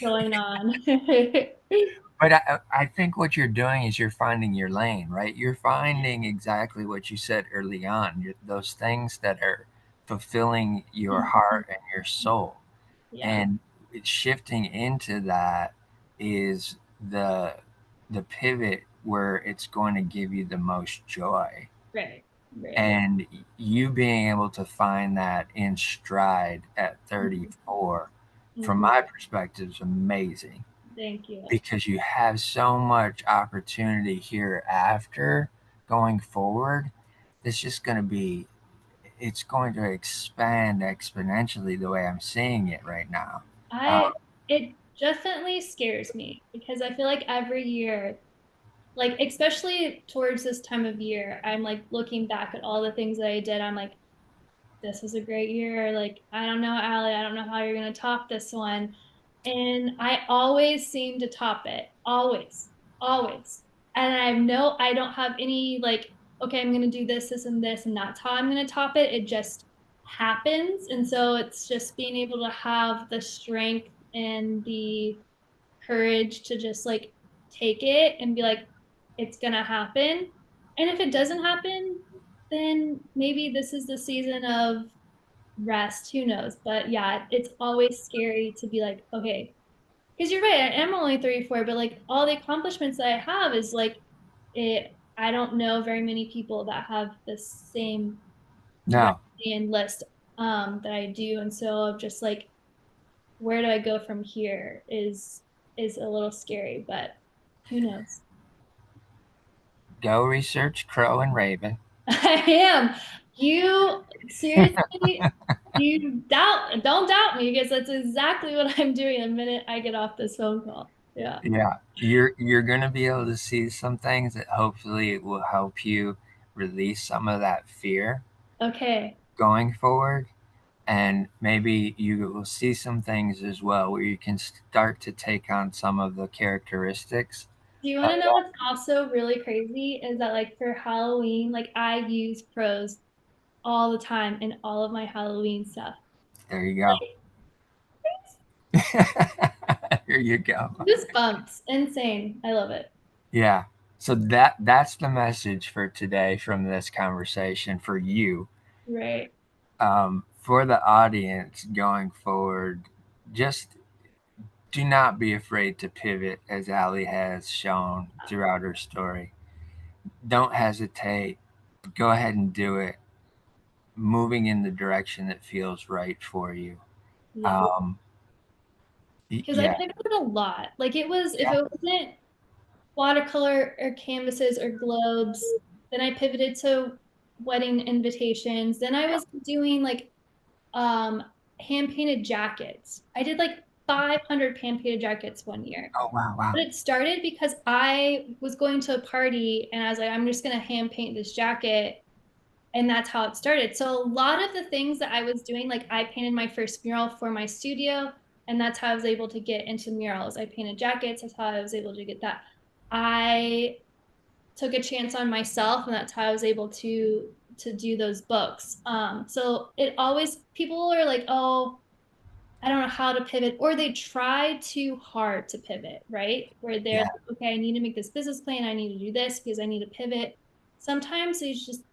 going on. But I think what you're doing is you're finding your lane, right? You're finding exactly what you said early on. Those things that are fulfilling your heart and your soul. Yeah, And shifting into that is the pivot where it's going to give you the most joy. right, right. And you being able to find that in stride at Mhm, 34, from mhm. my perspective, is amazing Thank you. because you have so much opportunity hereafter going forward. It's just going to be, it's going to expand exponentially the way I'm seeing it right now. I Um, it definitely scares me because I feel like every year, like especially towards this time of year, I'm like looking back at all the things that I did. I'm like, this was a great year. Like, I don't know, Allie, I don't know how you're gonna top this one. And I always seem to top it. Always. Always. And I don't have any like, okay, I'm gonna do this, this, and this, and that's how I'm gonna top it. It just happens. And so it's just being able to have the strength and the courage to just like take it and be like, it's gonna happen. And if it doesn't happen, then maybe this is the season of rest. Who knows? But yeah, it's always scary to be like, okay, because you're right. I'm only 34, but like all the accomplishments that I have is like it. I don't know very many people that have the same no, resume and list that I do, and so just like where do I go from here is a little scary, but who knows? go research Crow and Raven. I am. You seriously, you don't doubt me because that's exactly what I'm doing the minute I get off this phone call. Yeah. Yeah, you're gonna be able to see some things that hopefully will help you release some of that fear Okay. going forward. And maybe you will see some things as well where you can start to take on some of the characteristics Do you want of to know that. what's also really crazy is that like for Halloween, like I use pros all the time in all of my Halloween stuff. There you go. Here you go. Goosebumps. Insane. I love it. Yeah. So that's the message for today from this conversation for you. Right. For the audience going forward, just do not be afraid to pivot as Allie has shown throughout her story. Don't hesitate. Go ahead and do it. Moving in the direction that feels right for you. Yeah. Um, Because I yeah, pivoted a lot. Like it was, if yeah, it wasn't watercolor or canvases or globes, then I pivoted to wedding invitations. Then I yeah. was doing like um hand painted jackets. I did like 500 hand painted jackets one year. Oh, wow, wow. But it started because I was going to a party and I was like, I'm just gonna hand paint this jacket. And that's how it started. So a lot of the things that I was doing, like I painted my first mural for my studio, and that's how I was able to get into murals. I painted jackets, that's how I was able to get that. I took a chance on myself, and that's how I was able to do those books. So it always people are like, oh, I don't know how to pivot, or they try too hard to pivot, right? Where they're Yeah, like, okay, I need to make this business plan, I need to do this because I need to pivot. Sometimes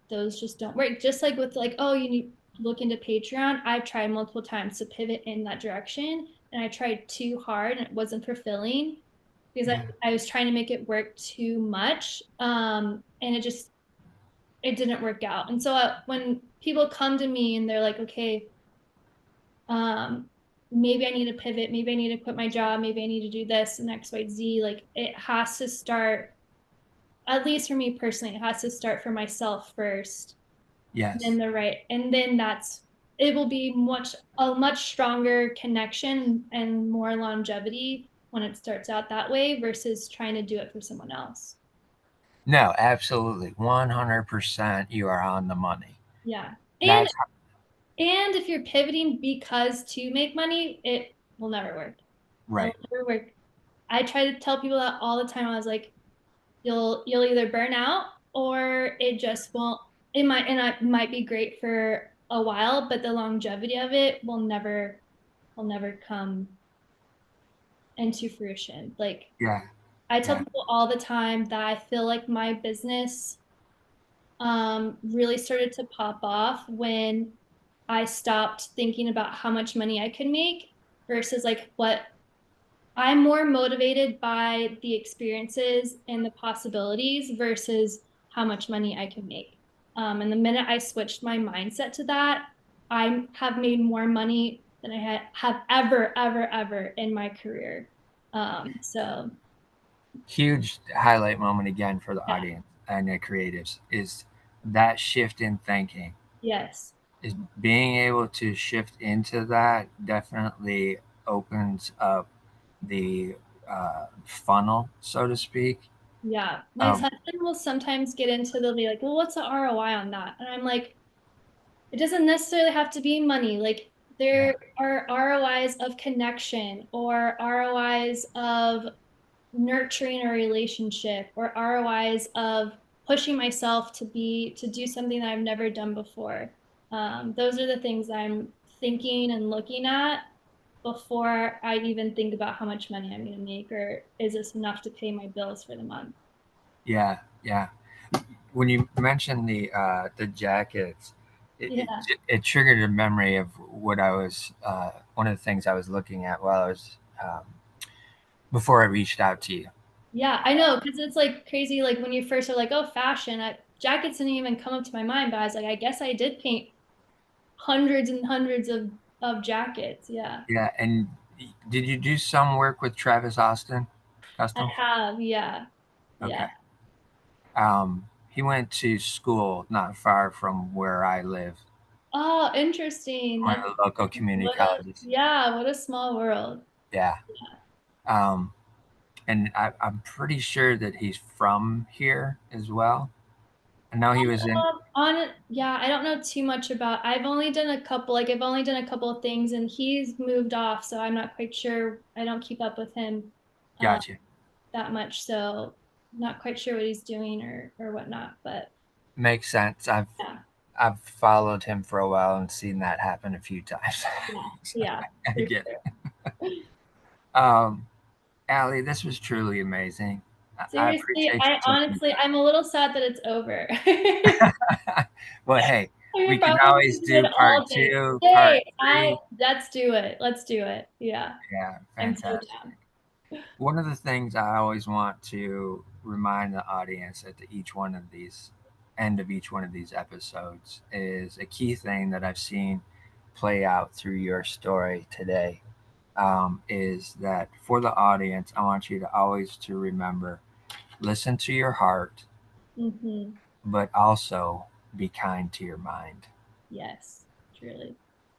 those just don't work. Just like with like, oh, you need to look into Patreon. I've tried multiple times to pivot in that direction, and I tried too hard and it wasn't fulfilling because yeah, I was trying to make it work too much. And it didn't work out. And so when people come to me and they're like, okay, um, maybe I need to pivot, maybe I need to quit my job, maybe I need to do this and XYZ. Like it has to start, at least for me personally, it has to start for myself first, then yes. the right, and then it will be a much stronger connection and more longevity when it starts out that way versus trying to do it for someone else. No, absolutely. 100% you are on the money. Yeah. And That's and if you're pivoting because to make money, it will never work. It will right. never work. I try to tell people that all the time. I was like, you'll either burn out or it just won't. It might be great for a while, but the longevity of it will never come into fruition. Like Yeah, I tell yeah, people all the time that I feel like my business really started to pop off when I stopped thinking about how much money I could make versus like what I'm more motivated by the experiences and the possibilities versus how much money I can make. And the minute I switched my mindset to that, I have made more money than have ever in my career. So huge highlight moment again for the yeah, audience and the creatives is that shift in thinking. yes, Is being able to shift into that definitely opens up the funnel, so to speak. yeah. My Um, husband will sometimes get into, they'll be like, well, what's the ROI on that? And I'm like, it doesn't necessarily have to be money. Like yeah, there are ROIs of connection or ROIs of nurturing a relationship or ROIs of pushing myself to do something that I've never done before. Those are the things I'm thinking and looking at before I even think about how much money I'm going to make or is this enough to pay my bills for the month. yeah, yeah. When you mentioned the jackets, Yeah. it triggered a memory of what I was one of the things I was looking at while I was before I reached out to you. Yeah, I know, because it's like crazy. Like when you first are like, oh, fashion, jackets didn't even come up to my mind, but I was like, I guess I did paint hundreds and hundreds of jackets. Yeah, Yeah, and did you do some work with Travis Austin I Customs? have. Yeah, yeah. Okay. He went to school not far from where I live, Oh, interesting. one That's of the local community colleges. what a small world. Yeah. Um, and I'm pretty sure that he's from here as well. I know he was in. Yeah, I don't know too much about. I've only done a couple of things, and he's moved off, so I'm not quite sure. I don't keep up with him uh, Gotcha. that much, so not quite sure what he's doing or whatnot. But Makes sense. yeah, I've followed him for a while and seen that happen a few times. yeah, So yeah, I for get sure. it. Um, Alli, this was truly amazing. I Seriously, appreciate you I taking honestly, I'm a little sad that it's over. time. Well, hey, We we could can probably always do it do all part day. two, part Yay! I three. Let's do it. Let's do it. Yeah, Yeah, I'm so fantastic. down. One of the things I always want to remind the audience at each one of these end of each one of these episodes is a key thing that I've seen play out through your story today, is that for the audience, I want you to always to remember, listen to your heart, Hmm. but also be kind to your mind. Yes, truly.